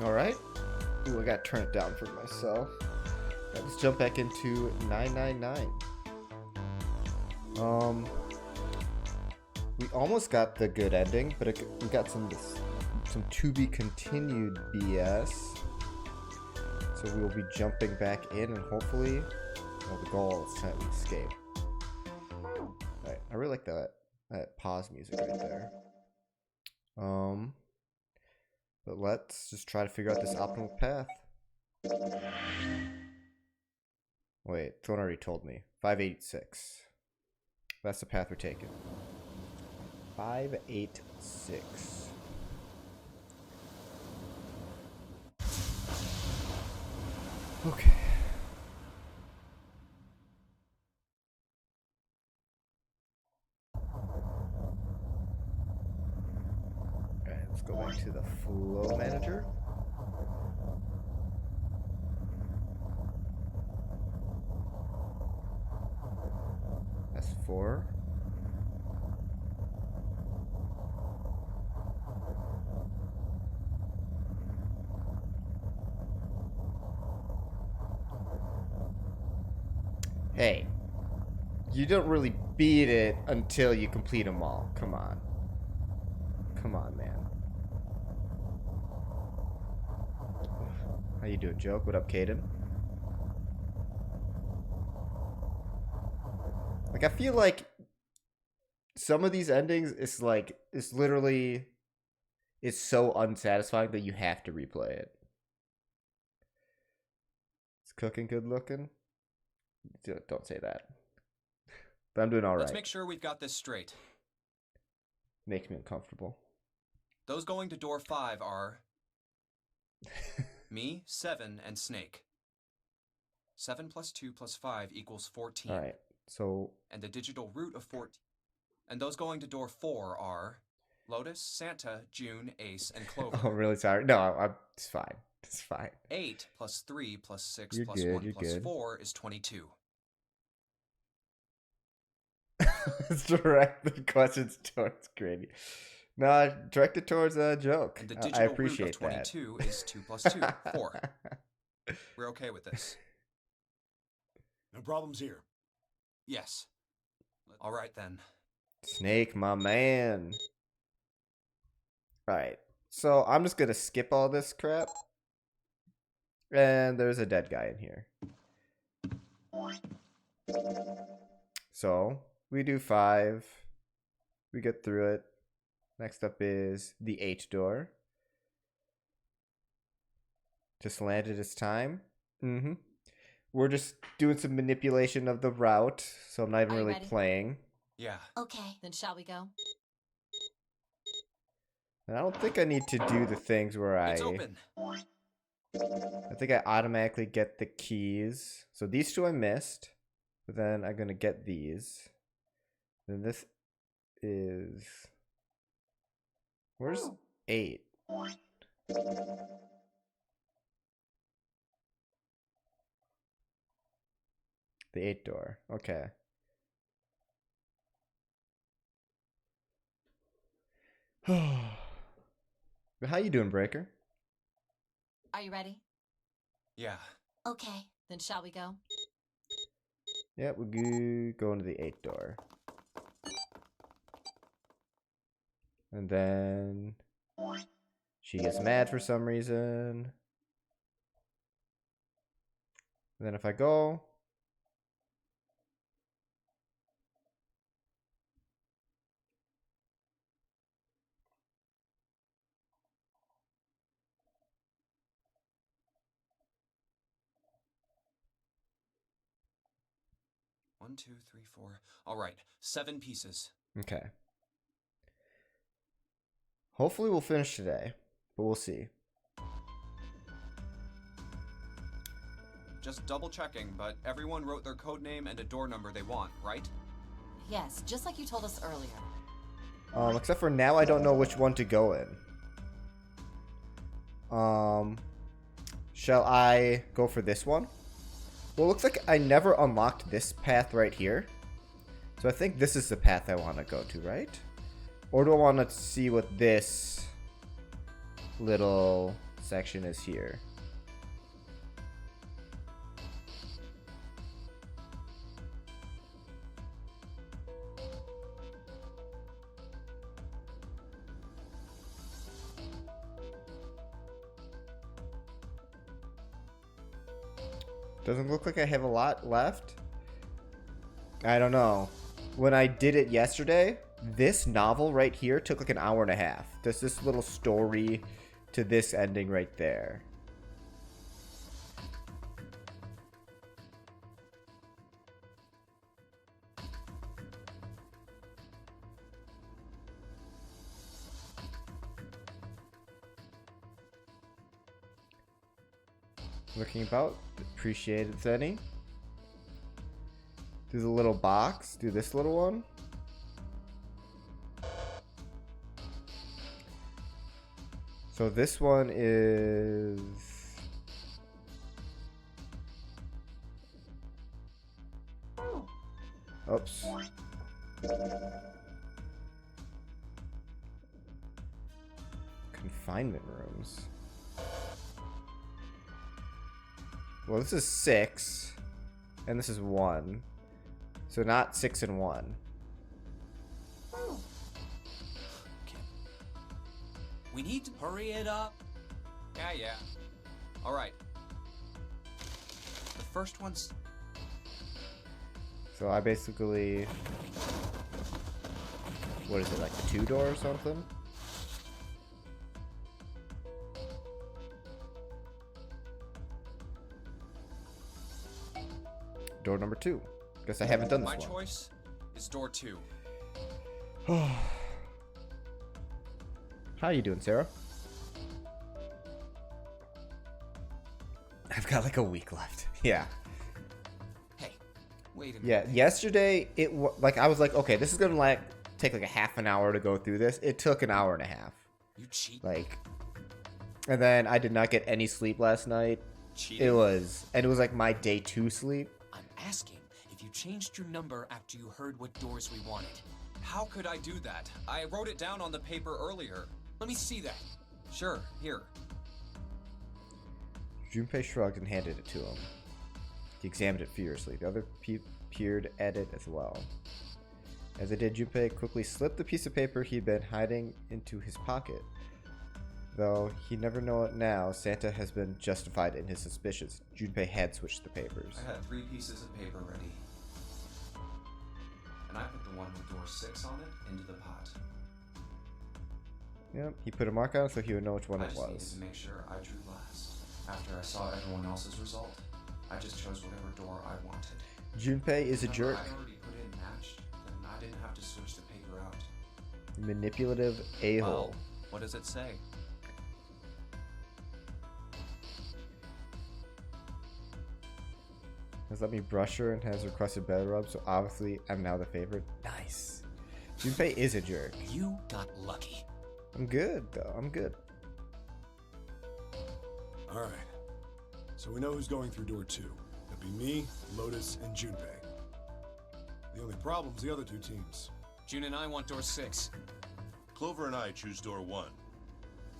Alright. Ooh, I gotta turn it down for myself. Right, let's jump back into 999. We almost got the good ending, but we got some to be continued BS. So we will be jumping back in, and hopefully, well, the goal is to escape. Alright, I really like that pause music right there. But let's just try to figure out this optimal path. Wait, someone already told me. 586. That's the path we're taking. 586. Okay. Alright, let's go back to the flow manager. S4. Hey, you don't really beat it until you complete them all. Come on. Come on, man. How you doing, Joke? What up, Caden? Like, I feel like some of these endings is like, it's literally, it's so unsatisfying that you have to replay it. It's cooking good looking. Don't say that. But I'm doing all right. Let's make sure we've got this straight. Makes me uncomfortable. Those going to door 5 are me, 7, and Snake. 7 plus 2 plus 5 equals 14. All right, so... And the digital root of 14. And those going to door 4 are Lotus, Santa, June, Ace, and Clover. Oh, really sorry. No, it's fine. It's fine. 8 plus 3 plus 6 you're plus good, 1 plus 4 is 22. Let's direct the questions towards Grady. No, direct it towards a joke. And the digital I appreciate root of 22 is 2 plus 2, 4. We're okay with this. No problems here. Yes. All right, then. Snake, my man. Alright, so I'm just gonna skip all this crap. And there's a dead guy in here. So, we do 5. We get through it. Next up is the 8 door. Just landed this time. We're just doing some manipulation of the route, so I'm not even really playing. Yeah. Okay, then shall we go? And I don't think I need to do the things where It's open. I think I automatically get the keys. So these two I missed. But then I'm going to get these. Then this is... Where's 8? The 8 door. Okay. How you doing, Breaker? Are you ready? Yeah. Okay, then shall we go? Yeah, we'll go into the 8 door. And then she gets mad for some reason. And then if I go... One, two, three, four. All right, 7 pieces. Okay. Hopefully we'll finish today, but we'll see. Just double checking, but everyone wrote their code name and a door number they want, right? Yes, just like you told us earlier. Except for now I don't know which one to go in. Shall I go for this one? Well, it looks like I never unlocked this path right here. So I think this is the path I want to go to, right? Or do I want to see what this little section is here. Doesn't look like I have a lot left. I don't know. When I did it yesterday, this novel right here took like an hour and a half. There's this little story to this ending right there. Looking about, appreciate it, Zenny. Do the little box, do this little one. So this one is... Oops. Confinement rooms. Well, this is 6, and this is 1. So not 6 and 1. We need to hurry it up. Yeah. All right. The first one's... So I basically... What is it, like a 2-door or something? Door number 2. Guess I haven't done this My one. choice is door 2. How you doing, Sarah? I've got like a week left. Yeah. Hey, wait a minute. Yeah, yesterday like I was like, okay, this is gonna like take like a half an hour to go through this. It took an hour and a half. You cheat. Like, and then I did not get any sleep last night. Cheating. It was like my day 2 sleep. I'm asking if you changed your number after you heard what doors we wanted. How could I do that? I wrote it down on the paper earlier. Let me see that. Sure, here. Junpei shrugged and handed it to him. He examined it furiously. The other peered at it as well. As they did, Junpei quickly slipped the piece of paper he'd been hiding into his pocket. Though he'd never know it now, Santa has been justified in his suspicions. Junpei had switched the papers. I had 3 pieces of paper ready. And I put the one with door 6 on it into the pot. Yep, he put a mark on it so he would know which one I it just needed was. to make sure I drew last. After I saw everyone else's result, I just chose whatever door I wanted. Junpei is a Remember, jerk. I already put in matched, then I didn't have to switch the paper out. Manipulative a-hole. Well, what does it say? Has let me brush her and has requested bed rub, so obviously I'm now the favorite. Nice. Junpei is a jerk. You got lucky. I'm good, though. I'm good. Alright. So we know who's going through door 2. That'd be me, Lotus, and Junpei. The only problem's the other 2 teams. June and I want door 6. Clover and I choose door 1.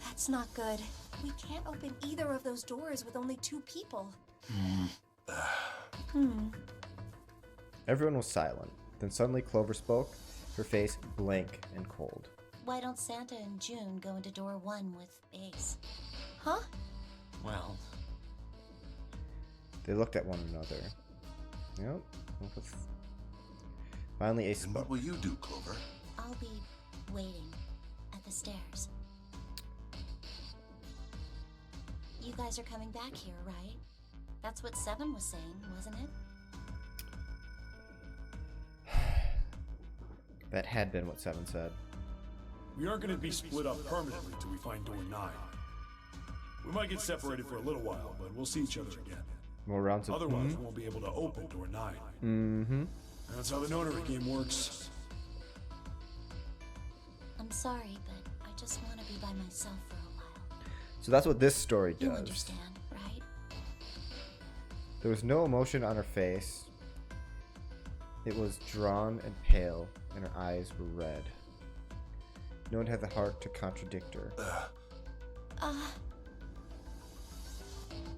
That's not good. We can't open either of those doors with only 2 people. Everyone was silent. Then suddenly Clover spoke, her face blank and cold. Why don't Santa and June go into door 1 with Ace? Huh? Well, They looked at one another. Yep. Finally, Ace And spoke. what will you do, Clover? I'll be waiting at the stairs. You guys are coming back here, right? That's what 7 was saying, wasn't it? That had been what 7 said. We aren't going to be split up permanently till we find door 9. We might get separated for a little while, but we'll see each other again. More rounds of Otherwise, we won't be able to open door 9. Mm-hmm. That's how the Nonary game works. I'm sorry, but I just want to be by myself for a while. So that's what this story You does. understand, right? There was no emotion on her face. It was drawn and pale, and her eyes were red. No one had the heart to contradict her.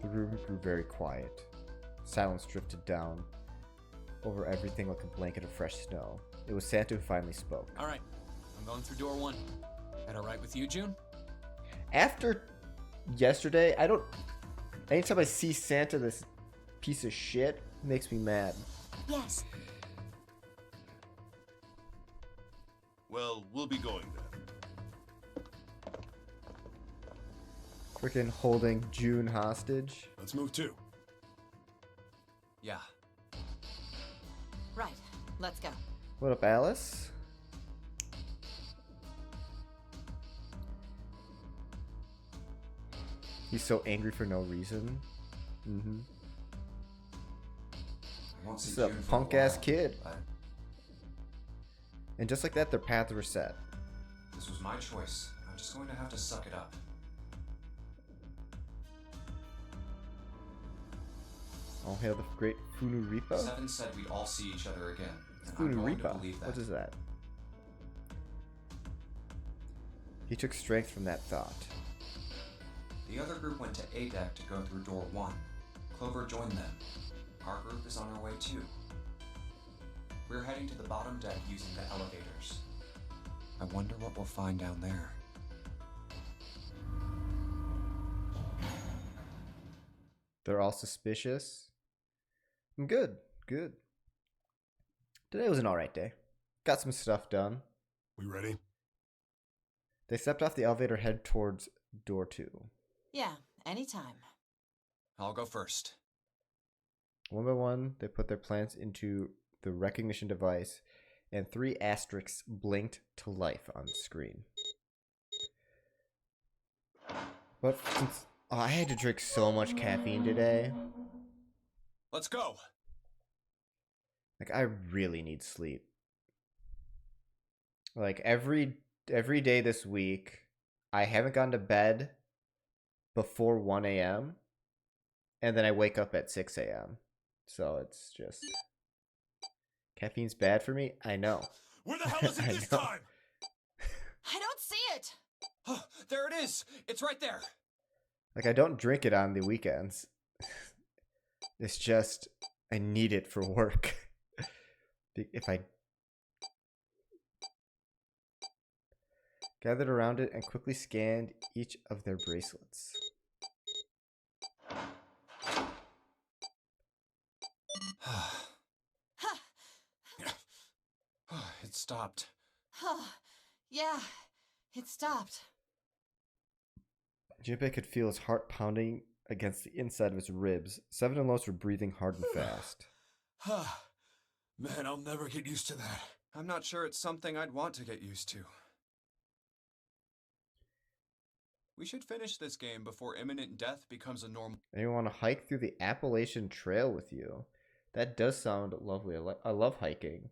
The room grew very quiet. Silence drifted down over everything like a blanket of fresh snow. It was Santa who finally spoke. All right, I'm going through door 1. That all right with you, June? After yesterday, anytime I see Santa, this piece of shit, it makes me mad. Yes. Well, we'll be going then. Freaking holding June hostage. Let's move too. Yeah. Right. Let's go. What up, Alice? He's so angry for no reason. Mm-hmm. I won't see This is a June for punk while, ass kid. but And just like that, their paths were set. this was my choice. I'm just going to have to suck it up. All hail the great Funuripa. Seven said we'd all see each other again. And I'm going to Funuripa. believe that. What is that? He took strength from that thought. The other group went to A deck to go through door 1. Clover joined them. Our group is on our way too. We're heading to the bottom deck using the elevators. I wonder what we'll find down there. They're all suspicious. I'm good. Good. Today was an alright day. Got some stuff done. We ready? They stepped off the elevator, head towards door 2. Yeah, anytime. I'll go first. One by one, they put their plans into the recognition device, and 3 asterisks blinked to life on the screen. But since I had to drink so much caffeine today, Let's go! like I really need sleep. Like every day this week, I haven't gone to bed before 1 a.m. and then I wake up at 6 a.m. So it's just caffeine's bad for me. I know. Where the hell is it I this know. time? I don't see it! Oh, there it is! It's right there! Like I don't drink it on the weekends. It's just I need it for work. If I gathered around it and quickly scanned each of their bracelets. It stopped. Yeah, it stopped. Junpei could feel his heart pounding against the inside of his ribs. Seven and Los were breathing hard and fast. Man, I'll never get used to that. I'm not sure it's something I'd want to get used to. We should finish this game before imminent death becomes a normal. Anyone want to hike through the Appalachian Trail with you? That does sound lovely. I love hiking.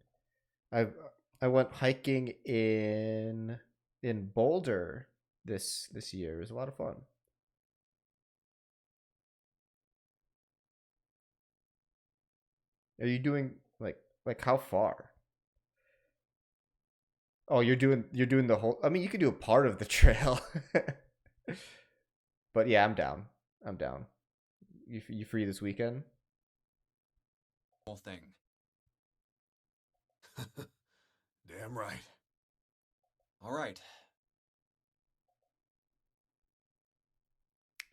I went hiking in Boulder this year. It was a lot of fun. Are you doing like how far? Oh, you're doing the whole. I mean, you could do a part of the trail. But yeah, I'm down. You free this weekend? Whole thing. Damn right. All right.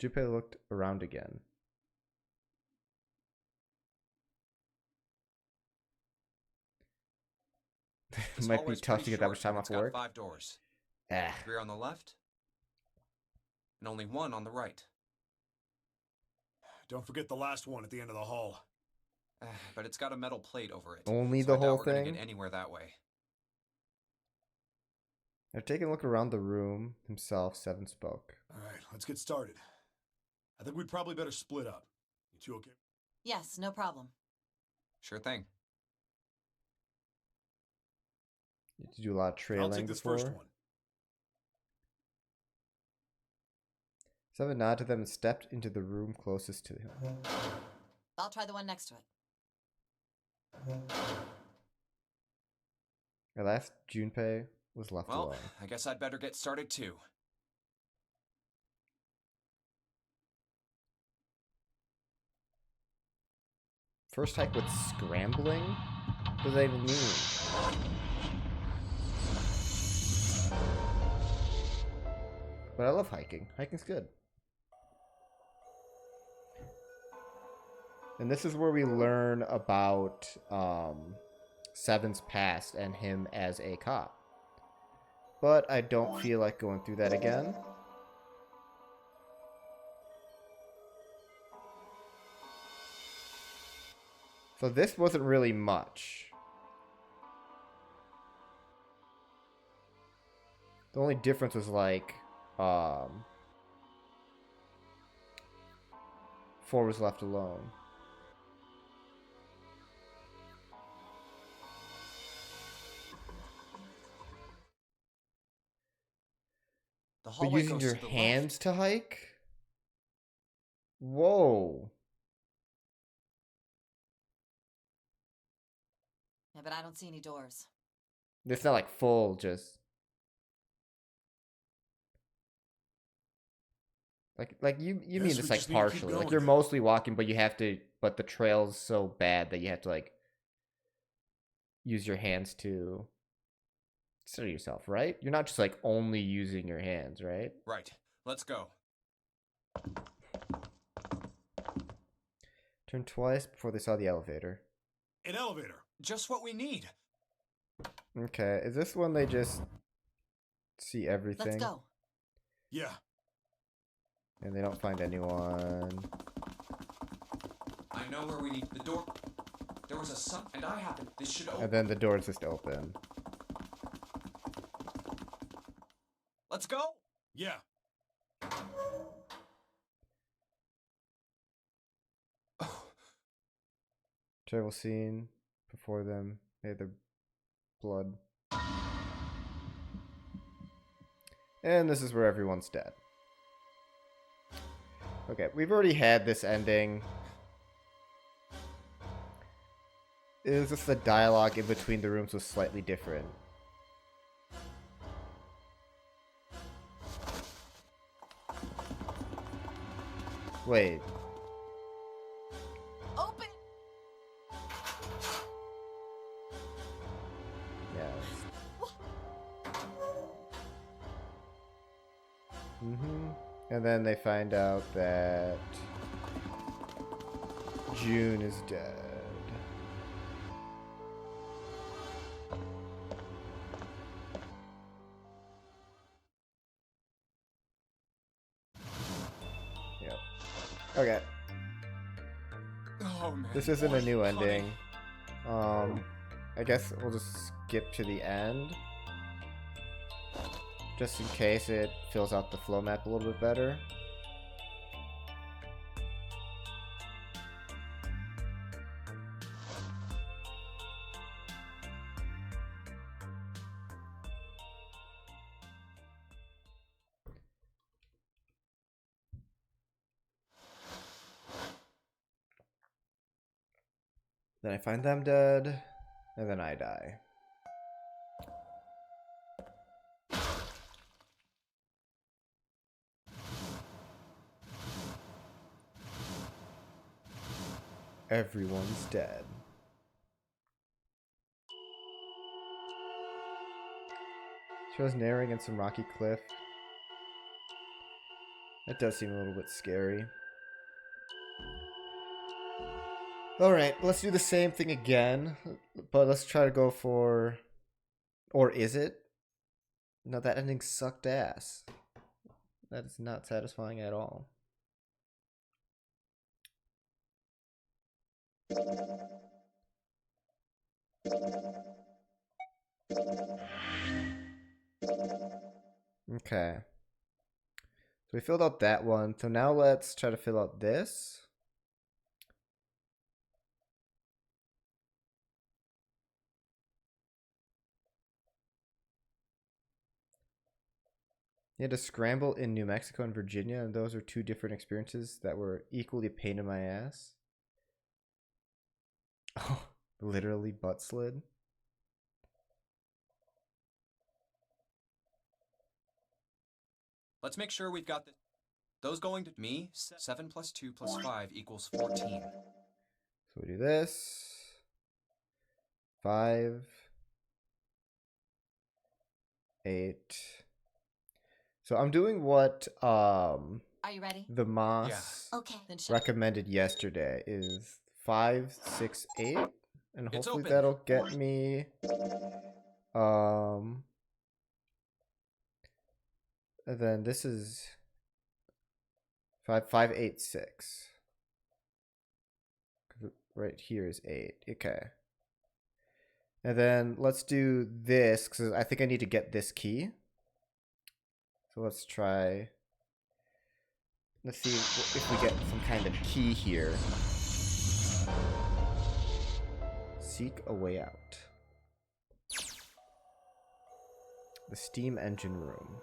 Junpei looked around again. It This might be hallway's tough pretty to get that short, much time and off it's got work. 5 doors. Ah, 3 on the left, and only 1 on the right. Don't forget the last one at the end of the hall. But it's got a metal plate over it. Only so the I doubt whole we're gonna thing? get anywhere that way. after taking a look around the room himself, Seven spoke. All right, let's get started. I think we'd probably better split up. You two okay? Yes, no problem. Sure thing. You had to do a lot of I'll trailing take this before. first one. Seven nodded to them and stepped into the room closest to him. I'll try the one next to it. At last, Junpei was left Well, alone. I guess I'd better get started too. First hike with scrambling? What does that even mean? But I love hiking. Hiking's good. And this is where we learn about Seven's past and him as a cop. But I don't feel like going through that again. So this wasn't really much. The only difference was like 4 was left alone. The But hallway using goes your to the hands left. to hike? Whoa. Yeah, but I don't see any doors. It's not like full, just like you Guess mean we it's like just need to keep partially. Like going you're then. mostly walking, but you have to but the trail's so bad that you have to like use your hands to steady yourself, right? You're not just like only using your hands, right? Right. Let's go. Turn twice before they saw the elevator. An elevator. Just what we need. Okay, is this when they just see everything? Let's go. Yeah. And they don't find anyone. I know where we need the door. There was a sun, and I happened. This should open. And then the doors just open. Let's go. Yeah. Travel scene before them. They had their blood. And this is where everyone's dead. Okay, we've already had this ending. It was just the dialogue in between the rooms was slightly different. Wait. Open. Yes. And then they find out that June is dead. Yep. Okay. Oh man. This isn't a boy, new honey. ending. I guess we'll just skip to the end. Just in case it fills out the flow map a little bit better. Then I find them dead, and then I die. Everyone's dead. Shows narrowing in some rocky cliff. That does seem a little bit scary. Alright, let's do the same thing again. But let's try to go for... Or is it? No, that ending sucked ass. That is not satisfying at all. Okay. So we filled out that one. So now let's try to fill out this. You had to scramble in New Mexico and Virginia, and those are two different experiences that were equally a pain in my ass. Oh, literally butt slid. Let's make sure we've got the. Those going to me. 7 plus 2 plus 5 equals 14. So we do this. 5, 8. So I'm doing what Are you ready? the Moss Okay. Then shut. recommended yesterday is 5, 6, 8, and It's hopefully open. that'll get me and then this is 5, 5, 8, 6. Right here is 8. Okay. And then let's do this because I think I need to get this key. So let's try. Let's see if we get some kind of key here. Seek a way out. The steam engine room.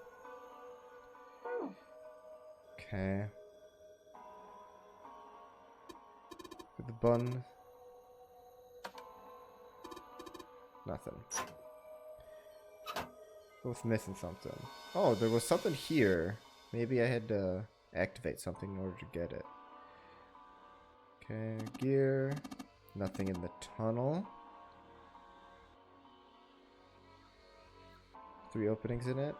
Okay. With the bun. Nothing. Both missing something. Oh, there was something here. Maybe I had to activate something in order to get it. Okay, gear. Nothing in the tunnel. 3 openings in it.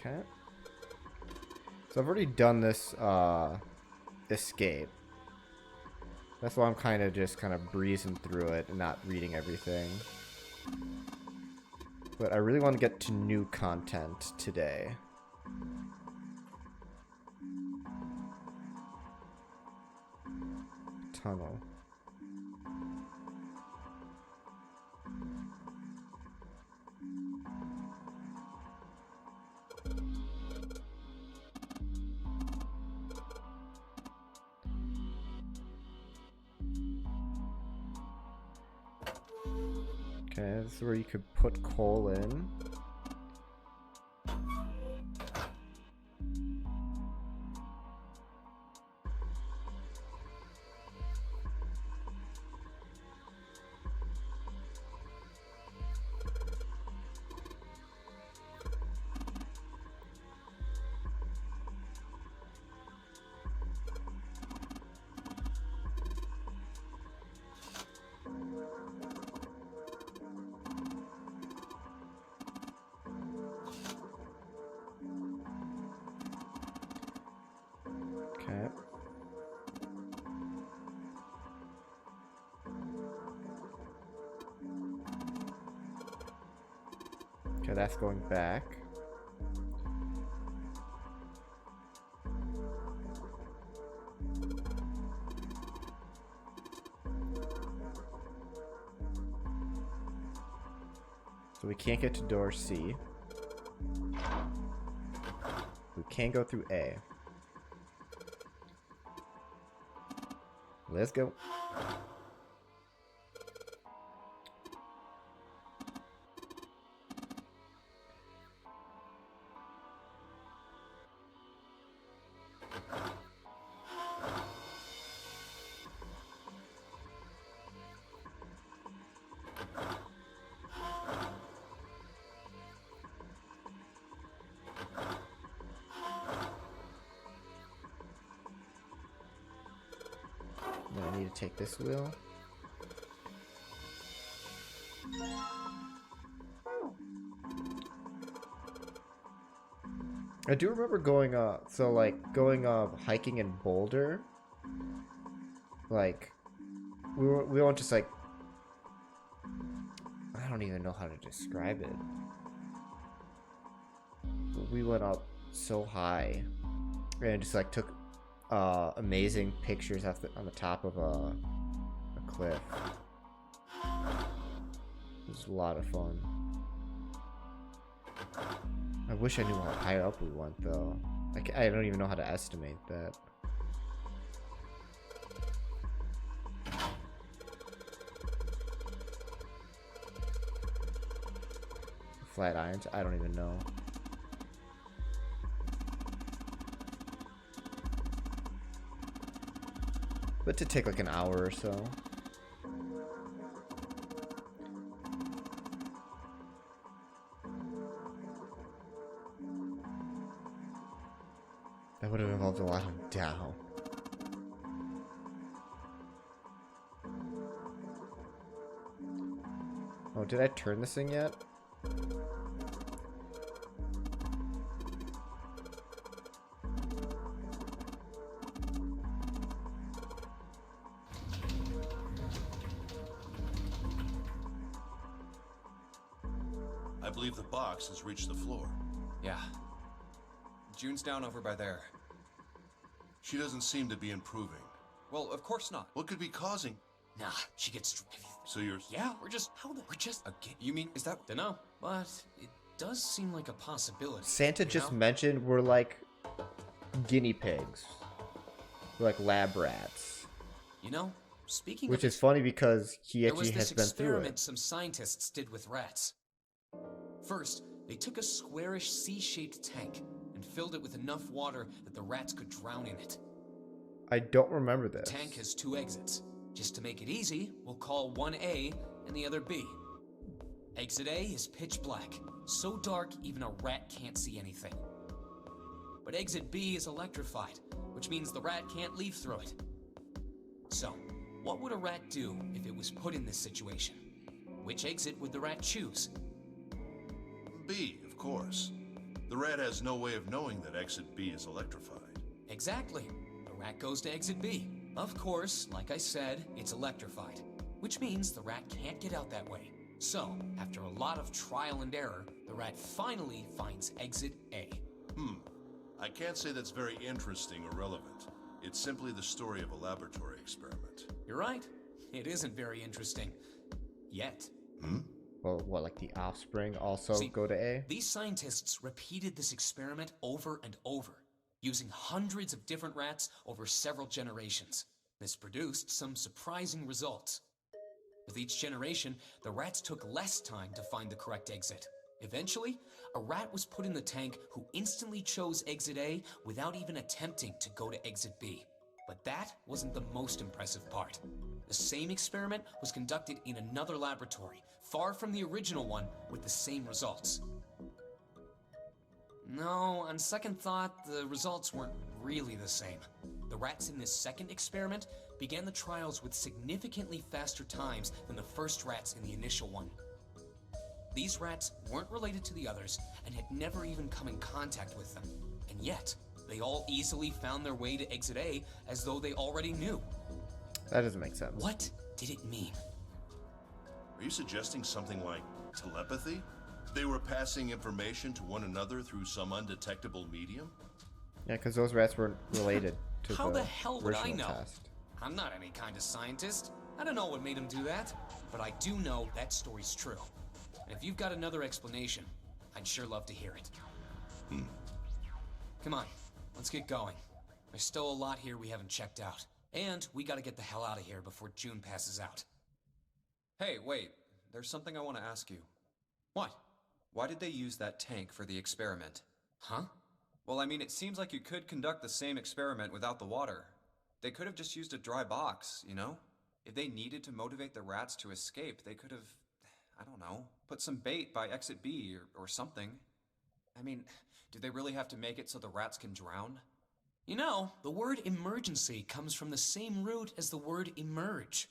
Okay. So I've already done this escape. That's why I'm kind of breezing through it and not reading everything. But I really want to get to new content today. Tunnel. Okay, this is where you could put coal in. Okay. Okay, that's going back. So we can't get to door C. We can go through A. Let's go. Then I need to take this wheel. I do remember going going hiking in Boulder. Like we went just like, I don't even know how to describe it. We went up so high and just like took amazing pictures on the top of a cliff. It was a lot of fun. I wish I knew how high up we went though. I don't even know how to estimate that. Flat irons? I don't even know. But to take like an hour or so. That would have involved a lot of Dow. Oh, did I turn this thing yet? I believe the box has reached the floor. Yeah. June's down over by there. She doesn't seem to be improving. Well, of course not. What could be causing? Nah, she gets. So you're... Yeah, we're just. Again. You mean, is that... Dunno, but it does seem like a possibility. Santa you just know? mentioned we're like guinea pigs. We're like lab rats. You know, speaking Which of is funny because he there was actually this has been through experiment it. some scientists did with rats. First, they took a squarish C-shaped tank and filled it with enough water that the rats could drown in it. I don't remember The this. tank has 2 exits. Just to make it easy, we'll call one A and the other B. Exit A is pitch black, so dark even a rat can't see anything. But exit B is electrified, which means the rat can't leave through it. So, what would a rat do if it was put in this situation? Which exit would the rat choose? B, of course. The rat has no way of knowing that exit B is electrified. Exactly. The rat goes to exit B. Of course, like I said, it's electrified, which means the rat can't get out that way. So, after a lot of trial and error, the rat finally finds exit A. I can't say that's very interesting or relevant. It's simply the story of a laboratory experiment. You're right. It isn't very interesting. Yet. Well, what, like the offspring also See, go to A? These scientists repeated this experiment over and over, using hundreds of different rats over several generations. This produced some surprising results. With each generation, the rats took less time to find the correct exit. Eventually, a rat was put in the tank who instantly chose exit A without even attempting to go to exit B. But that wasn't the most impressive part. The same experiment was conducted in another laboratory, far from the original one, with the same results. No, on second thought, the results weren't really the same. The rats in this second experiment began the trials with significantly faster times than the first rats in the initial one. These rats weren't related to the others and had never even come in contact with them. And yet, they all easily found their way to exit A as though they already knew. That doesn't make sense. What did it mean? Are you suggesting something like telepathy? They were passing information to one another through some undetectable medium? Yeah, because those rats weren't related to How the hell would I original know? test. I'm not any kind of scientist. I don't know what made him do that. But I do know that story's true. And if you've got another explanation, I'd sure love to hear it. Come on, let's get going. There's still a lot here we haven't checked out. And we gotta get the hell out of here before June passes out. Hey, wait. There's something I want to ask you. What? Why did they use that tank for the experiment? Huh? Well, I mean, it seems like you could conduct the same experiment without the water. They could have just used a dry box, you know? If they needed to motivate the rats to escape, they could have, I don't know, put some bait by exit B or something. I mean, do they really have to make it so the rats can drown? You know, the word emergency comes from the same root as the word emerge.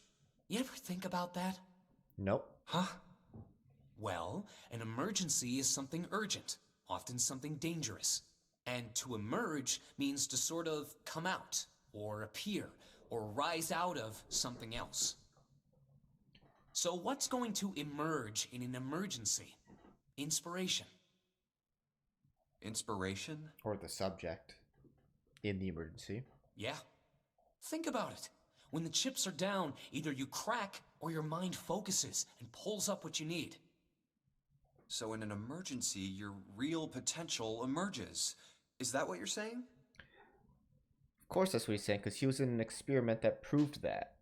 You ever think about that? Nope. Huh? Well, an emergency is something urgent, often something dangerous. And to emerge means to sort of come out, or appear, or rise out of something else. So what's going to emerge in an emergency? Inspiration. Inspiration? Or the subject in the emergency. Yeah. Think about it. When the chips are down, either you crack or your mind focuses and pulls up what you need. So in an emergency, your real potential emerges. Is that what you're saying? Of course that's what he's saying, because he was in an experiment that proved that.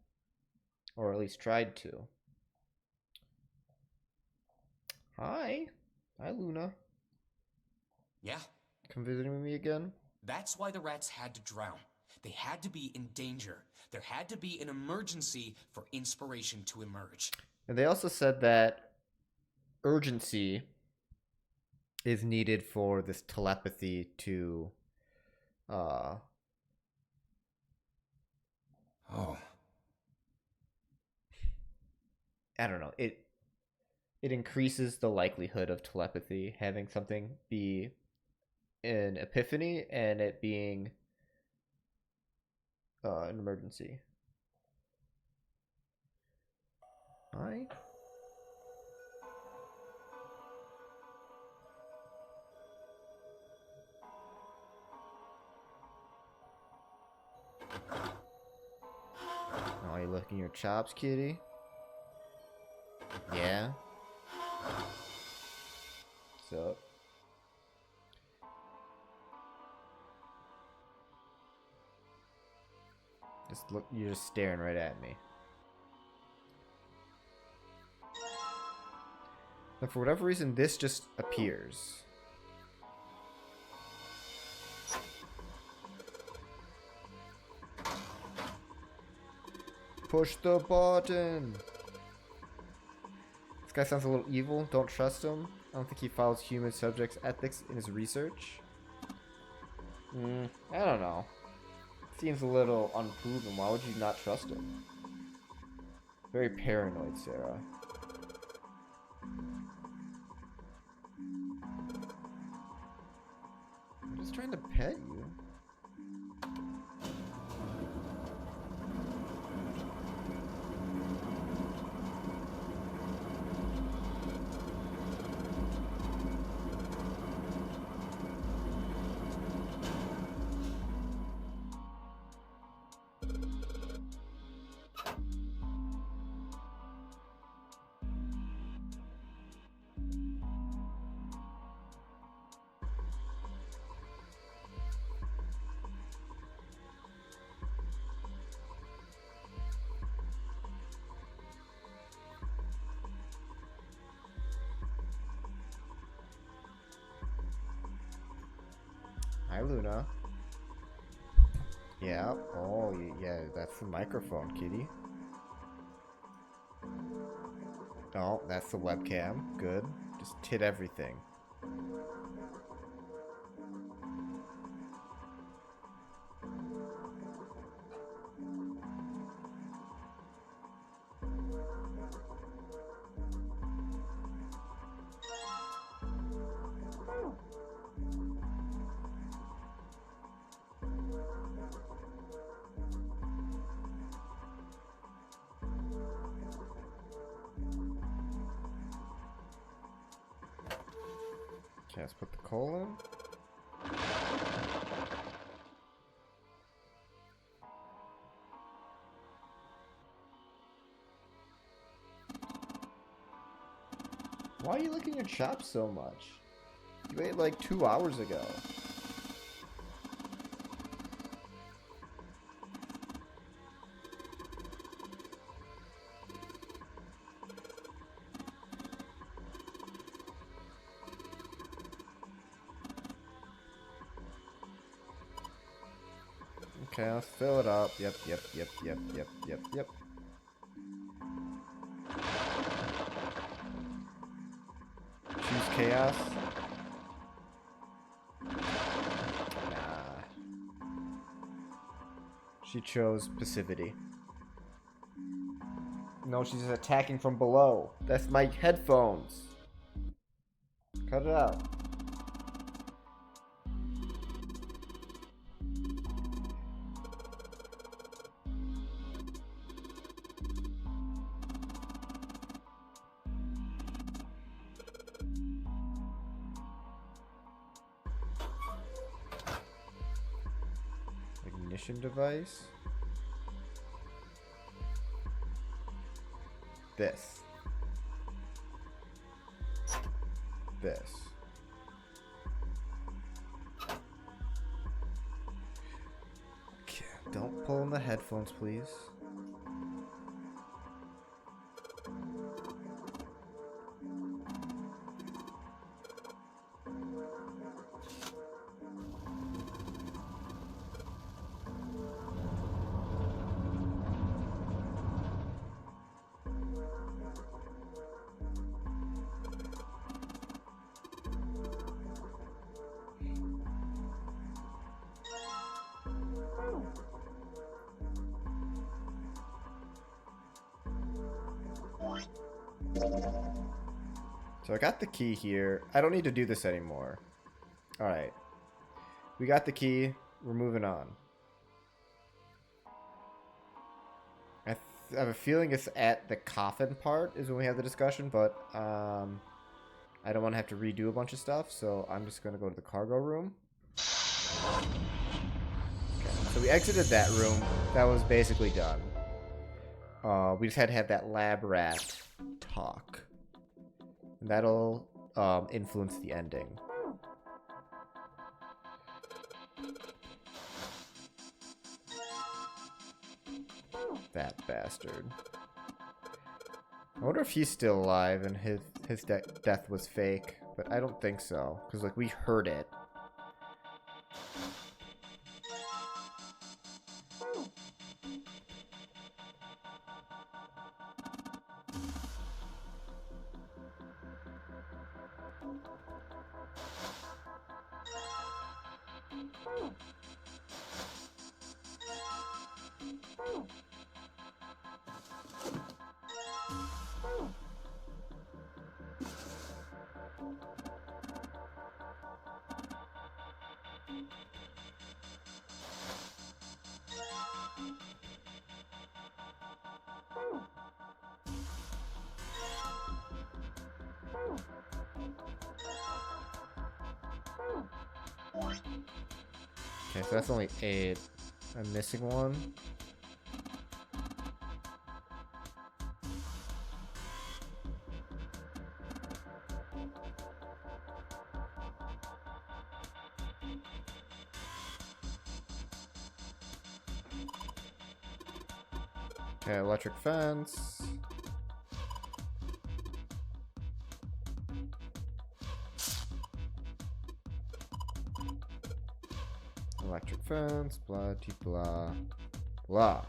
Or at least tried to. Hi. Hi, Luna. Yeah. Come visiting with me again? That's why the rats had to drown. They had to be in danger. There had to be an emergency for inspiration to emerge. And they also said that urgency is needed for this telepathy to Oh, I don't know. It increases the likelihood of telepathy having something be an epiphany and it being an emergency. Hi. Oh, you licking your chops, kitty? Yeah. What's up? Just look, you're just staring right at me. And for whatever reason, this just appears. Push the button! This guy sounds a little evil. Don't trust him. I don't think he follows human subjects ethics in his research. I don't know. Seems a little unproven. Why would you not trust him? Very paranoid, Sarah. I'm just trying to pet you. Hi, Luna. Yeah. Oh, yeah. That's the microphone, kitty. Oh, that's the webcam. Good. Just tit everything. Okay, let's put the coal in. Why are you licking your chops so much? You ate like 2 hours ago. Okay, let's fill it up. Yep. Choose chaos. Nah. She chose passivity. No, she's attacking from below. That's my headphones. Cut it out. Ignition device. This. Okay, don't pull in the headphones, please. So I got the key here. I don't need to do this anymore. Alright. We got the key. We're moving on. I have a feeling it's at the coffin part is when we have the discussion, but I don't want to have to redo a bunch of stuff, so I'm just going to go to the cargo room. Okay, so we exited that room. That was basically done. We just had to have that lab rat talk. And that'll influence the ending. That bastard. I wonder if he's still alive and his death was fake, but I don't think so, because like we heard it. Okay, so that's only 8. I'm missing one. Okay, electric fence. Electric fence, blah, de blah, blah.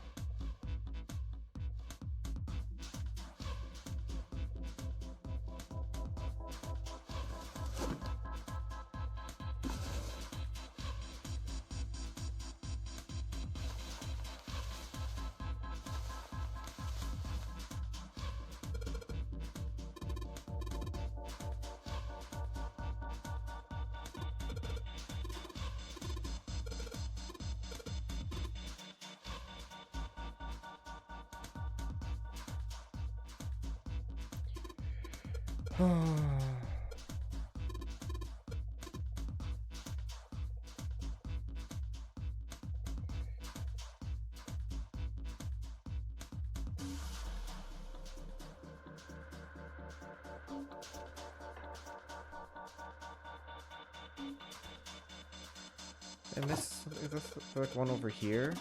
And this is this like one over here.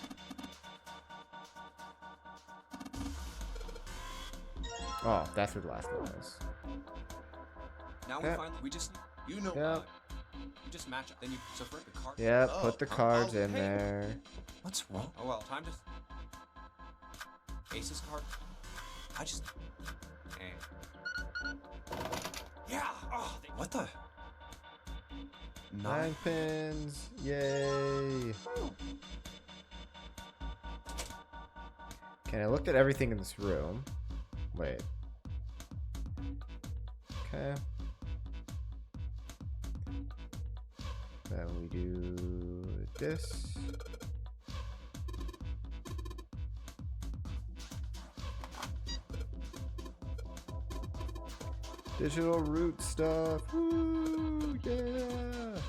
Oh, that's where the last one was. Now Yeah. we just You know Yeah. you just match up. Then you subvert the card. Yeah, Oh, put the oh, cards oh, in hey. there. What's wrong? Oh well, time to. Ace's card. I just. Hey. Yeah. Oh, what the? 9 pins. Yay. Okay, I looked at everything in this room. Wait. Okay. Then we do this. Digital root stuff. Woo! Yeah!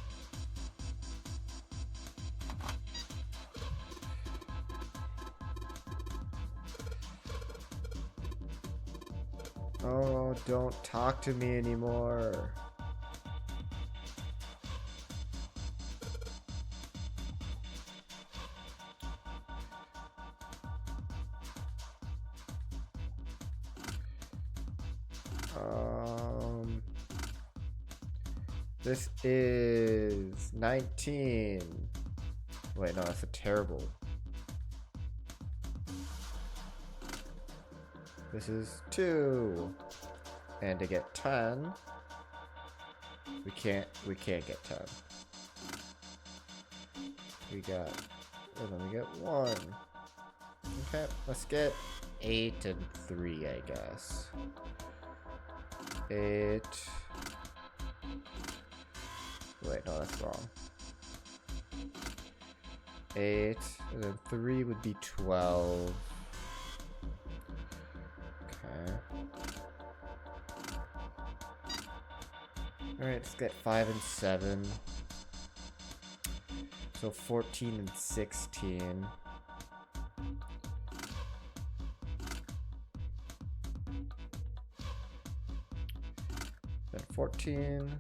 Oh, don't talk to me anymore. This is 19. Wait, no, that's a terrible. This is 2. And to get 10, we can't get 10. We got, and then we get 1. Okay, let's get 8 and 3, I guess. 8. Wait, no, that's wrong. 8, and then 3 would be 12. Okay. Alright, let's get 5 and 7. So 14 and 16. Then 14.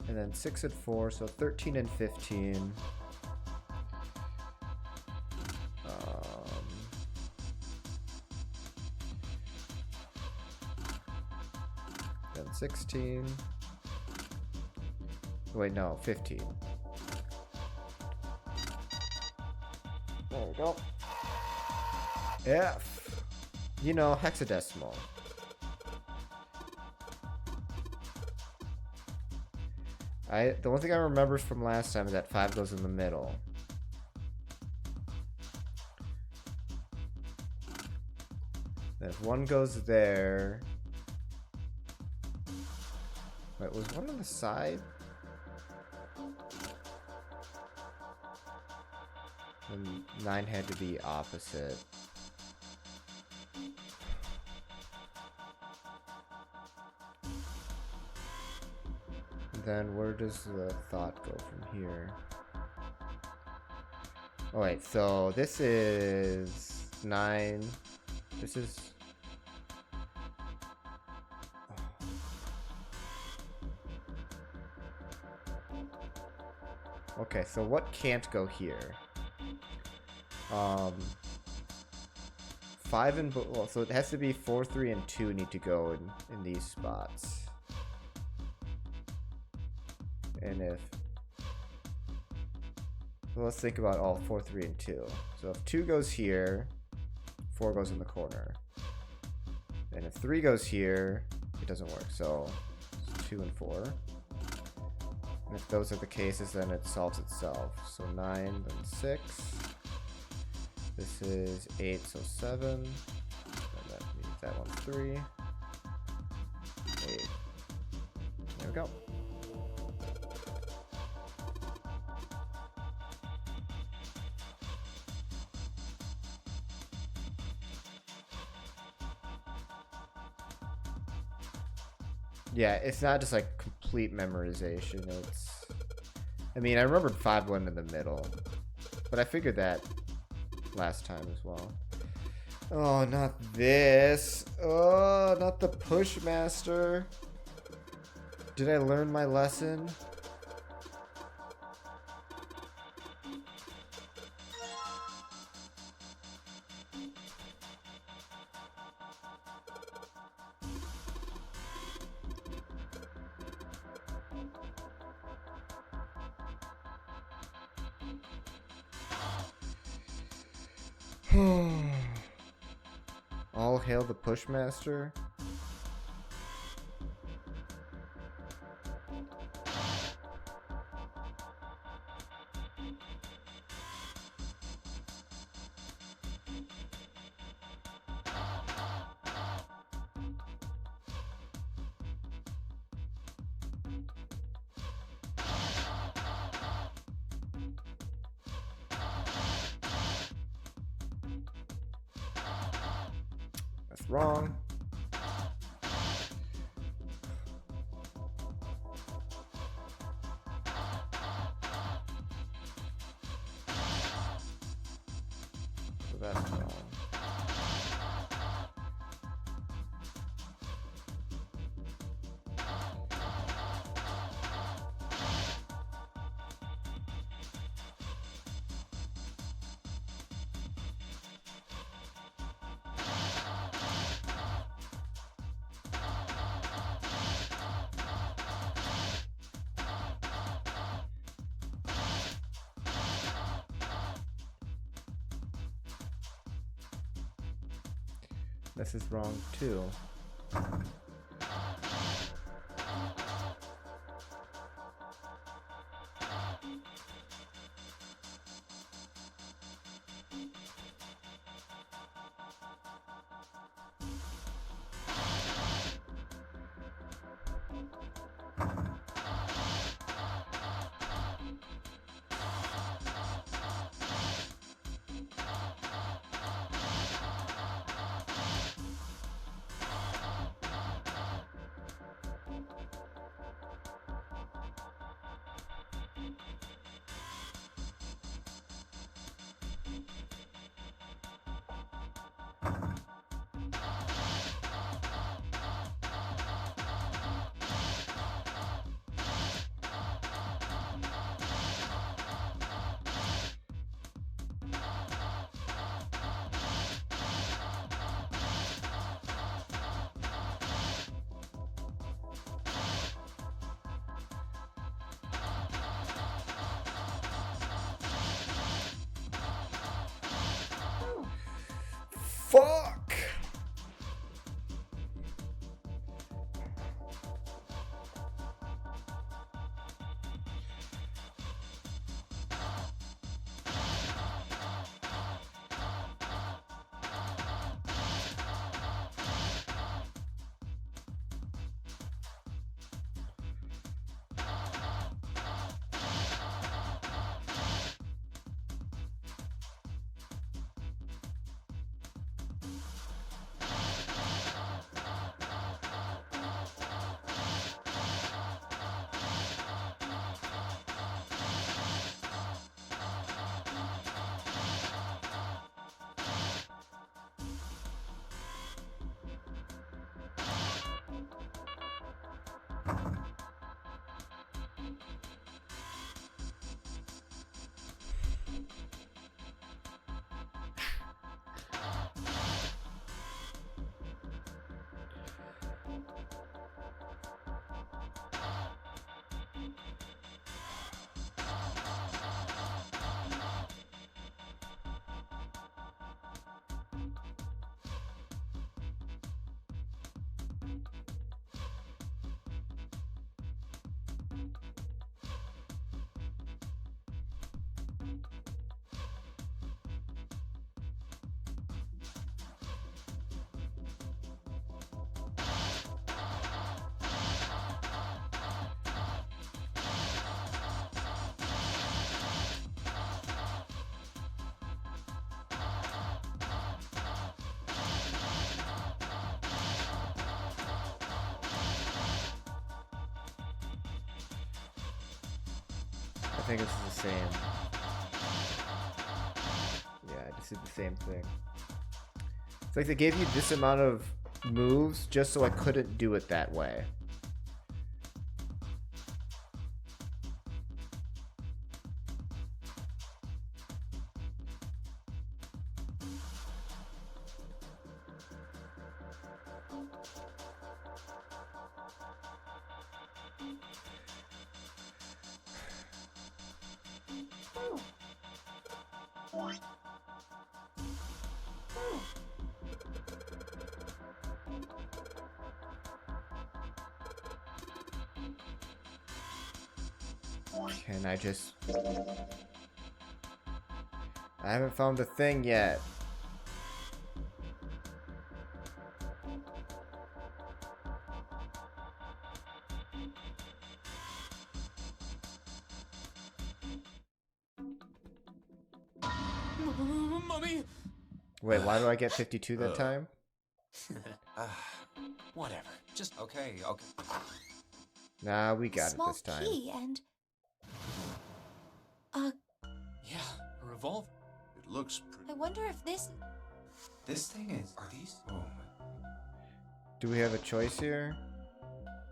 And then 6 and 4, so 13 and 15. Then 16. Wait, no, 15. There we go. F. You know, hexadecimal. The one thing I remember from last time is that 5 goes in the middle. Then if 1 goes there... Wait, was 1 on the side? And 9 had to be opposite. Then where does the thought go from here? Oh wait, so this is 9. This is... Okay, so what can't go here? 5 and... Well, so it has to be 4, 3, and 2 need to go in these spots. And if... Well, let's think about all 4, 3, and 2. So if 2 goes here, 4 goes in the corner. And if 3 goes here, it doesn't work. So 2 and 4. And if those are the cases, then it solves itself. So 9, then 6. This is 8, so 7. And that means that one's 3. 8. There we go. Yeah, it's not just like complete memorization. It's... I mean, I remembered 5 went in the middle. But I figured that last time as well. Oh, not this. Oh, not the Pushmaster. Did I learn my lesson? All hail the Pushmaster. Wrong. So that's wrong. This is wrong too. think it's the same. Yeah, I just did the same thing. It's like they gave you this amount of moves just so I couldn't do it that way. Can I just... I haven't found the thing yet. Mummy! Wait, why do I get 52 that time? Whatever. Just Okay. Nah, we got it Small this time. key and yeah, a revolver. It looks pretty. I wonder if this. This thing is. Are these? Oh. Do we have a choice here?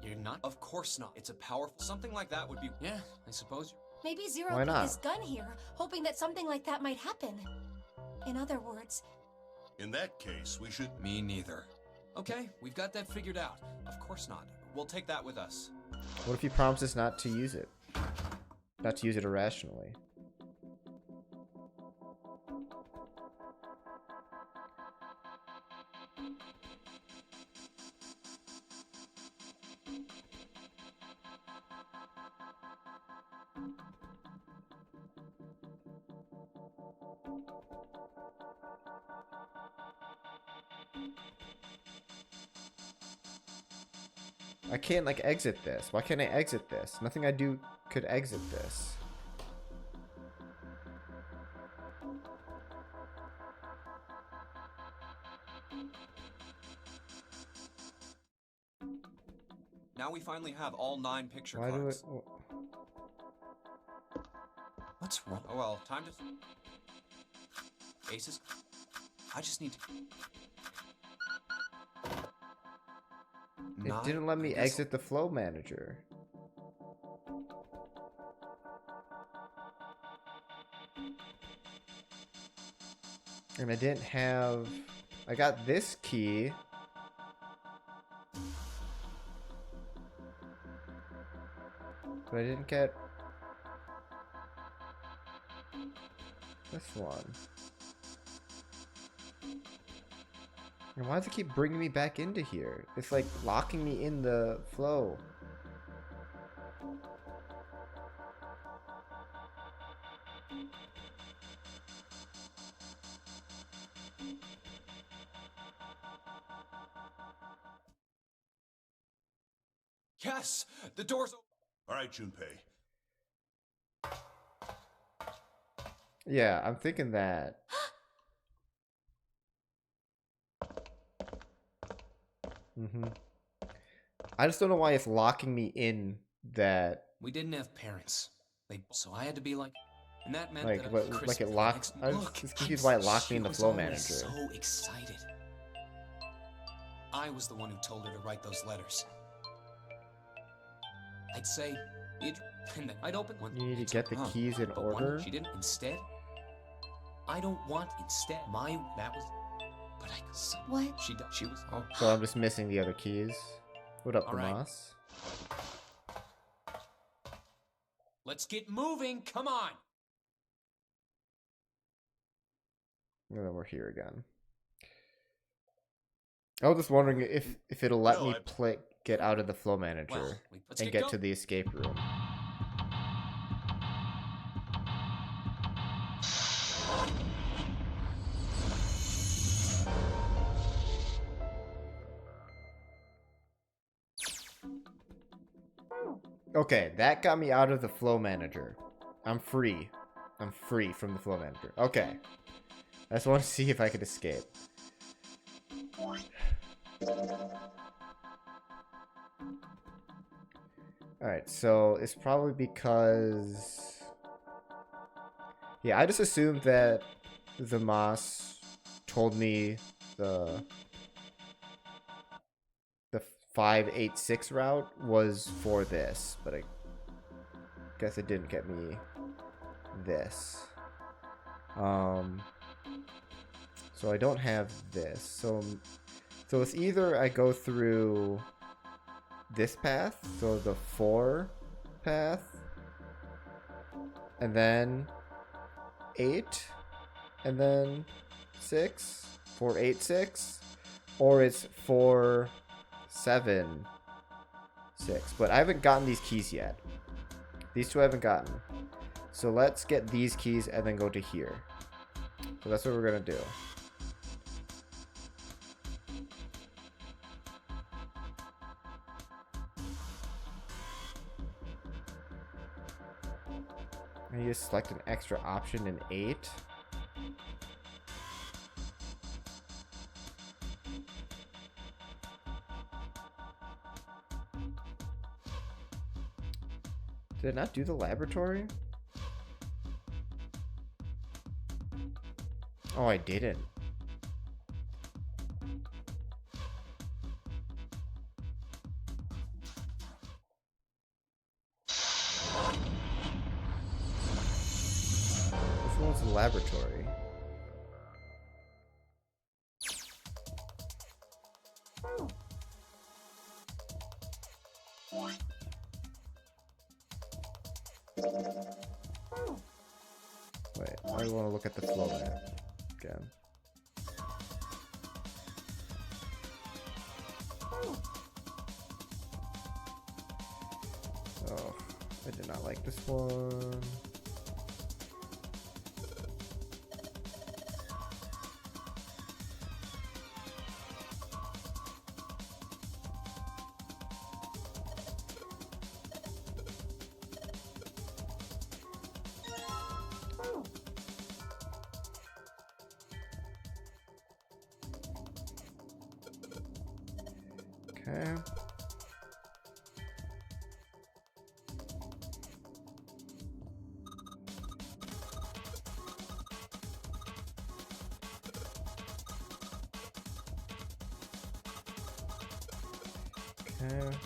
You're not. Of course not. It's a powerful. Something like that would be. Yeah, I suppose. Maybe Zero Why put not? this gun here, hoping that something like that might happen. In other words, In that case, we should. Me neither. Okay, we've got that figured out. Of course not. We'll take that with us. What if he promises not to use it? Not to use it irrationally. I can't like exit this. Why can't I exit this? Nothing I do could exit this. Now we finally have all 9 picture Why do cards. it? What's wrong? Oh well, time to. Aces. I just need to. It didn't let me exit the flow manager. And I didn't have... I got this key. But I didn't get... this one. And why does it keep bringing me back into here? It's like locking me in the flow. Yes, the door's open. All right, Junpei. Yeah, I'm thinking that. I just don't know why it's locking me in that. We didn't have parents. So I had to be like, and that meant Like, that what- Chris like it for the locked- next- I was Look, just confused why it locked me in she the was flow always manager. So excited. I was the one who told her to write those letters. I'd say, and then I'd open one. You need to get the keys in but one order. she didn't. Instead, I don't want instead. That was, but I. What? She was. Oh, So I'm just missing the other keys. What up, All right. Damas? let's get moving. Come on. And then we're here again. I was just wondering if it'll let No, me get out of the flow manager Well, let's and get get to the escape room. Okay, that got me out of the flow manager. I'm free. I'm free from the flow manager. Okay. I just want to see if I could escape. Alright, so it's probably because Yeah, I just assumed that the Moss told me the 586 route was for this, but I guess it didn't get me this. So I don't have this. So it's either I go through this path, so the 4 path, and then 8, and then 6, 486, or it's 4, 7, 6. But I haven't gotten these keys yet. These two I haven't gotten. So let's get these keys and then go to here. So that's what we're gonna do. And you just select an extra option in 8. Did it not do the laboratory? Oh, I didn't. Which one's the laboratory? Wait, I want to look at the flow map again. Oh, I did not like this one. Okay. Okay.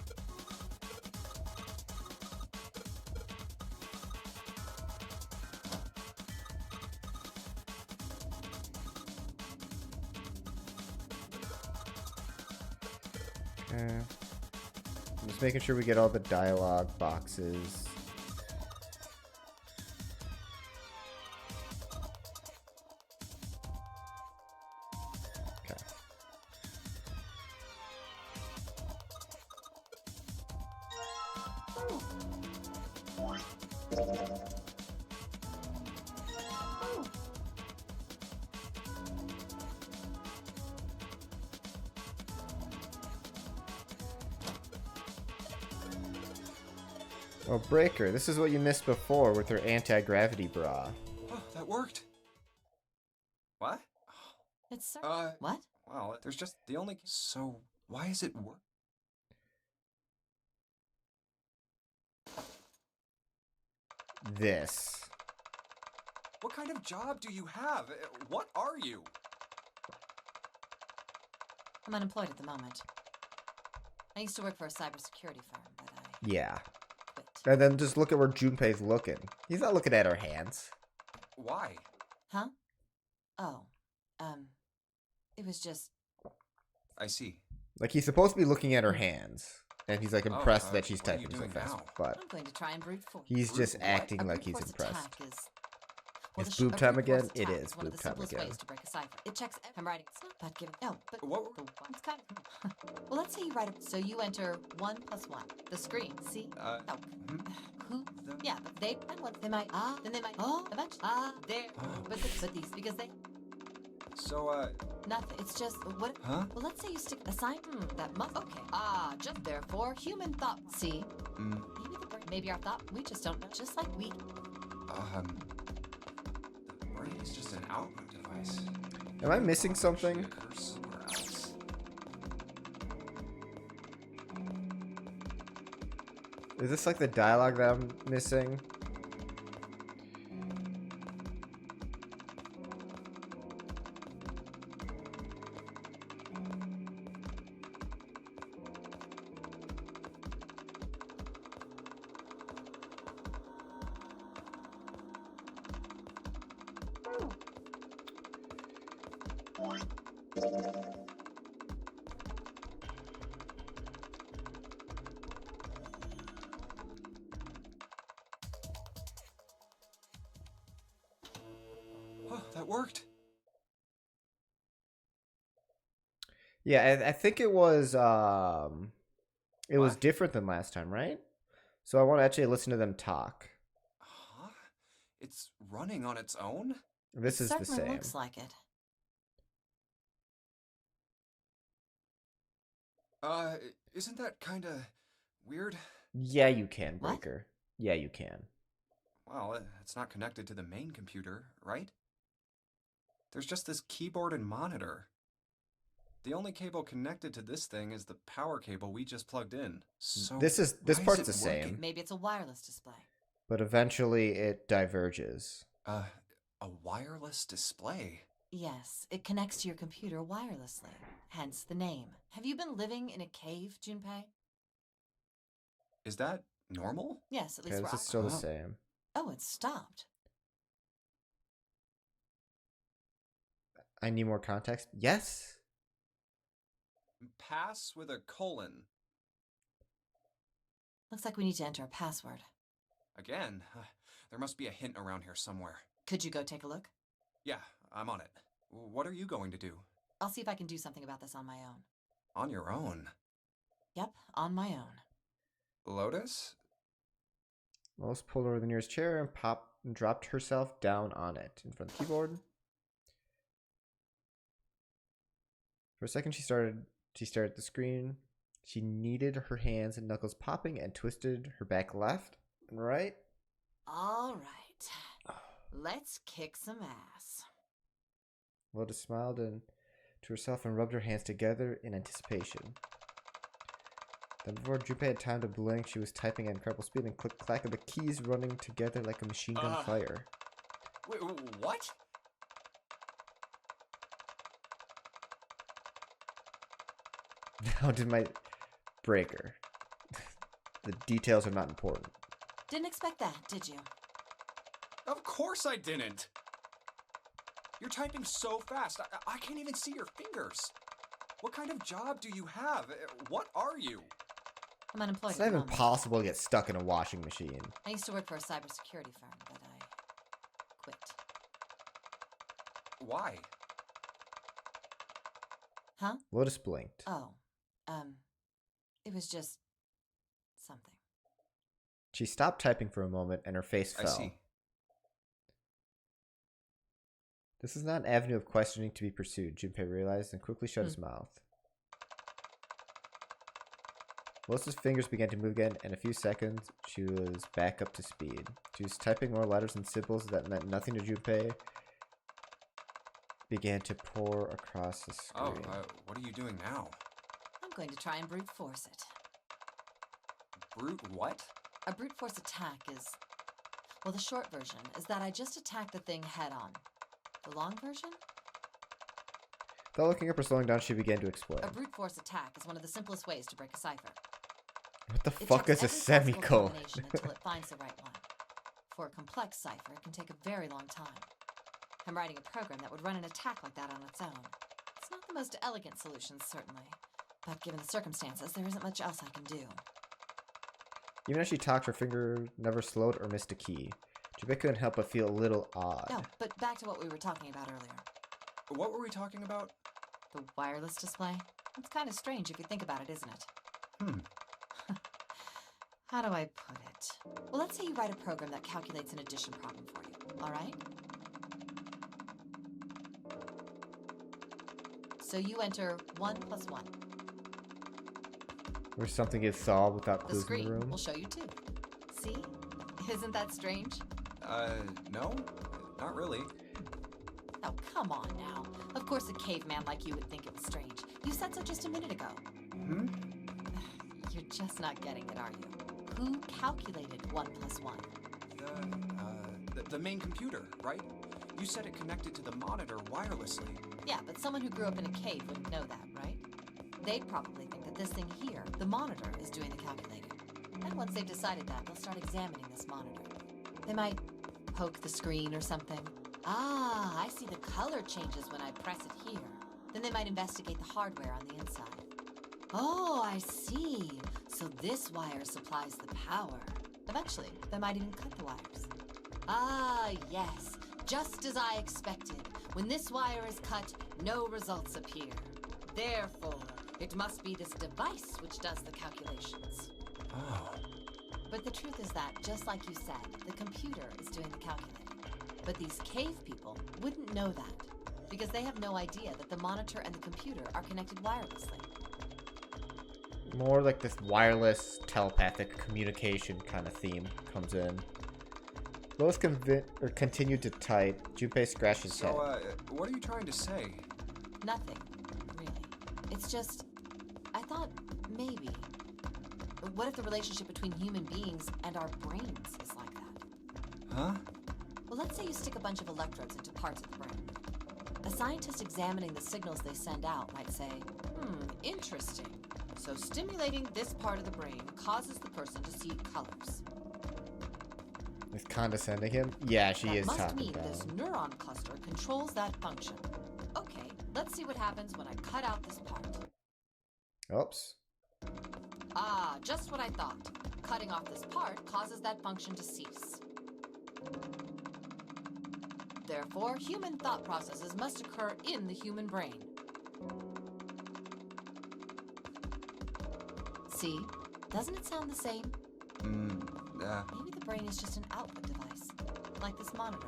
Okay. I'm just making sure we get all the dialogue boxes. Okay. Oh, Breaker, this is what you missed before with her anti-gravity bra. Oh, that worked. What? It's so. Uh, What? Well, there's just the only. So why is it work? This. What kind of job do you have? What are you? I'm unemployed at the moment. I used to work for a cybersecurity firm, but I Yeah. quit. And then just look at where Junpei's looking. He's not looking at her hands. Why? Huh? Oh. It was just. I see. Like, he's supposed to be looking at her hands. And he's, like, impressed that she's what are you typing so doing fast. now? But I'm going to try and brute force. he's just Brute what? acting A like brute he's force impressed. attack is. It's a boob time brute force again? It attack is one of boob the time simplest again. ways to break a cipher. It checks. I'm writing. It's not but giving. No, but What? It's kind of. Well, let's say you write it. So you enter 1 + 1. The screen. See? Oh. Who? The- Yeah, but they and what they might then they might eventually there. Oh. But these because they So, nothing. It's just what? Huh? Well, let's say you stick a sign. That must. Okay. Just therefore human thought. See? Maybe the brain. Maybe our thought. We just don't know. Just like we. the brain is just an output device. Am I missing something? It occurs somewhere else. Is this like the dialogue that I'm missing? Oh, that worked. Yeah, I think it was What? different than last time, right? So I want to actually listen to them talk. Huh? It's running on its own? This is the Certainly same. looks like it. Isn't that kinda weird? Yeah, you can, What? Breaker. Yeah, you can. Well, it's not connected to the main computer, right? There's just this keyboard and monitor. The only cable connected to this thing is the power cable we just plugged in. So This why part's is the it same. working? Maybe it's a wireless display. But eventually it diverges. A wireless display. Yes, it connects to your computer wirelessly. Hence the name. Have you been living in a cave, Junpei? Is that normal? Yes, at Okay, least this where is still the Oh. same. Oh, it stopped. I need more context. Yes. Pass with a colon. Looks like we need to enter a password. Again, there must be a hint around here somewhere. Could you go take a look? Yeah, I'm on it. What are you going to do? I'll see if I can do something about this on my own. On your own? Yep, on my own. Lotus? Lois pulled over the nearest chair and dropped herself down on it in front of the keyboard. For a second, she stared at the screen. She kneaded her hands and knuckles popping and twisted her back left and right. All right. Let's kick some ass. Lotus smiled to herself and rubbed her hands together in anticipation. Then before Junpei had time to blink, she was typing at incredible speed and click-clack of the keys running together like a machine gun fire. Wait, what? How did my... Breaker. The details are not important. Didn't expect that, did you? Of course I didn't! You're typing so fast, I can't even see your fingers. What kind of job do you have? What are you? I'm unemployed It's at not the even moment. possible to get stuck in a washing machine. I used to work for a cybersecurity firm, but I quit. Why? Huh? Lotus blinked. Oh, it was just something. She stopped typing for a moment and her face I fell. see. This is not an avenue of questioning to be pursued, Junpei realized and quickly shut his mouth. Lotus's fingers began to move again. In a few seconds, she was back up to speed. She was typing more letters and symbols that meant nothing to Junpei. Began to pour across the screen. Oh, what are you doing now? I'm going to try and brute force it. Brute what? A brute force attack is... Well, the short version is that I just attack the thing head on. The long version? Without looking up or slowing down, she began to explain. A brute force attack is one of the simplest ways to break a cipher. What the It fuck checks is a every possible semicolon? combination until it finds the right one. For a complex cipher, it can take a very long time. I'm writing a program that would run an attack like that on its own. It's not the most elegant solution, certainly. But given the circumstances, there isn't much else I can do. Even as she talked, her finger never slowed or missed a key. Junpei couldn't help but feel a little odd. No, but back to what we were talking about earlier. What were we talking about? The wireless display? It's kind of strange if you think about it, isn't it? How do I put it? Well, let's say you write a program that calculates an addition problem for you, all right? So you enter 1 plus 1. Where something gets solved without The clues in screen the room. will show you 2. See? Isn't that strange? No, not really. Oh, come on now. Of course a caveman like you would think it was strange. You said so just a minute ago. Hmm? You're just not getting it, are you? Who calculated 1 plus 1? The main computer, right? You said it connected to the monitor wirelessly. Yeah, but someone who grew up in a cave wouldn't know that, right? They'd probably think that this thing here, the monitor, is doing the calculating. And once they've decided that, they'll start examining this monitor. They might poke the screen or something. Ah, I see the color changes when I press it here. Then they might investigate the hardware on the inside. Oh, I see. So this wire supplies the power. Eventually, they might even cut the wires. Ah, yes. Just as I expected. When this wire is cut, no results appear. Therefore, it must be this device which does the calculations. Oh. But the truth is that, just like you said, the computer is doing the calculating. But these cave people wouldn't know that, because they have no idea that the monitor and the computer are connected wirelessly. More like this wireless telepathic communication kind of theme comes in. Lois continued to type. Junpei scratched his head. So, what are you trying to say? Nothing, really. It's just, I thought maybe. What if the relationship between human beings and our brains is like that? Huh? Well, let's say you stick a bunch of electrodes into parts of the brain. A scientist examining the signals they send out might say, interesting. So stimulating this part of the brain causes the person to see colors. Is condescending him? Yeah, she is That must talking mean down. this neuron cluster controls that function. Okay, let's see what happens when I cut out this part. Oops. Ah, just what I thought. Cutting off this part causes that function to cease. Therefore, human thought processes must occur in the human brain. See? Doesn't it sound the same? Maybe the brain is just an output device, like this monitor.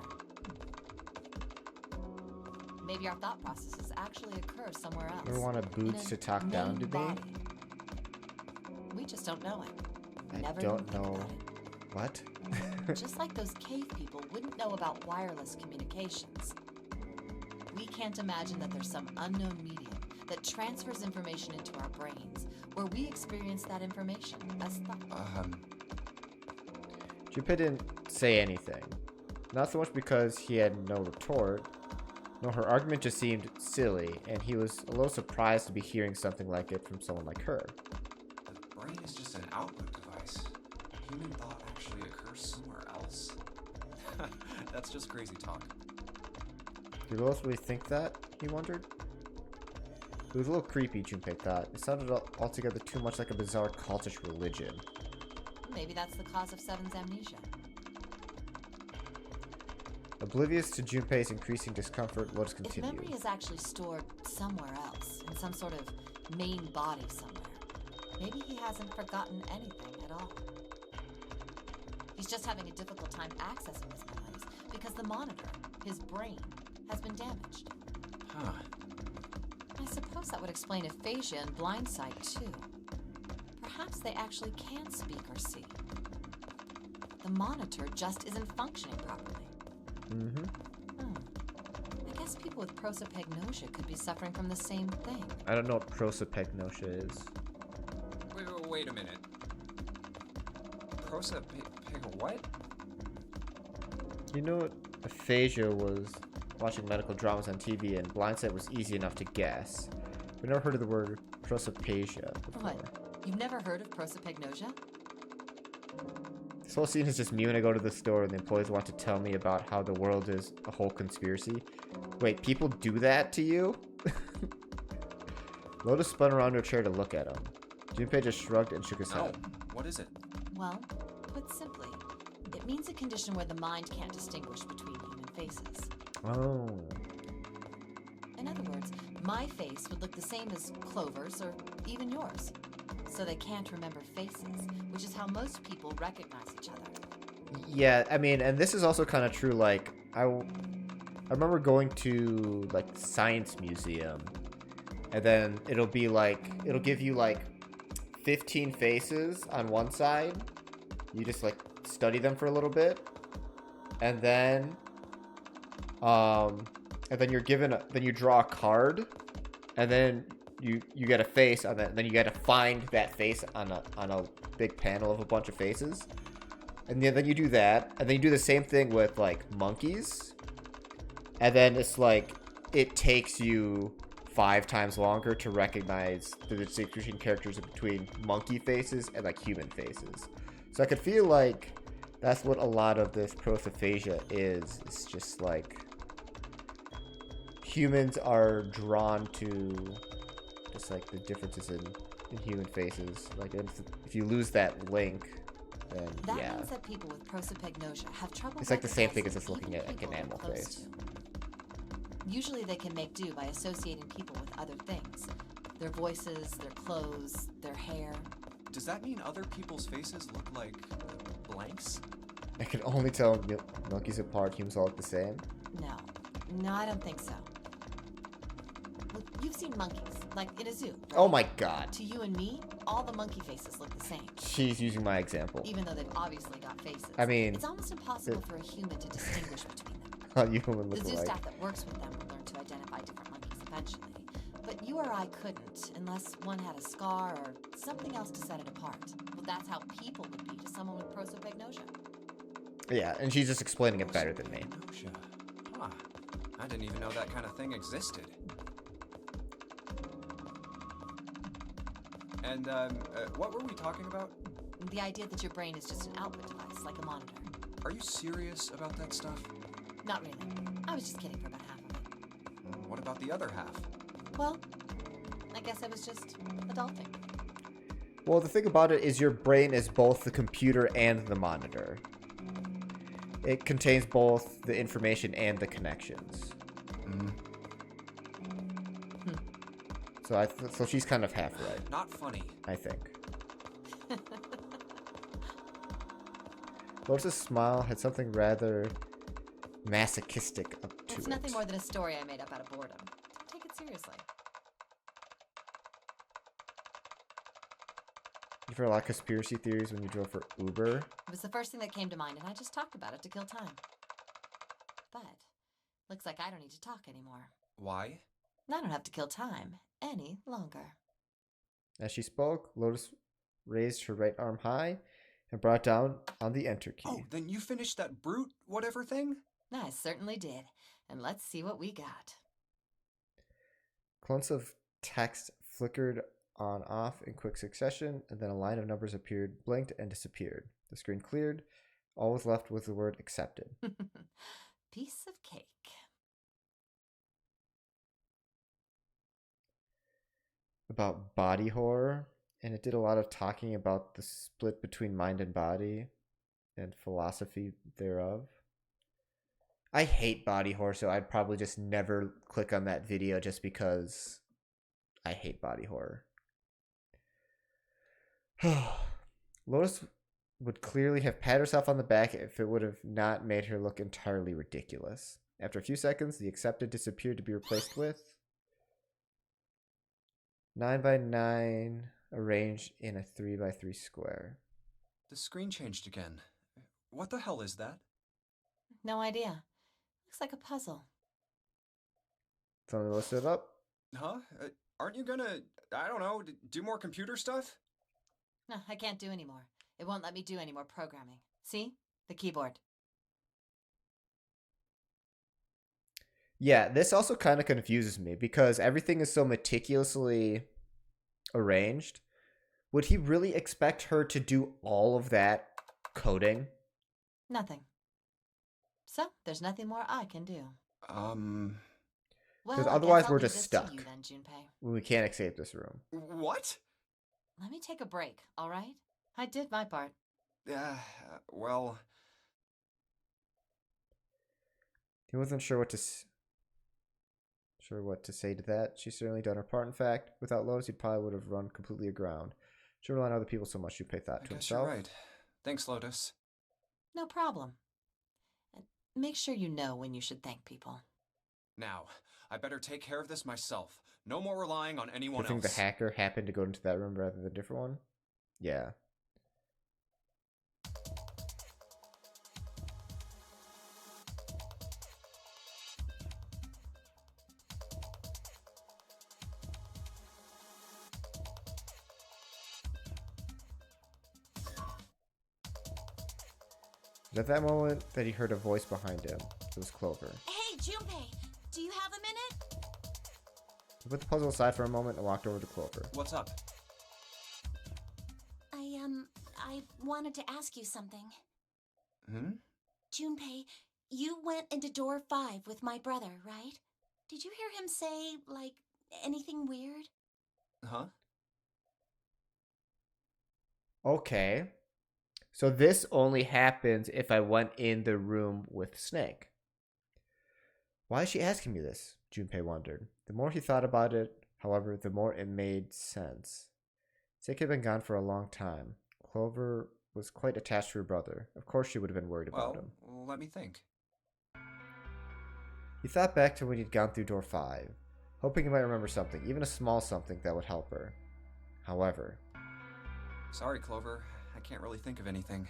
Maybe our thought processes actually occur somewhere else. Ever wanted Boots to talk down to me? body. We just don't know it. I Never don't even think know. about it. What? Just like those cave people wouldn't know about wireless communications. We can't imagine that there's some unknown medium that transfers information into our brains, where we experience that information as thought. Junpei didn't say anything. Not so much because he had no retort. No, her argument just seemed silly, and he was a little surprised to be hearing something like it from someone like her. The brain is just an output device. Human thought actually occurs somewhere else. That's just crazy talk. Did Lois really think that? He wondered. It was a little creepy, Junpei thought. It sounded altogether too much like a bizarre cultish religion. Maybe that's the cause of Seven's amnesia. Oblivious to Junpei's increasing discomfort, Lotus If continued. memory is actually stored somewhere else, in some sort of main body somewhere, maybe he hasn't forgotten anything at all. He's just having a difficult time accessing his memories because the monitor, his brain, has been damaged. Huh. I suppose that would explain aphasia and blindsight, too. Perhaps they actually can speak or see. The monitor just isn't functioning properly. I guess people with prosopagnosia could be suffering from the same thing. I don't know what prosopagnosia is. Wait a minute. What? You know what aphasia was? Watching medical dramas on TV, and blindsight was easy enough to guess. I've never heard of the word prosopagnosia before. What? You've never heard of prosopagnosia? This whole scene is just me when I go to the store and the employees want to tell me about how the world is a whole conspiracy. Wait, people do that to you? Lotus spun around her chair to look at him. Junpei just shrugged and shook his No. head. What is it? Well, put simply, it means a condition where the mind can't distinguish between human faces. Oh. In other words, my face would look the same as Clover's or even yours. So they can't remember faces, which is how most people recognize each other. Yeah, I mean, and this is also kind of true. Like, I remember going to, like, science museum, and then it'll give you, like, 15 faces on one side. You just, like, study them for a little bit, and then you're given then you draw a card, and then you get a face on that, and then you got to find that face on a big panel of a bunch of faces. And then you do that, and then you do the same thing with, like, monkeys. And then it's like, it takes you 5 times longer to recognize the distinguishing characters between monkey faces and, like, human faces. So I could feel like that's what a lot of this prosophagia is. It's just, like, humans are drawn to just like the differences in human faces. Like if you lose that link, then That yeah. means that people with prosopagnosia have trouble. It's like the same thing as recognizing just looking even at like an people animal they're close face. to. Usually they can make do by associating people with other things. Their voices, their clothes, their hair. Does that mean other people's faces look like blanks? I can only tell monkeys apart, humans all look the same. No, I don't think so. Well, you've seen monkeys, like in a zoo. Oh right? my god. To you and me, all the monkey faces look the same, She's using my example. even though they've obviously got faces. I mean, it's almost impossible for a human to distinguish between them. how you would The look zoo like. staff that works with them will learn to identify different monkeys eventually. But you or I couldn't, unless one had a scar or something else to set it apart. Well, that's how people would be to someone with prosopagnosia. Yeah, and she's just explaining it better than me. Prosopagnosia. Huh. I didn't even know that kind of thing existed. And, what were we talking about? The idea that your brain is just an output device, like a monitor. Are you serious about that stuff? Not really. I was just kidding for about half of it. What about the other half? Well, I guess I was just adulting. Well, the thing about it is your brain is both the computer and the monitor. It contains both the information and the connections. So she's kind of half right, Not funny. I think. Lotus's smile had something rather masochistic up to It's it. nothing more than a story I made up out of boredom. Don't take it seriously. You've heard a lot of conspiracy theories when you drove for Uber. It was the first thing that came to mind, and I just talked about it to kill time. But looks like I don't need to talk anymore. Why? I don't have to kill time any longer. As she spoke, Lotus raised her right arm high and brought it down on the enter key. Oh, then you finished that brute whatever thing? I certainly did. And let's see what we got. Clumps of text flickered on off in quick succession, and then a line of numbers appeared, blinked, and disappeared. The screen cleared. All was left was the word accepted. Piece of cake. About body horror, and it did a lot of talking about the split between mind and body and philosophy thereof. I hate body horror, so I'd probably just never click on that video just because I hate body horror. Lotus would clearly have patted herself on the back if it would have not made her look entirely ridiculous. After a few seconds, the accepted disappeared to be replaced with 9x9 arranged in a 3x3 square. The screen changed again. What the hell is that? No idea. Looks like a puzzle. Somebody listed it up. Huh? Aren't you gonna, I don't know, do more computer stuff? No, I can't do anymore. It won't let me do any more programming. See? The keyboard. Yeah, this also kind of confuses me because everything is so meticulously arranged. Would he really expect her to do all of that coding? Nothing. So, there's nothing more I can do. Well, I guess otherwise I'll we're leave just this to stuck. you then, Junpei. We can't escape this room. What? Let me take a break, all right? I did my part. Well, He wasn't sure what to say to that. She's certainly done her part. In fact, without Lotus, he probably would have run completely aground. She relied on other people so much, Junpei thought I to guess himself. you're right. Thanks, Lotus. No problem. And make sure you know when you should thank people. Now, I better take care of this myself. No more relying on anyone You think else. the hacker happened to go into that room rather than a different one? Yeah. It was at that moment that he heard a voice behind him. It was Clover. Hey, Junpei, do you have a minute? He put the puzzle aside for a moment and walked over to Clover. What's up? I wanted to ask you something. Hmm? Junpei, you went into door 5 with my brother, right? Did you hear him say, like, anything weird? Huh? Okay. So this only happens if I went in the room with Snake. Why is she asking me this? Junpei wondered. The more he thought about it, however, the more it made sense. Snake had been gone for a long time. Clover was quite attached to her brother. Of course she would have been worried about him. Let me think. He thought back to when he'd gone through door 5, hoping he might remember something, even a small something that would help her. However... Sorry, Clover. I can't really think of anything.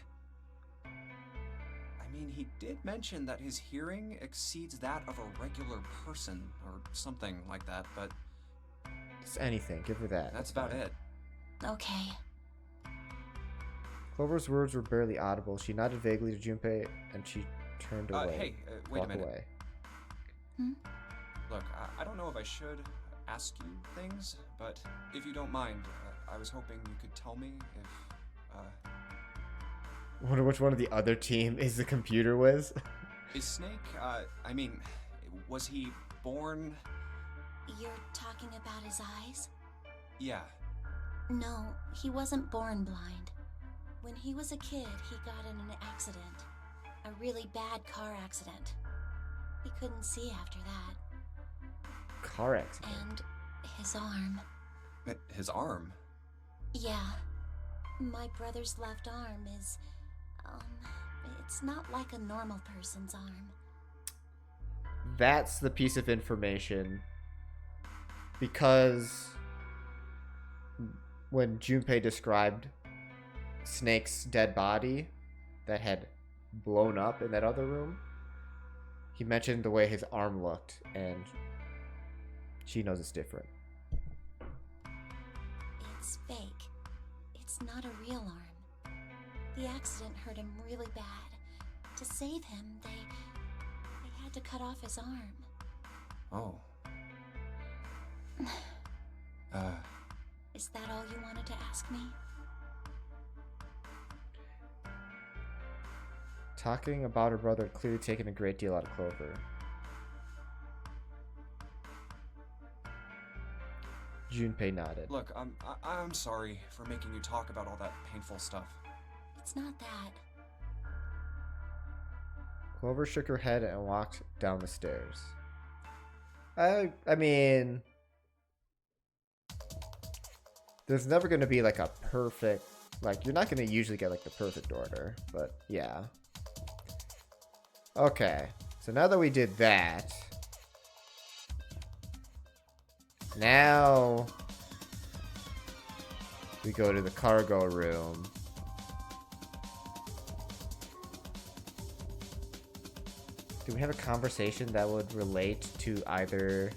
I mean, he did mention that his hearing exceeds that of a regular person, or something like that, but... It's anything. Give her that. That's about it. Okay. Clover's words were barely audible. She nodded vaguely to Junpei, and she turned away. Hey, wait a minute. Away. Look, I don't know if I should ask you things, but if you don't mind, I was hoping you could tell me if, Wonder which one of the other team is the computer whiz? Is Snake, I mean, was he born... You're talking about his eyes? Yeah. No, he wasn't born blind. When he was a kid, he got in an accident. A really bad car accident. He couldn't see after that. Car accident? And his arm. His arm? Yeah. My brother's left arm is, it's not like a normal person's arm. That's the piece of information. Because when Junpei described Snake's dead body that had blown up in that other room, he mentioned the way his arm looked, and she knows it's different. It's fake. It's not a real arm. The accident hurt him really bad. To save him, they had to cut off his arm. Oh. Is that all you wanted to ask me? Talking about her brother had clearly taken a great deal out of Clover. Junpei nodded. Look, I'm sorry for making you talk about all that painful stuff. It's not that. Clover shook her head and walked down the stairs. I mean, there's never going to be like a perfect, like you're not going to usually get like the perfect order, but yeah. Okay, so now that we did that, now we go to the cargo room. Do we have a conversation that would relate to either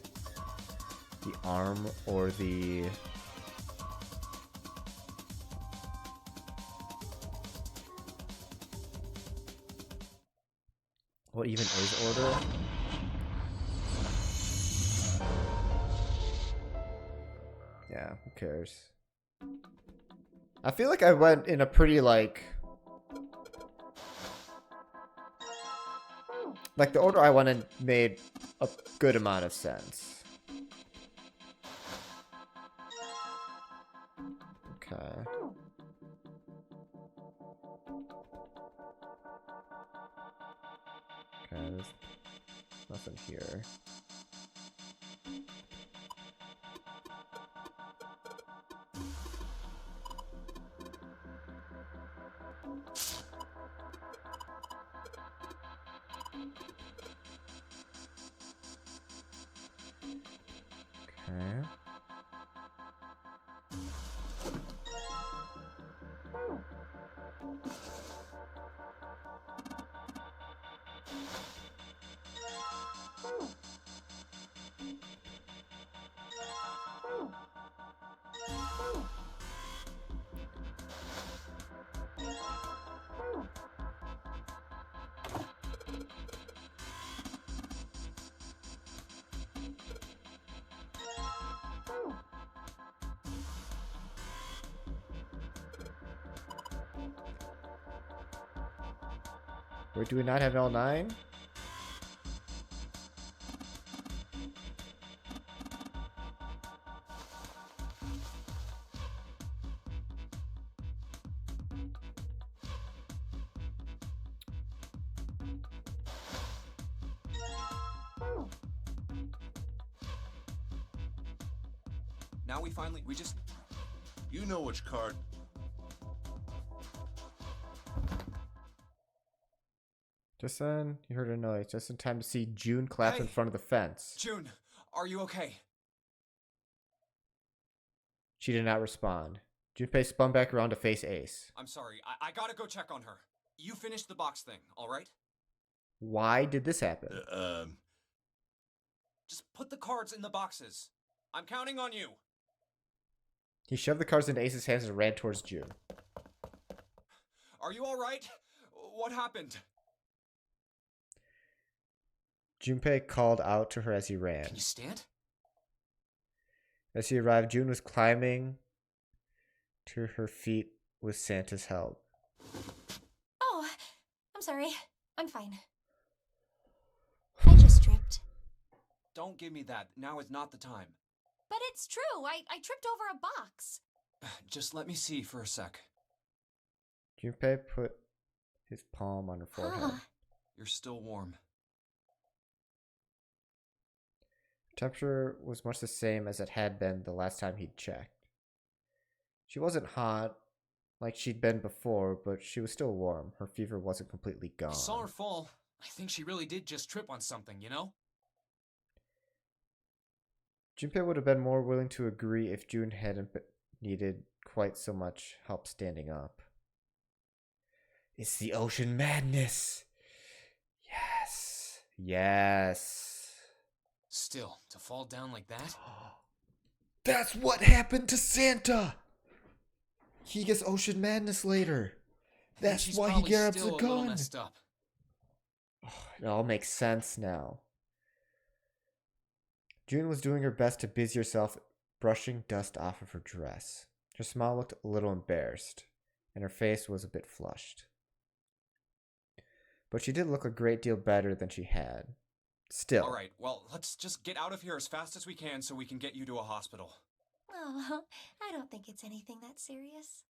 the arm or the... What even is order? Yeah, who cares? I feel like I went in a pretty like the order I went in made a good amount of sense. Okay. Okay, there's nothing here. Okay. Wait, do we not have L9? Now we just... You know which card. Just then, you heard a noise, just in time to see June clap in Hey! front of the fence. June, are you okay? She did not respond. Junpei spun back around to face Ace. I'm sorry, I gotta go check on her. You finished the box thing, alright? Why did this happen? Just put the cards in the boxes. I'm counting on you. He shoved the cards into Ace's hands and ran towards June. Are you alright? What happened? Junpei called out to her as he ran. Can you stand? As he arrived, June was climbing to her feet with Santa's help. Oh, I'm sorry. I'm fine. I just tripped. Don't give me that. Now is not the time. But it's true. I tripped over a box. Just let me see for a sec. Junpei put his palm on her forehead. Huh. You're still warm. Temperature was much the same as it had been the last time he'd checked. She wasn't hot like she'd been before, but she was still warm. Her fever wasn't completely gone. I saw her fall. I think she really did just trip on something, you know? Junpei would have been more willing to agree if June hadn't needed quite so much help standing up. It's the ocean madness. Yes. Yes. Still, to fall down like that? That's what happened to Santa. He gets ocean madness later. That's She's why he probably grabs still the a little gun. messed up. It all makes sense now. June was doing her best to busy herself brushing dust off of her dress. Her smile looked a little embarrassed, and her face was a bit flushed. But she did look a great deal better than she had. Still. Alright, well, let's just get out of here as fast as we can so we can get you to a hospital. Oh, I don't think it's anything that serious.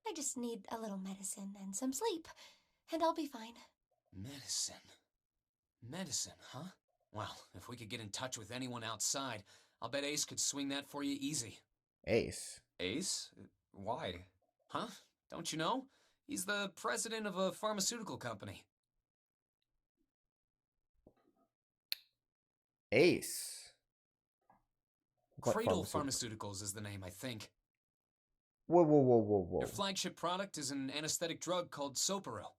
I just need a little medicine and some sleep, and I'll be fine. Medicine. Medicine, huh? Well, if we could get in touch with anyone outside, I'll bet Ace could swing that for you easy. Ace. Ace? Why? Huh? Don't you know? He's the president of a pharmaceutical company. Ace. What Cradle pharmaceutical? Pharmaceuticals is the name, I think. Whoa, whoa, whoa, whoa, whoa. Their flagship product is an anesthetic drug called Soparil.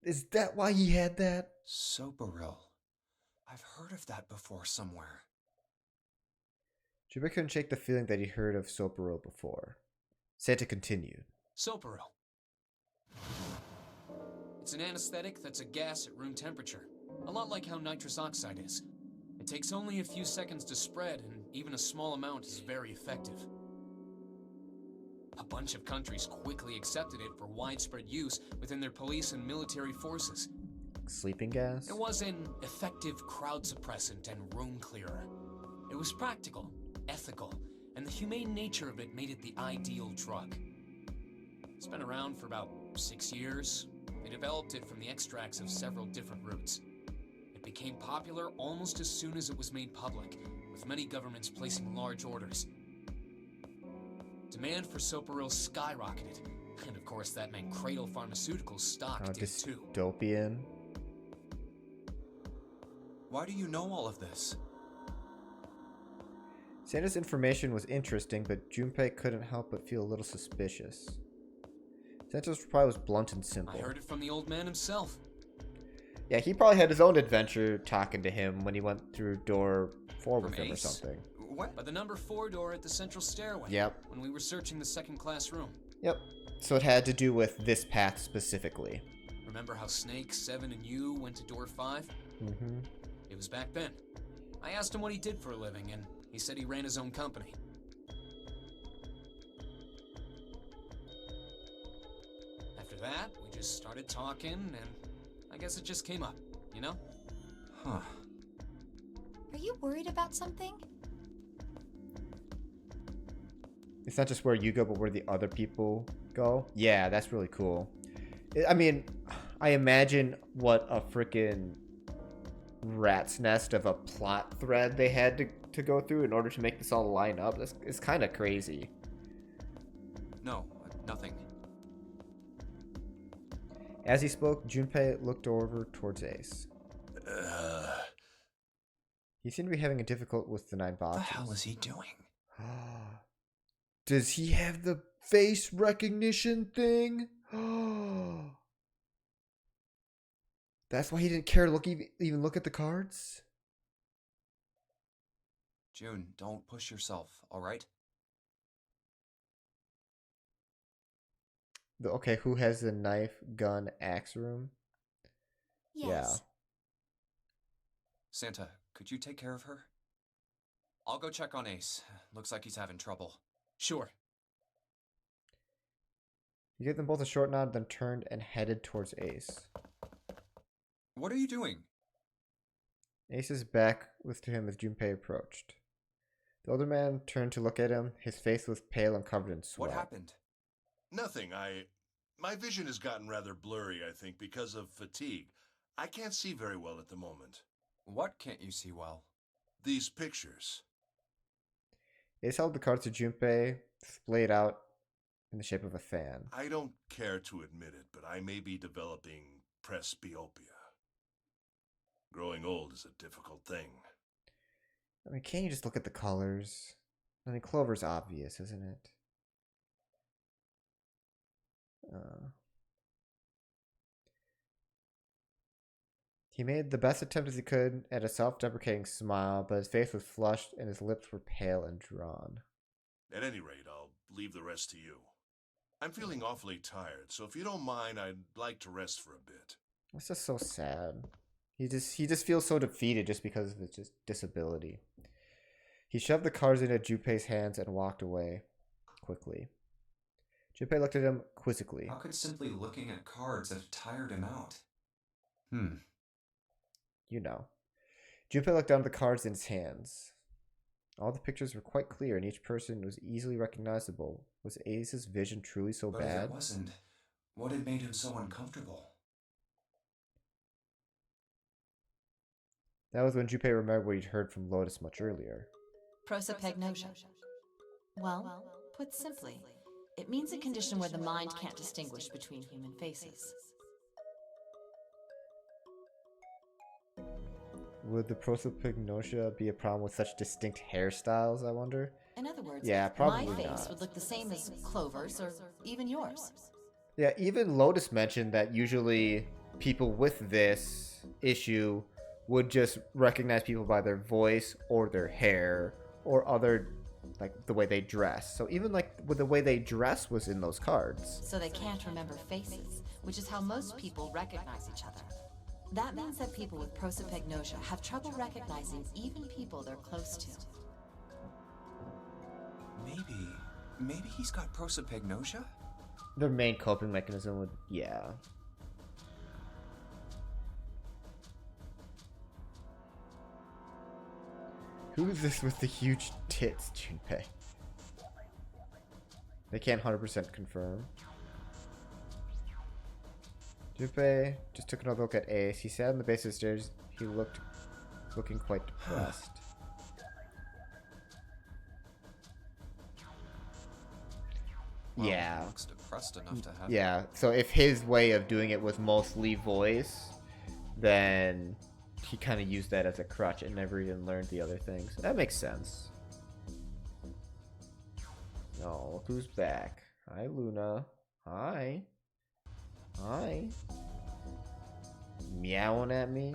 Is that why he had that? Soparil. I've heard of that before somewhere. Junpei couldn't shake the feeling that he heard of Soparil before. Santa continued. Soparil. It's an anesthetic that's a gas at room temperature. A lot like how nitrous oxide is. It takes only a few seconds to spread, and even a small amount is very effective. A bunch of countries quickly accepted it for widespread use within their police and military forces. Sleeping gas? It was an effective crowd suppressant and room clearer. It was practical, ethical, and the humane nature of it made it the ideal drug. It's been around for about 6 years. They developed it from the extracts of several different roots. It became popular almost as soon as it was made public, with many governments placing large orders. Demand for Soparil skyrocketed, and of course that meant Cradle Pharmaceuticals stock did too. Dystopian. Why do you know all of this? Santa's information was interesting, but Junpei couldn't help but feel a little suspicious. Santa's reply was blunt and simple. I heard it from the old man himself. Yeah, he probably had his own adventure talking to him when he went through door 4 with From him or Ace? something. What? By the number 4 door at the central stairway. Yep. When we were searching the second class room. Yep. So it had to do with this path specifically. Remember how Snake, Seven, and you went to door 5? Mm-hmm. It was back then. I asked him what he did for a living, and he said he ran his own company. After that, we just started talking, and I guess it just came up, you know? Huh. Are you worried about something? It's not just where you go, but where the other people go. Yeah, that's really cool. I mean, I imagine what a freaking rat's nest of a plot thread they had to to go through in order to make this all line up? It's kind of crazy. No, nothing. As he spoke, Junpei looked over towards Ace. He seemed to be having a difficult with the 9 boxes. What the hell is he doing? Does he have the face recognition thing? That's why he didn't care to even look at the cards? June, don't push yourself, alright? Okay, who has the knife, gun, axe room? Yes. Yeah. Santa, could you take care of her? I'll go check on Ace. Looks like he's having trouble. Sure. He gave them both a short nod, then turned and headed towards Ace. What are you doing? Ace's back was to him as Junpei approached. The older man turned to look at him. His face was pale and covered in sweat. What happened? Nothing. My vision has gotten rather blurry, I think, because of fatigue. I can't see very well at the moment. What can't you see well? These pictures. Ace held the cards to Junpei, splayed out in the shape of a fan. I don't care to admit it, but I may be developing presbyopia. Growing old is a difficult thing. I mean, can't you just look at the colors? I mean, Clover's obvious, isn't it? He made the best attempt as he could at a self-deprecating smile, but his face was flushed and his lips were pale and drawn. At any rate, I'll leave the rest to you. I'm feeling awfully tired, so if you don't mind, I'd like to rest for a bit. It's just so sad. He just feels so defeated just because of his just disability. He shoved the cards into Junpei's hands and walked away quickly. Junpei looked at him quizzically. How could simply looking at cards have tired him out? You know. Junpei looked down at the cards in his hands. All the pictures were quite clear and each person was easily recognizable. Was Ace's vision truly so But if bad? it wasn't, what had made him so uncomfortable? That was when Junpei remembered what he'd heard from Lotus much earlier. Prosopagnosia. Well, put simply, it means a condition where the mind can't distinguish between human faces. Would the prosopagnosia be a problem with such distinct hairstyles, I wonder? In other words, Yeah, probably my face not. would look the same as Clover's or even yours. Yeah, even Lotus mentioned that usually people with this issue would just recognize people by their voice or their hair or other, like, the way they dress. So even, like, with the way they dress was in those cards. So they can't remember faces, which is how most people recognize each other. That means that people with prosopagnosia have trouble recognizing even people they're close to. Maybe he's got prosopagnosia? Their main coping mechanism would, yeah. Who is this with the huge tits, Junpei? They can't 100% confirm. Junpei just took another look at Ace. He sat on the base of the stairs. He looking quite depressed. Well, Yeah. he looks depressed enough to have. Yeah, so if his way of doing it was mostly voice, then he kind of used that as a crutch and never even learned the other things. That makes sense. Oh, look who's back. Hi, Luna. Hi. Hi. Meowing at me.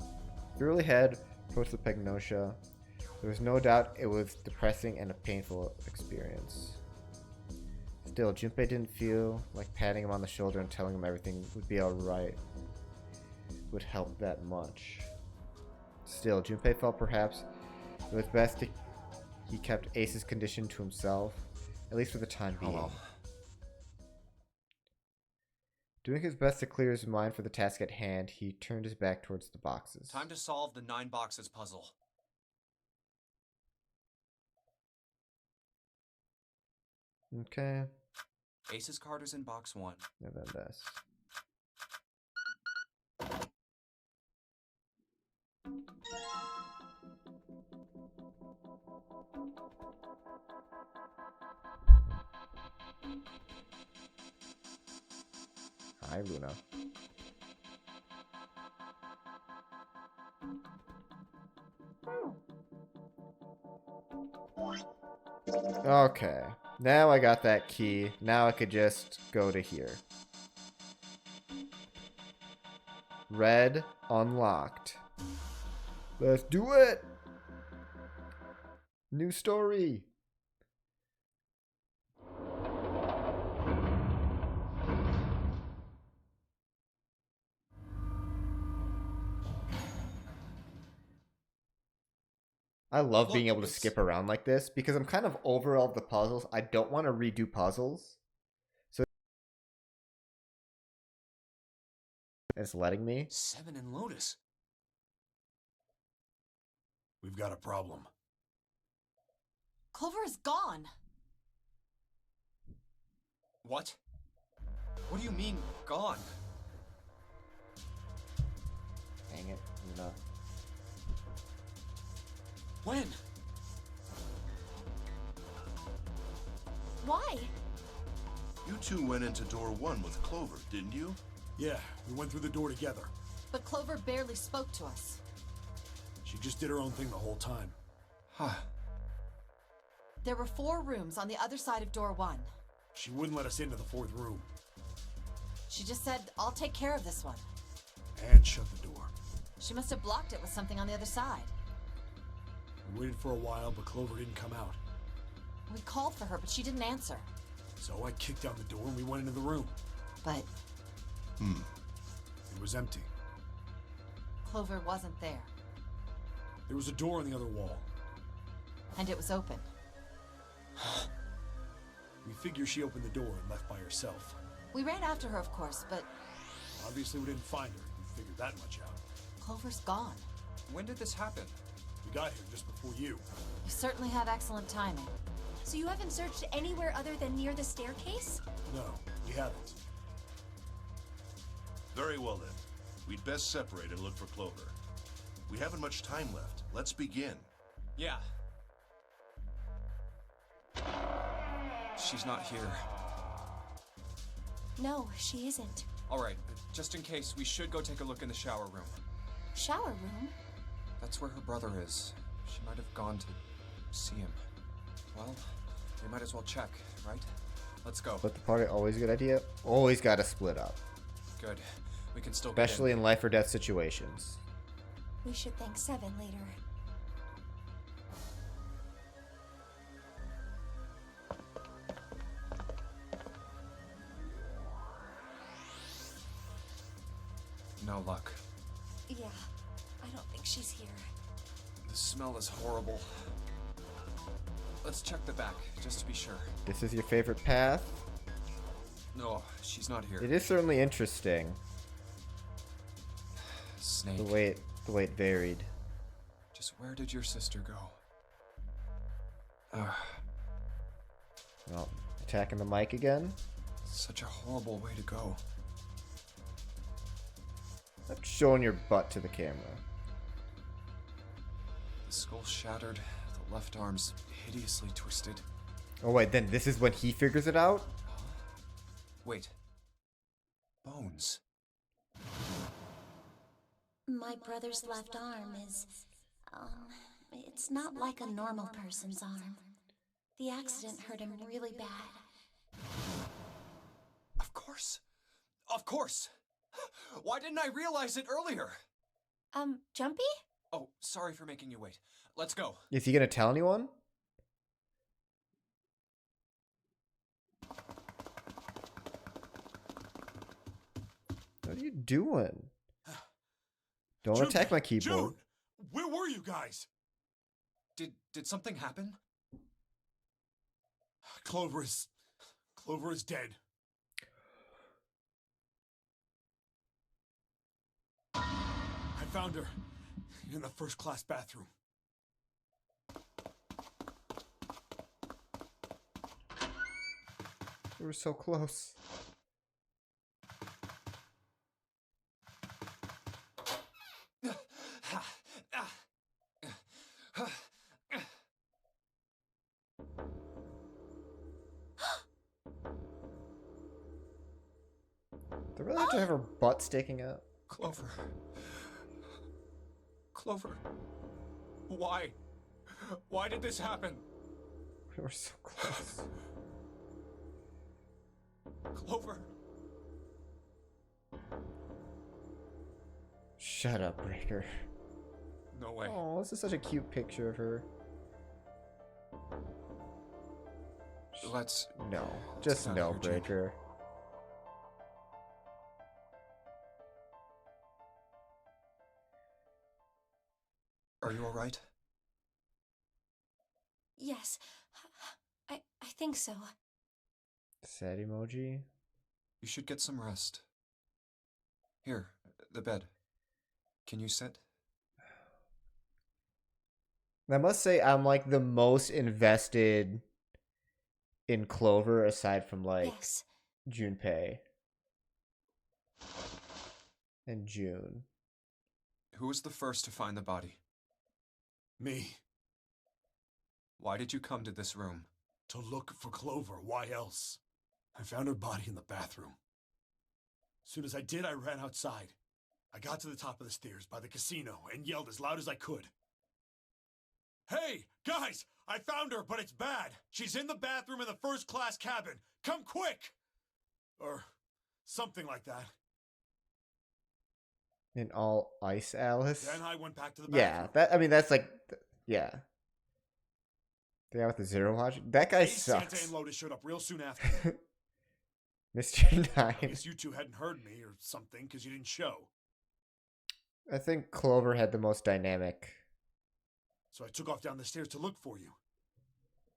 If you really had prosopagnosia, there was no doubt it was depressing and a painful experience. Still, Junpei didn't feel like patting him on the shoulder and telling him everything would be alright would help that much. Still, Junpei felt perhaps it was best he kept Ace's condition to himself, at least for the time being. well. Doing his best to clear his mind for the task at hand, he turned his back towards the boxes. Time to solve the 9 boxes puzzle. Okay, Ace's card is in box 1. and then this. Hi, Luna. Okay. Now I got that key. Now I could just go to here. Red unlocked. Let's do it! New story! I love being Look, able to it's- skip around like this because I'm kind of over all the puzzles. I don't want to redo puzzles. So it's letting me. Seven and Lotus. We've got a problem. Clover is gone. What? What do you mean, gone? Dang it, Luna. When? Why? You two went into door 1 with Clover, didn't you? Yeah, we went through the door together. But Clover barely spoke to us. She just did her own thing the whole time. Huh. There were 4 rooms on the other side of door 1. She wouldn't let us into the 4th room. She just said, I'll take care of this one. And shut the door. She must have blocked it with something on the other side. We waited for a while, but Clover didn't come out. We called for her, but she didn't answer. So I kicked down the door and we went into the room. But It was empty. Clover wasn't there. There was a door on the other wall. And it was open. We figure she opened the door and left by herself. We ran after her, of course, but Obviously, we didn't find her. We figured that much out. Clover's gone. When did this happen? We got here just before you. You certainly have excellent timing. So you haven't searched anywhere other than near the staircase? No, we haven't. Very well then. We'd best separate and look for Clover. We haven't much time left. Let's begin. Yeah. She's not here. No, she isn't. Alright, just in case, we should go take a look in the shower room. Shower room? That's where her brother is. She might have gone to see him. Well, we might as well check, right? Let's go. But the party, always a good idea. Always gotta split up. Good. We can still get Especially in. in life or death situations. We should thank Seven later. No luck. Yeah, I don't think she's here. The smell is horrible. Let's check the back, just to be sure. This is your favorite path? No, she's not here. It is certainly interesting. Snake. The way it varied. Just where did your sister go? Well, attacking the mic again. Such a horrible way to go. Stop showing your butt to the camera. The skull shattered, the left arm's hideously twisted. Oh wait, then this is when he figures it out? Wait. Bones. My brother's left arm is, it's not like a normal person's arm. The accident hurt him really bad. Of course. Of course. Why didn't I realize it earlier? Jumpy? Oh, sorry for making you wait. Let's go. Is he gonna tell anyone? What are you doing? Don't June, attack my keyboard. June, where were you guys? Did something happen? Clover is dead. I found her in the first-class bathroom. We were so close. Do they really have to have her butt sticking out? Clover. Clover. Why? Why did this happen? We were so close. Clover. Shut up, Breaker. No way. Oh, this is such a cute picture of her. Let's... No, just get out no, of here, June. Breaker. Are you alright? Yes, I think so. Sad emoji. You should get some rest. Here, the bed. Can you sit? I must say, I'm like the most invested in Clover aside from like Yes. Junpei and June. Who was the first to find the body? Me. Why did you come to this room? To look for Clover. Why else? I found her body in the bathroom. As soon as I did, I ran outside. I got to the top of the stairs by the casino and yelled as loud as I could. Hey, guys! I found her, but it's bad. She's in the bathroom in the first-class cabin. Come quick! Or something like that. In all ice, Alice. Then I went back to the bathroom. Yeah, that I mean that's like, yeah. The guy with the zero watch. That guy Santa sucks. and Lotus showed up real soon after. Mr. I Nine. guess you two hadn't heard me or something because you didn't show. I think Clover had the most dynamic So I took off down the stairs to look for you.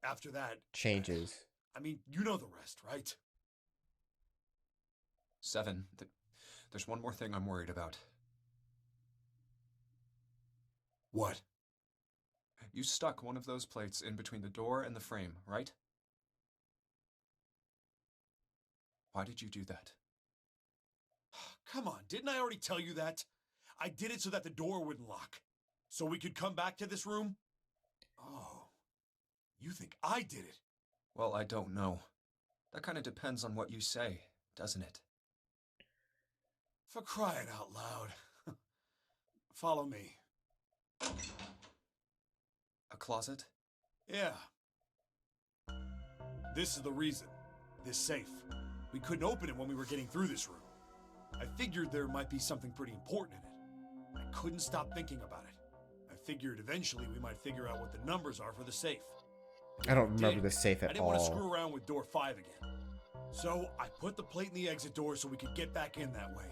After that, changes. I mean, you know the rest, right? 7. There's one more thing I'm worried about. What? You stuck one of those plates in between the door and the frame, right? Why did you do that? Come on, didn't I already tell you that? I did it so that the door wouldn't lock. So we could come back to this room? Oh, you think I did it? Well, I don't know. That kind of depends on what you say, doesn't it? For crying out loud. Follow me. A closet? Yeah. This is the reason. This safe. We couldn't open it when we were getting through this room. I figured there might be something pretty important in it. I couldn't stop thinking about it. I figured eventually we might figure out what the numbers are for the safe. I don't If we remember did, the safe I at didn't want to all. screw around with door 5 again. So I put the plate in the exit door so we could get back in that way.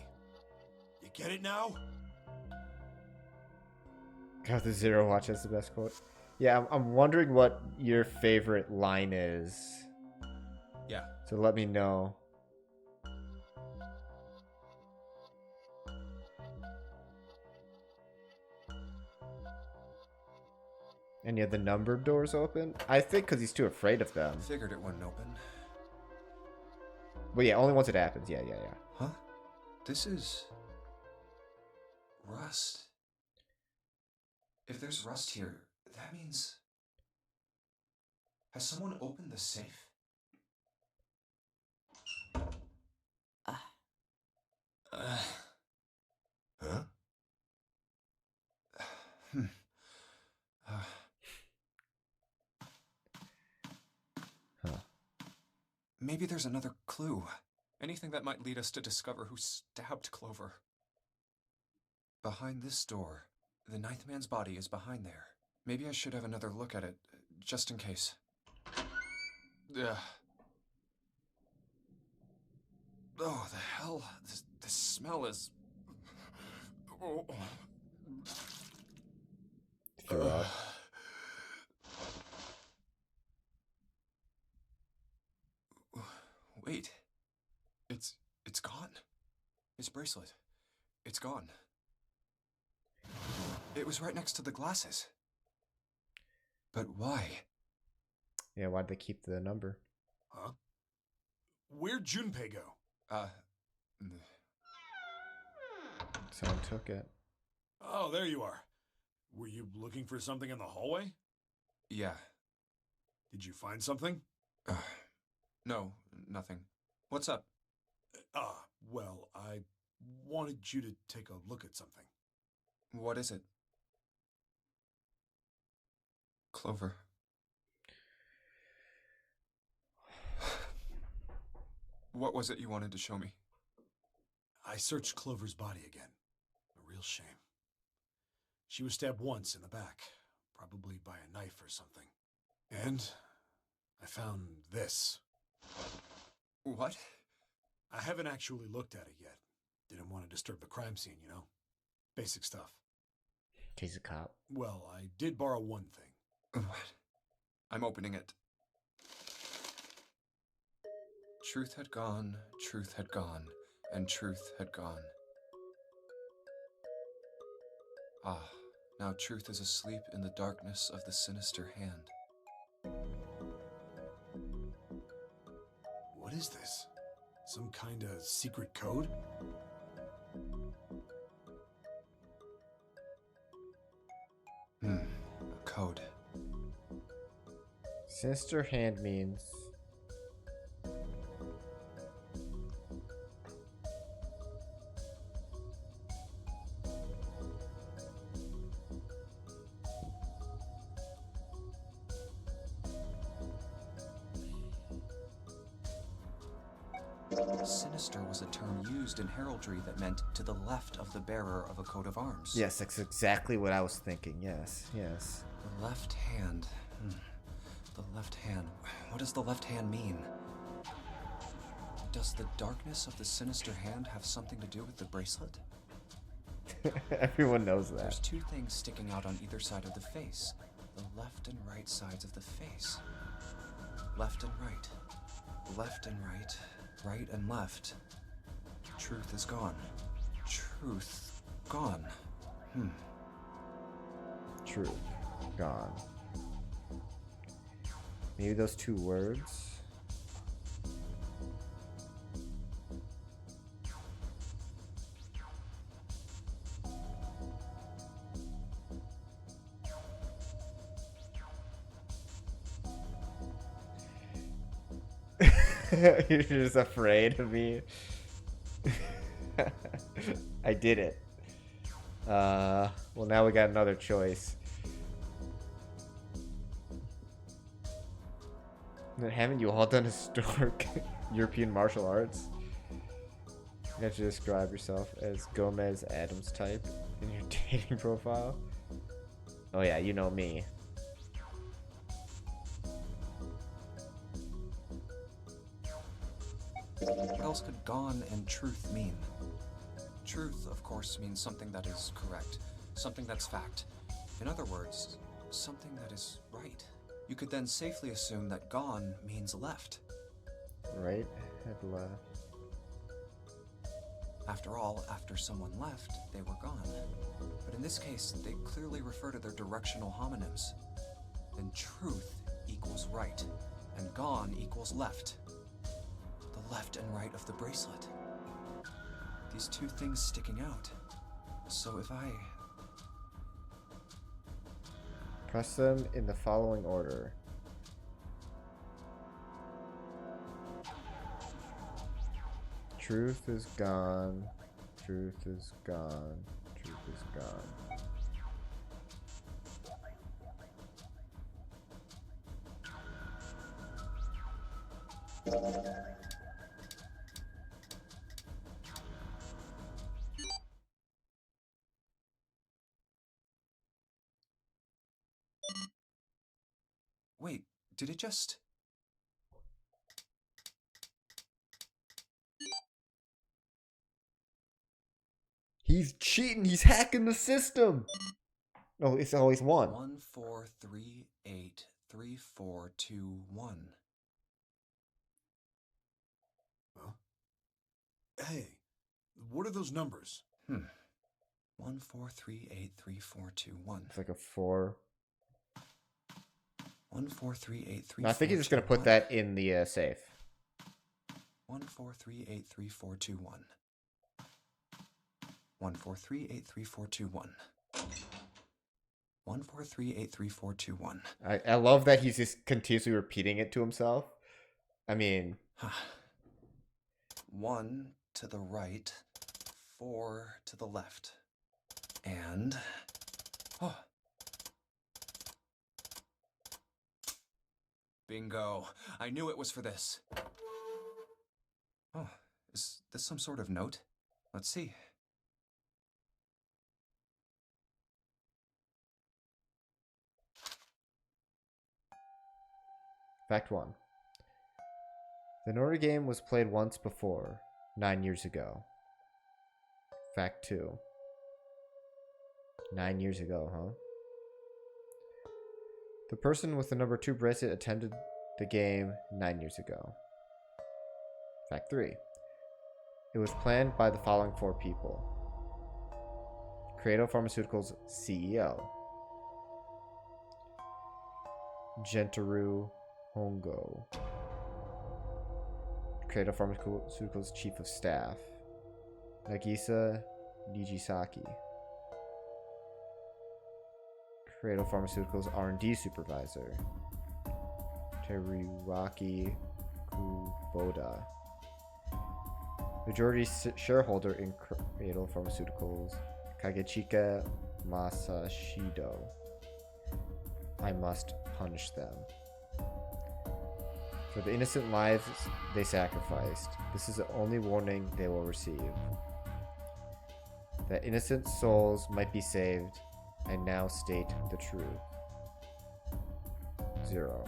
You get it now? God, the zero watch has the best quote. Yeah, I'm wondering what your favorite line is. Yeah. So let me know. Any of the numbered doors open? I think because he's too afraid of them. Figured it wouldn't open. But yeah, only once it happens. Yeah. Huh? This is... rust. If there's rust here, that means... Has someone opened the safe? Huh? Maybe there's another clue. Anything that might lead us to discover who stabbed Clover. Behind this door. The ninth man's body is behind there. Maybe I should have another look at it, just in case. Ugh. Oh, the hell? This smell is... Oh. Throw up. Wait. It's gone. His bracelet. It's gone. It was right next to the glasses. But why? Yeah, why'd they keep the number? Huh? Where'd Junpei go? Someone took it. Oh, there you are. Were you looking for something in the hallway? Yeah. Did you find something? No, nothing. What's up? Well, I wanted you to take a look at something. What is it? Clover. What was it you wanted to show me? I searched Clover's body again. A real shame. She was stabbed once in the back, probably by a knife or something. And I found this. What? I haven't actually looked at it yet. Didn't want to disturb the crime scene, you know? Basic stuff. He's a cop. Well, I did borrow one thing. What? I'm opening it. Truth had gone, and truth had gone. Ah, now truth is asleep in the darkness of the sinister hand. What is this? Some kind of secret code? A code. Sinister hand means. Sinister was a term used in heraldry that meant to the left of the bearer of a coat of arms. Yes, that's exactly what I was thinking. Yes, yes. The left hand. The left hand. What does the left hand mean? Does the darkness of the sinister hand have something to do with the bracelet? Everyone knows There's that. two things sticking out on either side of the face. The left and right sides of the face. Left and right. Left and right. Right and left. Truth is gone. Truth gone. True. Gone. Maybe those two words. You're just afraid of me. I did it. Well, now we got another choice. Haven't you all done historic European martial arts? You have to describe yourself as Gomez Adams type in your dating profile. Oh yeah, you know me. What else could gone and truth mean? Truth, of course, means something that is correct, something that's fact. In other words, something that is right. You could then safely assume that gone means left. Right? Head left. After all, after someone left, they were gone. But in this case, they clearly refer to their directional homonyms. Then truth equals right, and gone equals left. The left and right of the bracelet. These two things sticking out. So if I... Press them in the following order. Truth is gone. Truth is gone. Truth is gone. Wait, did it just... He's cheating. He's hacking the system. No, it's always one. 1438342 Huh? Hey, what are those numbers? 1438342 It's like a 4. 1438342 No, I think he's just gonna put that in the safe. 143833421 143833421 143833421 I love that he's just continuously repeating it to himself. I mean, 1 to the right, 4 to the left. And... oh. Bingo. I knew it was for this. Oh, is this some sort of note? Let's see. Fact 1. The Nori game was played once before, 9 years ago. Fact 2. 9 years ago, huh? The person with the number 2 bracelet attended the game 9 years ago. Fact 3. It was planned by the following 4 people. Creato Pharmaceuticals CEO. Gentaro Hongo. Creato Pharmaceuticals Chief of Staff. Nagisa Nijisaki. Creato Pharmaceuticals R&D Supervisor. Teruaki Kuboda. Majority shareholder in Creato Pharmaceuticals. Kagechika Masashido. I must punish them. For the innocent lives they sacrificed, this is the only warning they will receive. That innocent souls might be saved, I now state the truth. 0.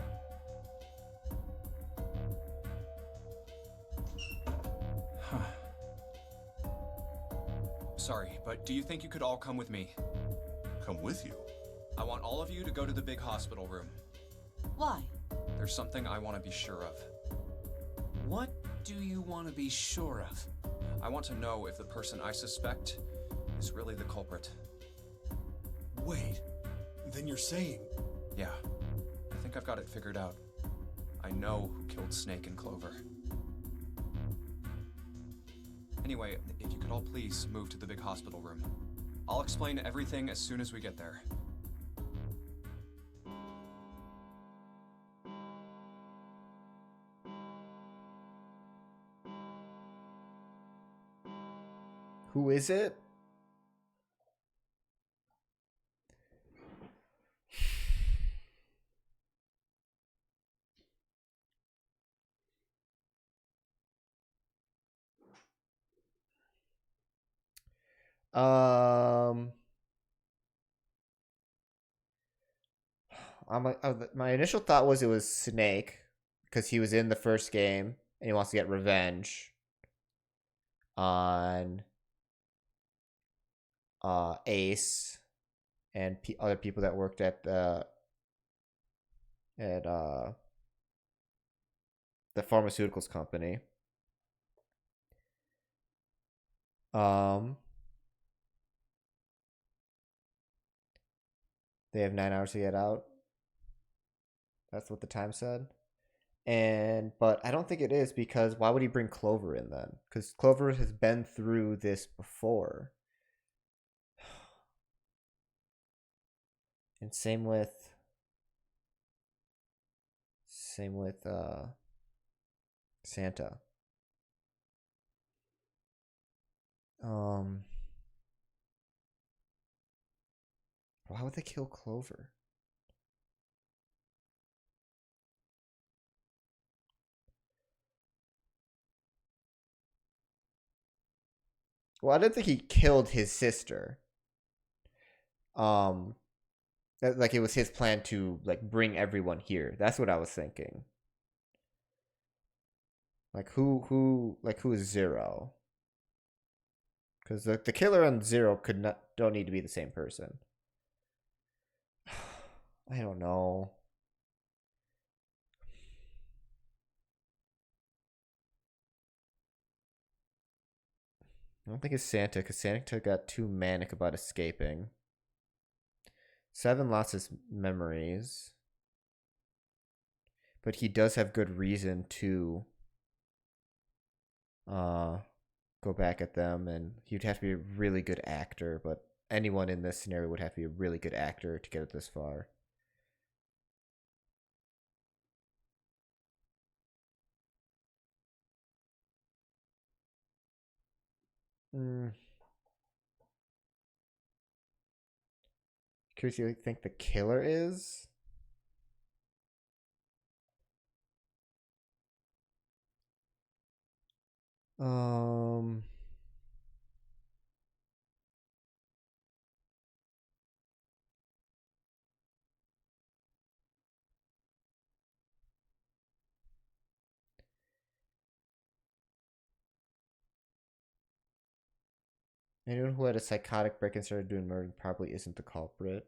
Sorry, but do you think you could all come with me? Come with you. I want all of you to go to the big hospital room. Why? There's something I want to be sure of. What do you want to be sure of? I want to know if the person I suspect is really the culprit. Wait, then you're saying... Yeah, I think I've got it figured out. I know who killed Snake and Clover. Anyway, if you could all please move to the big hospital room. I'll explain everything as soon as we get there. Who is it? My initial thought was it was Snake because he was in the first game and he wants to get revenge on Ace and other people that worked at the pharmaceuticals company. They have 9 hours to get out. That's what the time said. But I don't think it is, because why would he bring Clover in then? Because Clover has been through this before. And same with Santa. Why would they kill Clover? Well, I don't think he killed his sister. Like it was his plan to like bring everyone here. That's what I was thinking. Like who is Zero? Because the killer and Zero don't need to be the same person. I don't know. I don't think it's Santa, because Santa got too manic about escaping. 7 lost his memories. But he does have good reason to go back at them, and he'd have to be a really good actor, but anyone in this scenario would have to be a really good actor to get it this far. Mm. Curious, you think the killer is? Um. Anyone who had a psychotic break and started doing murder probably isn't the culprit.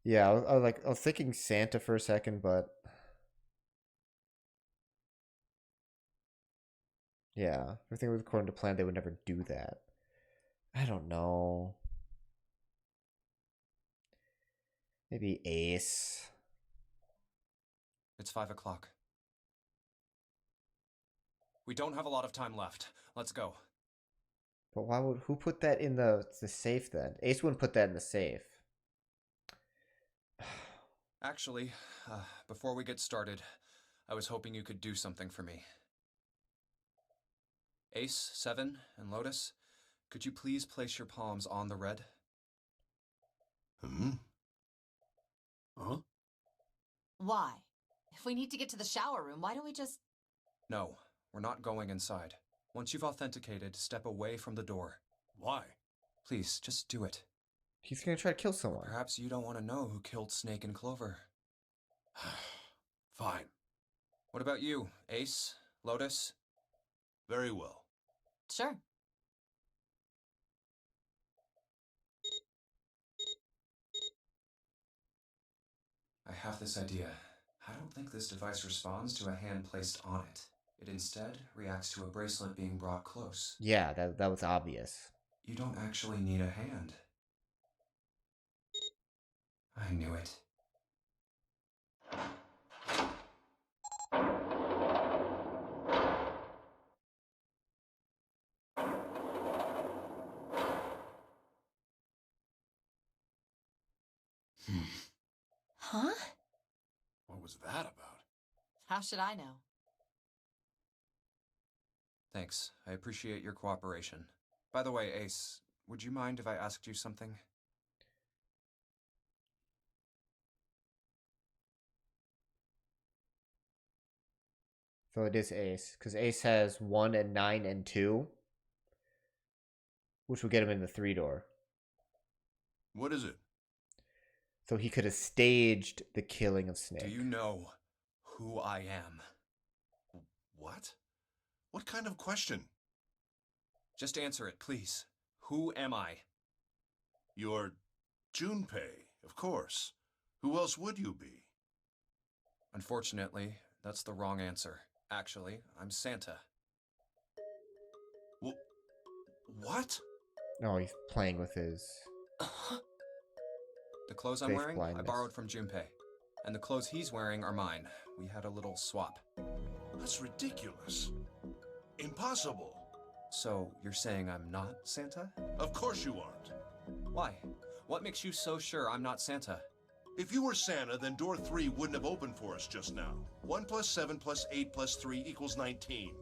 Yeah, I was thinking Santa for a second, but yeah, everything was according to plan. They would never do that. I don't know. Maybe Ace. It's 5 o'clock. We don't have a lot of time left. Let's go. But who put that in the safe then? Ace wouldn't put that in the safe. Actually, before we get started, I was hoping you could do something for me. Ace, Seven, and Lotus, could you please place your palms on the red? Huh? Why? If we need to get to the shower room, why don't we just... No, we're not going inside. Once you've authenticated, step away from the door. Why? Please, just do it. He's gonna try to kill someone. Perhaps you don't want to know who killed Snake and Clover. Fine. What about you, Ace, Lotus? Very well. Sure. I have this idea. I don't think this device responds to a hand placed on it. It instead reacts to a bracelet being brought close. Yeah, that was obvious. You don't actually need a hand. I knew it. Huh? What was that about? How should I know? Thanks. I appreciate your cooperation. By the way, Ace, would you mind if I asked you something? So it is Ace, because Ace has 1 and 9 and 2, which will get him in the 3-door. What is it? So he could have staged the killing of Snake. Do you know who I am? What? What kind of question? Just answer it, please. Who am I? You're Junpei, of course. Who else would you be? Unfortunately, that's the wrong answer. Actually, I'm Santa. What? Oh, he's playing with his... The clothes I'm Face wearing, I blindness. borrowed from Junpei. And the clothes he's wearing are mine. We had a little swap. That's ridiculous. Impossible. So, you're saying I'm not Santa? Of course you aren't. Why? What makes you so sure I'm not Santa? If you were Santa, then door 3 wouldn't have opened for us just now. 1 plus 7 plus 8 plus 3 equals 19.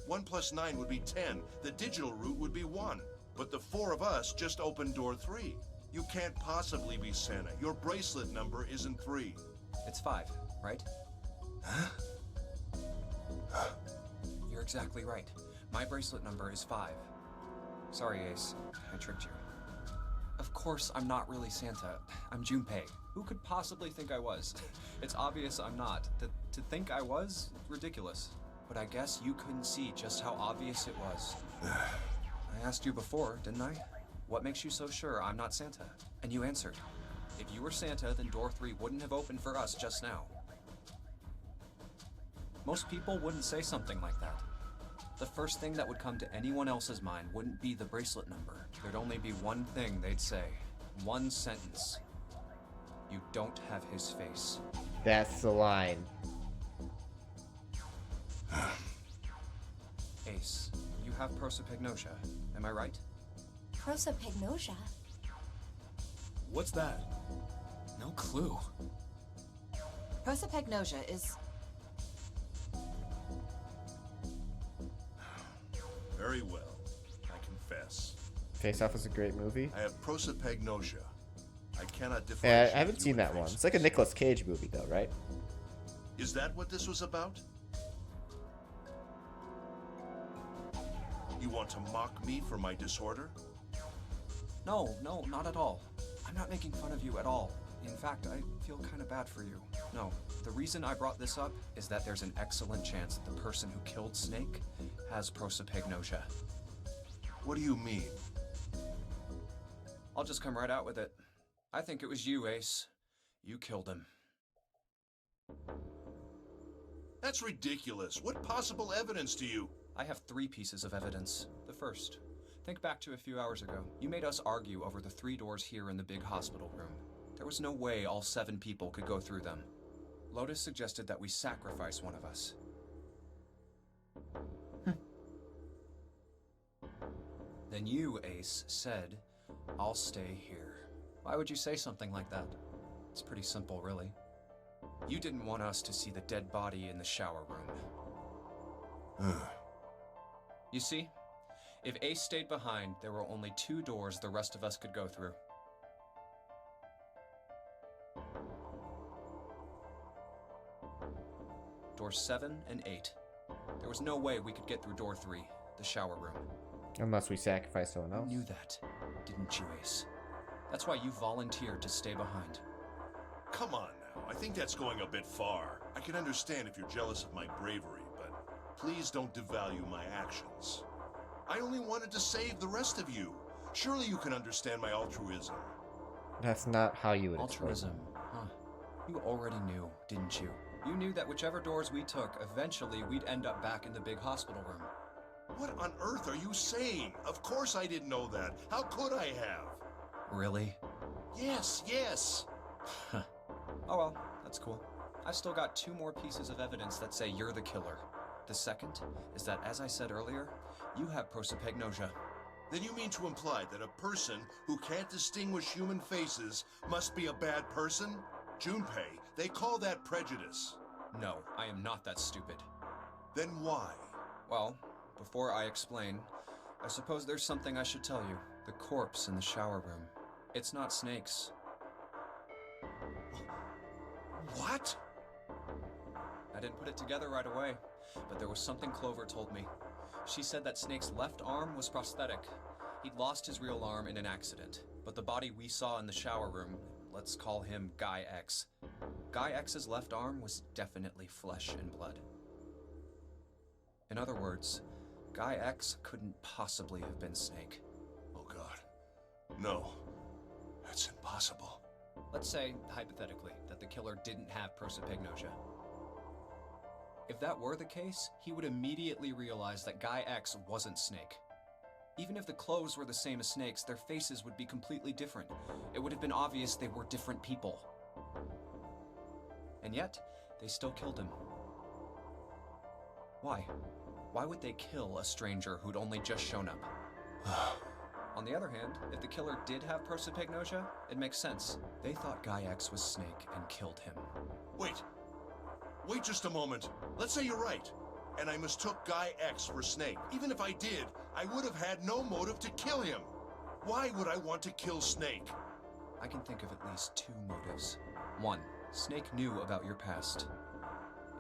1 plus 9 would be 10. The digital route would be 1. But the 4 of us just opened door 3. You can't possibly be Santa. Your bracelet number isn't 3. It's 5, right? You're exactly right. My bracelet number is 5. Sorry, Ace. I tricked you. Of course I'm not really Santa. I'm Junpei. Who could possibly think I was? It's obvious I'm not. To think I was? Ridiculous. But I guess you couldn't see just how obvious it was. I asked you before, didn't I? What makes you so sure I'm not Santa? And you answered. If you were Santa, then door 3 wouldn't have opened for us just now. Most people wouldn't say something like that. The first thing that would come to anyone else's mind wouldn't be the bracelet number. There'd only be one thing they'd say. One sentence. You don't have his face. That's the line. Ace, you have prosopagnosia, am I right? Prosopagnosia? What's that? No clue. Prosopagnosia is... Very well. I confess. Face Off is a great movie. I have prosopagnosia. I cannot Yeah, differentiate I haven't seen human that one. faces. It's like a Nicolas Cage movie, though, right? Is that what this was about? You want to mock me for my disorder? No, not at all. I'm not making fun of you at all. In fact, I feel kind of bad for you. No, the reason I brought this up is that there's an excellent chance that the person who killed Snake has prosopagnosia. What do you mean? I'll just come right out with it. I think it was you, Ace. You killed him. That's ridiculous. What possible evidence do you... I have 3 pieces of evidence. The first, think back to a few hours ago. You made us argue over the 3 doors here in the big hospital room. There was no way all 7 people could go through them. Lotus suggested that we sacrifice one of us. Then you, Ace, said, "I'll stay here." Why would you say something like that? It's pretty simple, really. You didn't want us to see the dead body in the shower room. You see, if Ace stayed behind, there were only 2 doors the rest of us could go through. Doors 7 and 8. There was no way we could get through door 3, the shower room. Unless we sacrifice someone You else. knew that, didn't you, Ace? That's why you volunteered to stay behind. Come on now. I think that's going a bit far. I can understand if you're jealous of my bravery, but please don't devalue my actions. I only wanted to save the rest of you. Surely you can understand my altruism. That's not how you would explain it. Altruism, huh? You already knew, didn't you? You knew that whichever doors we took, eventually we'd end up back in the big hospital room. What on earth are you saying? Of course I didn't know that. How could I have? Really? Yes. Oh well, that's cool. I've still got 2 more pieces of evidence that say you're the killer. The second is that, as I said earlier, you have prosopagnosia. Then you mean to imply that a person who can't distinguish human faces must be a bad person? Junpei, they call that prejudice. No, I am not that stupid. Then why? Well, before I explain, I suppose there's something I should tell you. The corpse in the shower room. It's not Snake's. What? I didn't put it together right away, but there was something Clover told me. She said that Snake's left arm was prosthetic. He'd lost his real arm in an accident, but the body we saw in the shower room, let's call him Guy X. Guy X's left arm was definitely flesh and blood. In other words, Guy X couldn't possibly have been Snake. Oh God. No. That's impossible. Let's say, hypothetically, that the killer didn't have prosopagnosia. If that were the case, he would immediately realize that Guy X wasn't Snake. Even if the clothes were the same as Snake's, their faces would be completely different. It would have been obvious they were different people. And yet, they still killed him. Why? Why would they kill a stranger who'd only just shown up? On the other hand, if the killer did have prosopagnosia, it makes sense. They thought Guy X was Snake and killed him. Wait just a moment. Let's say you're right, and I mistook Guy X for Snake. Even if I did, I would have had no motive to kill him. Why would I want to kill Snake? I can think of at least 2 motives. 1, Snake knew about your past.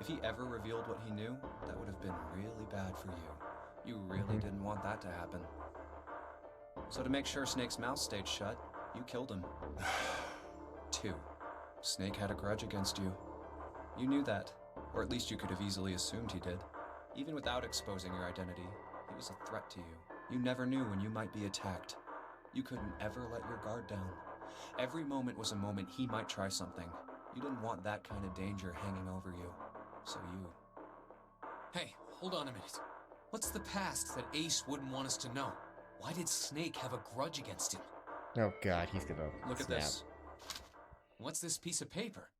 If he ever revealed what he knew, that would have been really bad for you. You really didn't want that to happen. So to make sure Snake's mouth stayed shut, you killed him. 2, Snake had a grudge against you. You knew that, or at least you could have easily assumed he did. Even without exposing your identity, he was a threat to you. You never knew when you might be attacked. You couldn't ever let your guard down. Every moment was a moment he might try something. You didn't want that kind of danger hanging over you. So you... Hey, hold on a minute. What's the past that Ace wouldn't want us to know? Why did Snake have a grudge against him? Oh God, he's gonna Look at snap. this. What's this piece of paper?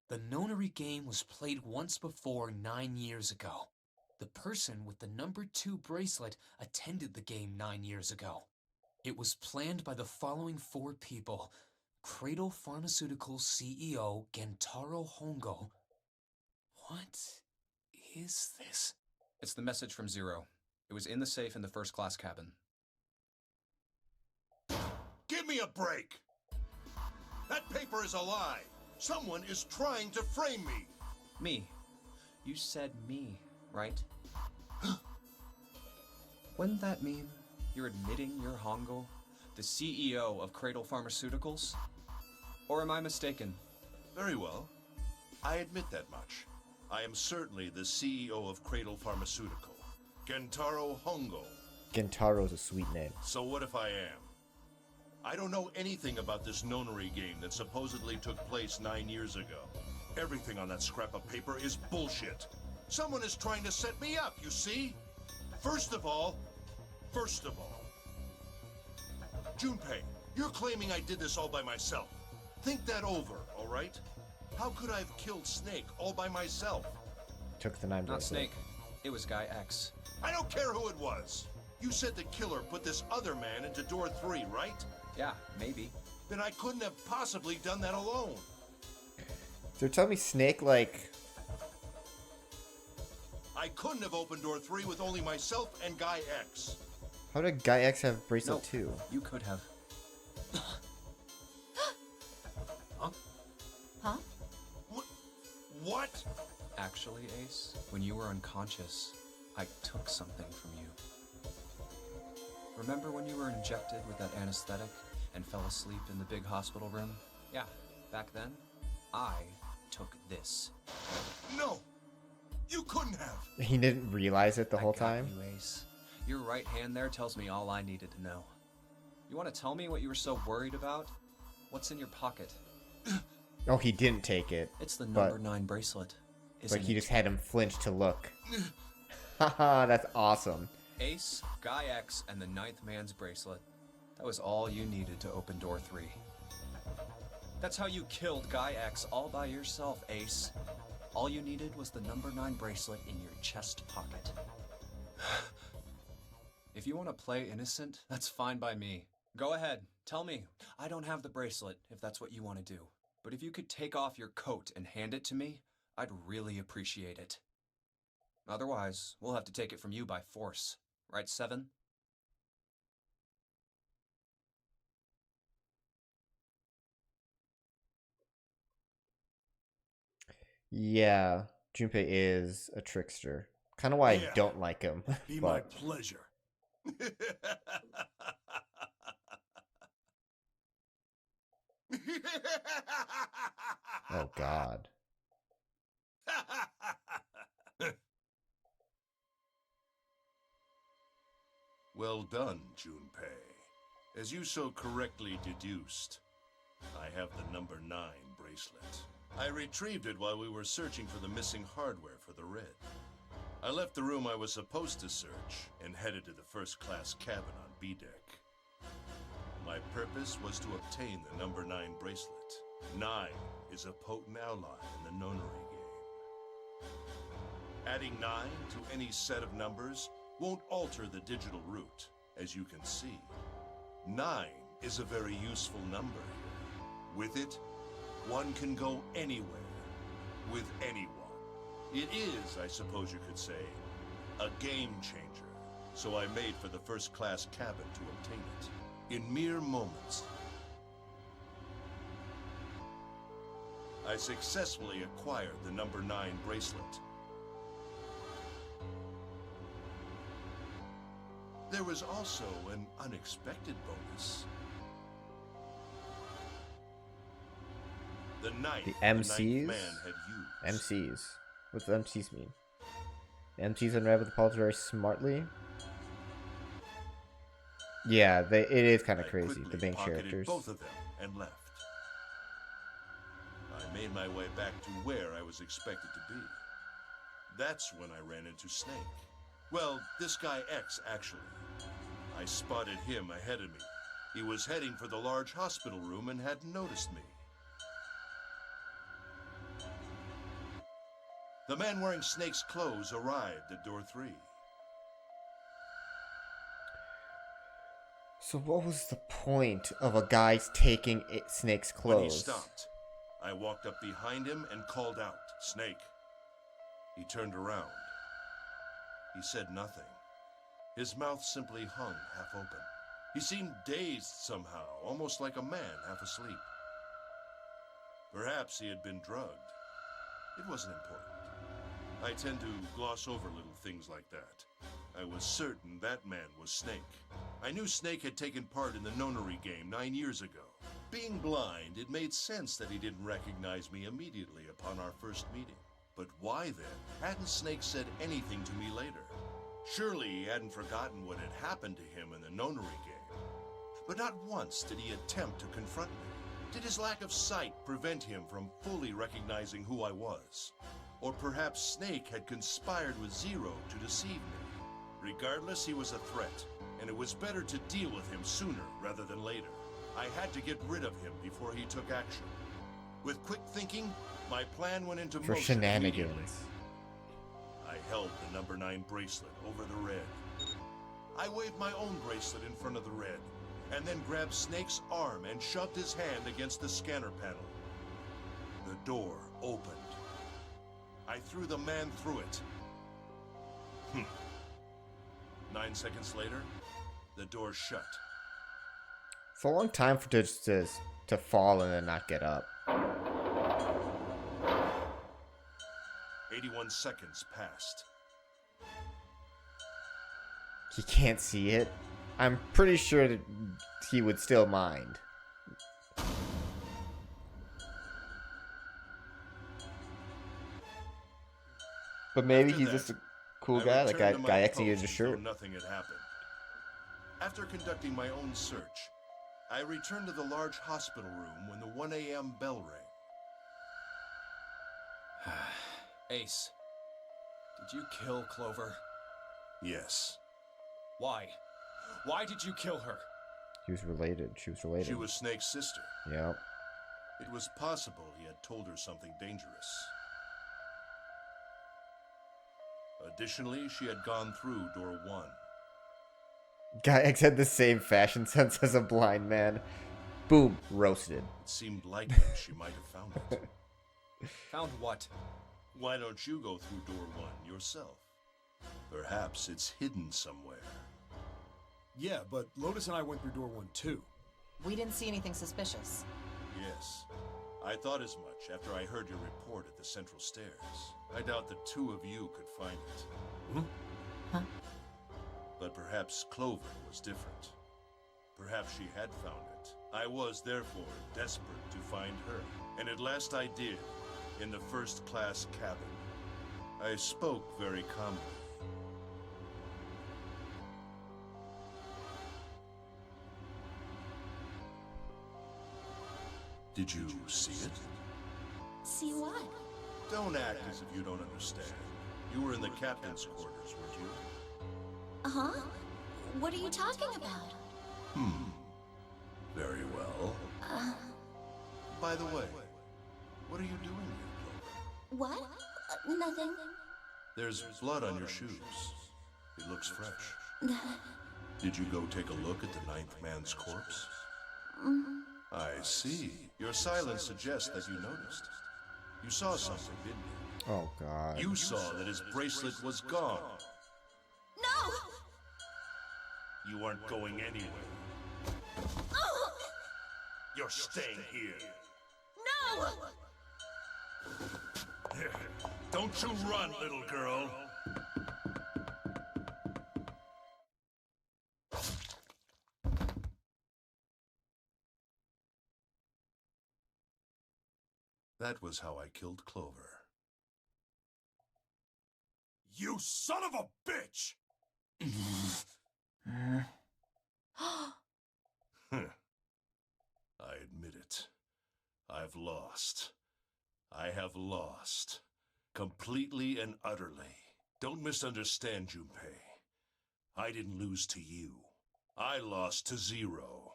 The Nonary game was played once before 9 years ago. The person with the number 2 bracelet attended the game 9 years ago. It was planned by the following 4 people. Cradle Pharmaceuticals CEO Gentaro Hongo. What is this? It's the message from Zero. It was in the safe in the first class cabin. Give me a break! That paper is a lie! Someone is trying to frame me! Me. You said me, right? Wouldn't that mean you're admitting you're Hongo, the CEO of Cradle Pharmaceuticals? Or am I mistaken? Very well. I admit that much. I am certainly the CEO of Cradle Pharmaceutical, Gentaro Hongo. Gintaro's a sweet name. So what if I am? I don't know anything about this nonary game that supposedly took place 9 years ago. Everything on that scrap of paper is bullshit. Someone is trying to set me up, you see? First of all, Junpei, you're claiming I did this all by myself. Think that over, all right? How could I have killed Snake all by myself? Took the 9 Not bracelet. Snake. It was Guy X. I don't care who it was. You said the killer put this other man into door 3, right? Yeah, maybe. Then I couldn't have possibly done that alone. So tell me Snake, like... I couldn't have opened door 3 with only myself and Guy X. How did Guy X have bracelet No, 2? you could have. Huh? What? Actually, Ace, when you were unconscious, I took something from you. Remember when you were injected with that anesthetic and fell asleep in the big hospital room? Yeah, back then, I took this. No! You couldn't have! He didn't realize it the I whole got time? you, Ace. Your right hand there tells me all I needed to know. You want to tell me what you were so worried about? What's in your pocket? Oh, he didn't take it. It's the But- number 9 bracelet. But Isn't he it? just had him flinch to look. Haha, that's awesome. Ace, Guy X, and the 9th man's bracelet. That was all you needed to open door 3. That's how you killed Guy X all by yourself, Ace. All you needed was the number 9 bracelet in your chest pocket. If you want to play innocent, that's fine by me. Go ahead, tell me. I don't have the bracelet, if that's what you want to do. But if you could take off your coat and hand it to me, I'd really appreciate it. Otherwise, we'll have to take it from you by force. Right, Seven? Yeah, Junpei is a trickster. Kind of why Yeah. I don't like him. Be my But pleasure. oh god. Well done, Junpei. As you so correctly deduced, I have the number 9 bracelet. I retrieved it while we were searching for the missing hardware for the Red. I left the room I was supposed to search and headed to the first-class cabin on B deck. My purpose was to obtain the number 9 bracelet. 9 is a potent ally in the nonary game. Adding 9 to any set of numbers won't alter the digital root, as you can see. 9 is a very useful number here. With it, one can go anywhere, with anyone. It is, I suppose you could say, a game changer. So I made for the first-class cabin to obtain it. In mere moments, I successfully acquired the number 9 bracelet. There was also an unexpected bonus. The knife The the ninth MCs? man had used. MCs. What's the MCs mean? The MCs unravel the puzzle very smartly. Yeah, it is kind of I crazy. quickly The main pocketed characters. both of them and left. I made my way back to where I was expected to be. That's when I ran into Snake. Well, this guy X, actually. I spotted him ahead of me. He was heading for the large hospital room and hadn't noticed me. The man wearing Snake's clothes arrived at door 3. So what was the point of a guy taking Snake's When he clothes? stopped, I walked up behind him and called out, "Snake." He turned around. He said nothing. His mouth simply hung half open. He seemed dazed somehow, almost like a man half asleep. Perhaps he had been drugged. It wasn't important. I tend to gloss over little things like that. I was certain that man was Snake. I knew Snake had taken part in the Nonary game 9 years ago. Being blind, it made sense that he didn't recognize me immediately upon our first meeting. But why then hadn't Snake said anything to me later? Surely he hadn't forgotten what had happened to him in the Nonary game. But not once did he attempt to confront me. Did his lack of sight prevent him from fully recognizing who I was? Or perhaps Snake had conspired with Zero to deceive me. Regardless, he was a threat, and it was better to deal with him sooner rather than later. I had to get rid of him before he took action. With quick thinking, my plan went into For motion immediately. shenanigans. I held the number 9 bracelet over the red. I waved my own bracelet in front of the red, and then grabbed Snake's arm and shoved his hand against the scanner panel. The door opened. I threw the man through it. 9 seconds later, the door shut. It's a long time for just to fall and then not get up. 81 seconds passed. He can't see it. I'm pretty sure that he would still mind. But maybe After he's that, just a cool I guy. Like returned to my guy executed his post as though shirt. Nothing had happened. After conducting my own search, I returned to the large hospital room when the 1 a.m. bell rang. Ace, did you kill Clover? Yes. Why? Why did you kill her? He was related. She was related. She was Snake's sister. Yep. It was possible he had told her something dangerous. Additionally, she had gone through door 1. Guy X had the same fashion sense as a blind man. Boom, roasted. It seemed likely she might have found it. Found what? Why don't you go through door 1 yourself? Perhaps it's hidden somewhere. Yeah, but Lotus and I went through door 1 too. We didn't see anything suspicious. Yes. I thought as much after I heard your report at the central stairs. I doubt the 2 of you could find it. Huh? But perhaps Clover was different. Perhaps she had found it. I was, therefore, desperate to find her. And at last I did, in the first-class cabin. I spoke very calmly. Did you see it? See what? Don't act as if you don't understand. You were in the captain's quarters, weren't you? Uh-huh. What are you talking about? Very well. By the way, what are you doing here, Clover? What? Nothing. There's blood on your shoes. It looks fresh. Did you go take a look at the 9th man's corpse? I see. Your silence suggests that you noticed. You saw something, didn't you? Oh god. You saw that his bracelet was gone. No! You aren't going anywhere. Oh! You're staying here. No! Don't you run, little girl. That was how I killed Clover. You son of a bitch! I admit it. I've lost. I have lost. Completely and utterly. Don't misunderstand, Junpei. I didn't lose to you. I lost to Zero.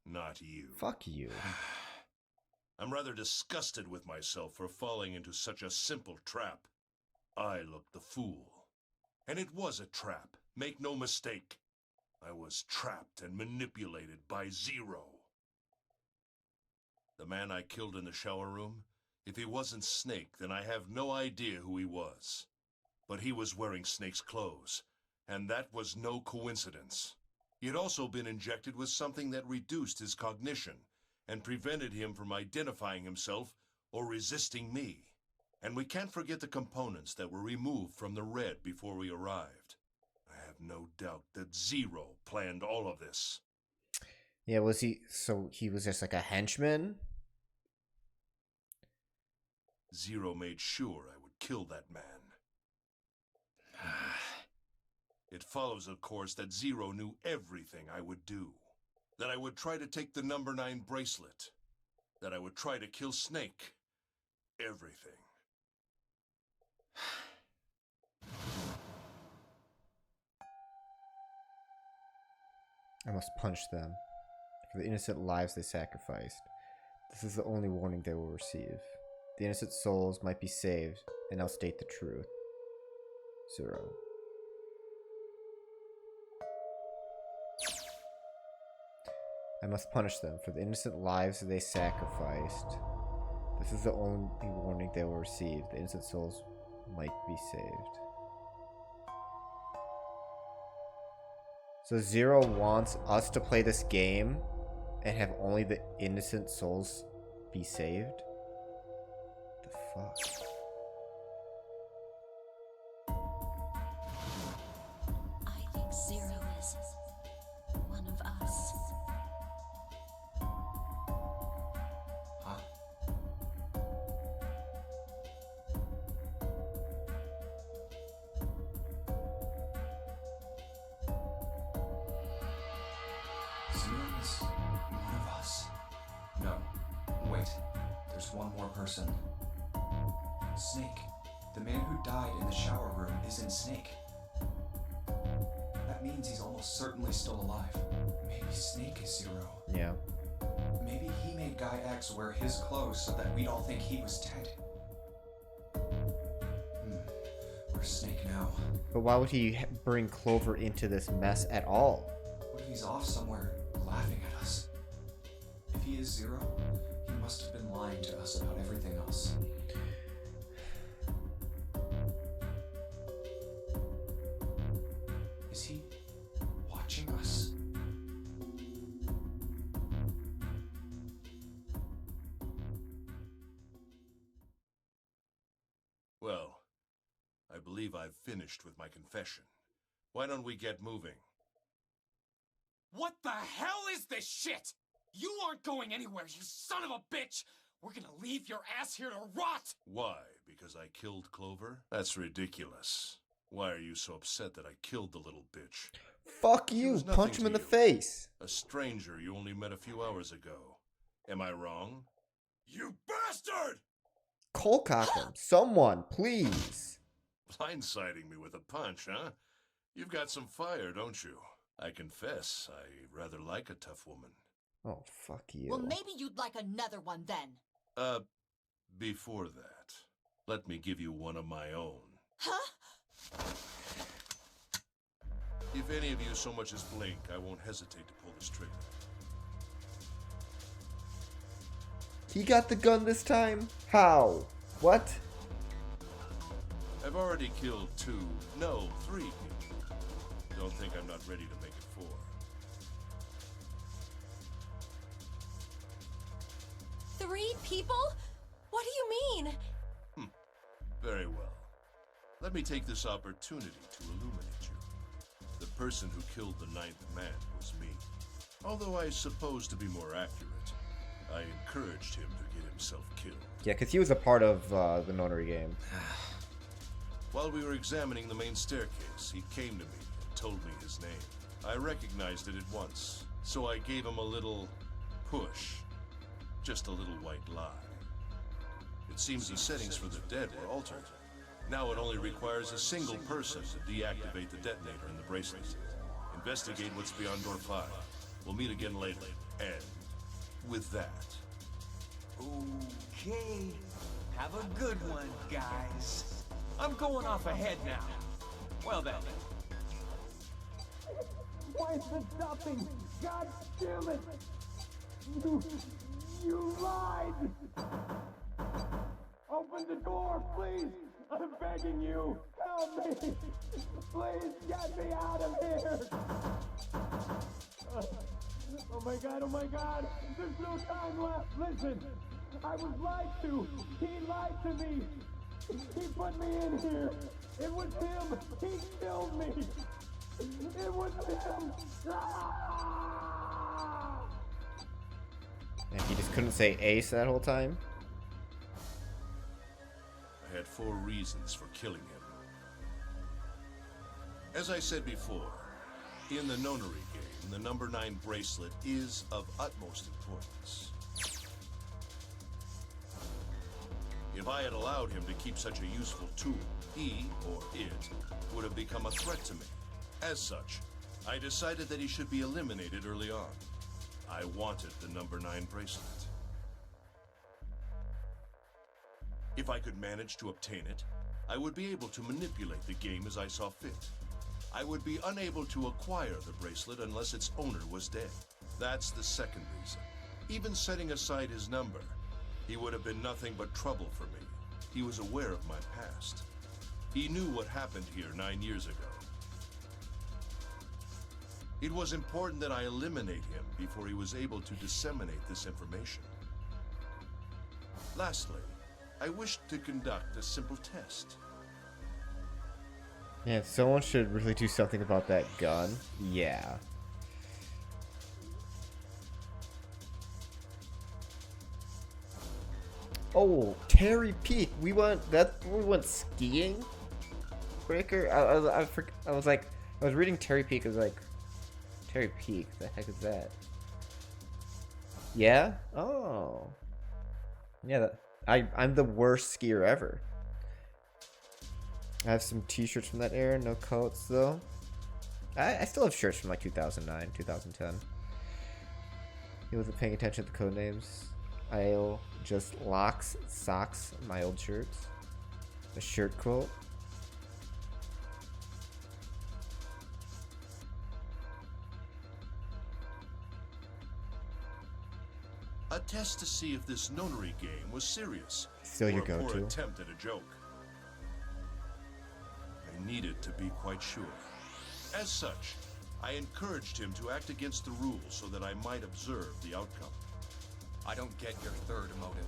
Not you. Fuck you. I'm rather disgusted with myself for falling into such a simple trap. I looked the fool. And it was a trap. Make no mistake. I was trapped and manipulated by Zero. The man I killed in the shower room, if he wasn't Snake, then I have no idea who he was. But he was wearing Snake's clothes, and that was no coincidence. He had also been injected with something that reduced his cognition and prevented him from identifying himself or resisting me. And we can't forget the components that were removed from the Red before we arrived. I have no doubt that Zero planned all of this. Yeah, was he... So he was just like a henchman? Zero made sure I would kill that man. It follows, of course, that Zero knew everything I would do. That I would try to take the number 9 bracelet. That I would try to kill Snake. Everything. I must punish them for the innocent lives they sacrificed. This is the only warning they will receive. The innocent souls might be saved, and I'll state the truth. Zero. I must punish them for the innocent lives they sacrificed. This is the only warning they will receive. The innocent souls might be saved. So Zero wants us to play this game and have only the innocent souls be saved? The fuck? I think Zero is one of us. Huh? Zero is one of us. No, wait. There's one more person. Snake. The man who died in the shower room isn't Snake. That means he's almost certainly still alive. Maybe Snake is Zero. Yeah. Maybe he made Guy X wear his clothes so that we'd all think he was dead. Where's Snake now? But why would he bring Clover into this mess at all? What if he's off somewhere laughing at us? If he is Zero, he must have been lying to us about everything else. Is he watching us? Well, I believe I've finished with my confession. Why don't we get moving? What the hell is this shit? You aren't going anywhere, you son of a bitch! We're gonna leave your ass here to rot! Why? Because I killed Clover? That's ridiculous. Why are you so upset that I killed the little bitch? Fuck She you! was nothing Punch him to in the you. face! A stranger you only met a few hours ago. Am I wrong? You bastard! Cold cock him. Someone, please. Blindsiding me with a punch, huh? You've got some fire, don't you? I confess, I rather like a tough woman. Oh, fuck you. Well, maybe you'd like another one then. Before that, let me give you one of my own. Huh? If any of you so much as blink, I won't hesitate to pull this trigger. He got the gun this time? How? What? I've already killed 3 people. Don't think I'm not ready to make it 4. 3 people? What do you mean? Very well. Let me take this opportunity to illuminate you. The person who killed the 9th man was me. Although I suppose to be more accurate, I encouraged him to get himself killed. Yeah, because he was a part of the Notary game. While we were examining the main staircase, he came to me and told me his name. I recognized it at once, so I gave him a little push. Just a little white lie. It seems the settings for the dead were altered. Now it only requires a single person to deactivate the detonator in the bracelet. Investigate what's beyond door 5. We'll meet again later. And with that... Okay. Have a good one, guys. I'm going off ahead now. Well then. Why is it stopping? God damn it! You lied! Open the door, please! I'm begging you! Help! Help me! Please get me out of here! Oh my god, there's no time left! Listen, I was lied to! He lied to me! He put me in here! It was him! He killed me! It was him! Ah! And he just couldn't say Ace that whole time? I had 4 reasons for killing him. As I said before, in the nonary game, the number 9 bracelet is of utmost importance. If I had allowed him to keep such a useful tool, he, or it, would have become a threat to me. As such, I decided that he should be eliminated early on. I wanted the number 9 bracelet. If I could manage to obtain it, I would be able to manipulate the game as I saw fit. I would be unable to acquire the bracelet unless its owner was dead. That's the second reason. Even setting aside his number, he would have been nothing but trouble for me. He was aware of my past. He knew what happened here 9 years ago. It was important that I eliminate him before he was able to disseminate this information. Lastly, I wished to conduct a simple test. Yeah, someone should really do something about that gun. Yeah. Oh, Terry Peak. We went skiing. Breaker. I was like, I was reading Terry Peak. I was like, Terry Peak. The heck is that? Yeah. Oh. Yeah. I'm the worst skier ever. I have some t-shirts from that era, no coats though. I still have shirts from like 2009, 2010. He wasn't paying attention to the code names. I'll just locks, socks, my old shirts. A shirt quote. A test to see if this nonary game was serious. Still or your a poor go-to. attempt at a joke. I needed to be quite sure. As such, I encouraged him to act against the rules so that I might observe the outcome. I don't get your third motive.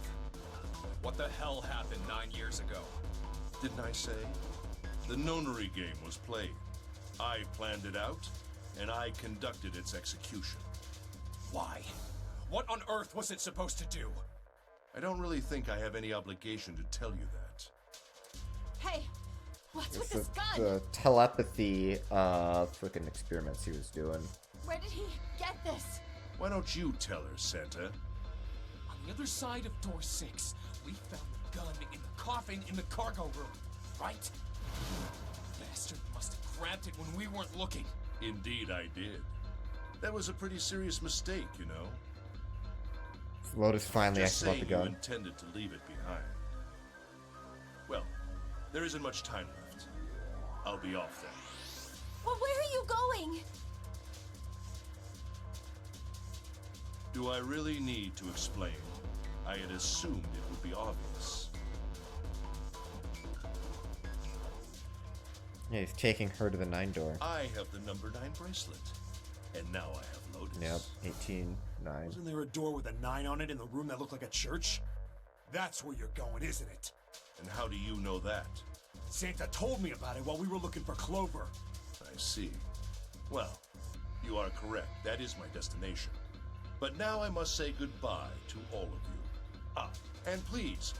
What the hell happened 9 years ago? Didn't I say? The nonary game was played. I planned it out, and I conducted its execution. Why? What on earth was it supposed to do? I don't really think I have any obligation to tell you that. Hey, what's with It's this gun? the telepathy freaking experiments he was doing. Where did he get this? Why don't you tell her, Santa? On the other side of door 6, we found the gun in the coffin in the cargo room, right? Bastard must have grabbed it when we weren't looking. Indeed I did. That was a pretty serious mistake, you know. Lotus finally Just asked about the saying you gun. intended to leave it behind. Well, there isn't much time left. I'll be off then. Well, where are you going? Do I really need to explain? I had assumed it would be obvious. Yeah, he's taking her to the 9 door. I have the number 9 bracelet. And now I have Lotus. Yep, 18, 9. Wasn't there a door with a 9 on it in the room that looked like a church? That's where you're going, isn't it? And how do you know that? Santa told me about it while we were looking for Clover. I see. Well, you are correct. That is my destination. But now I must say goodbye to all of you. Ah, and please,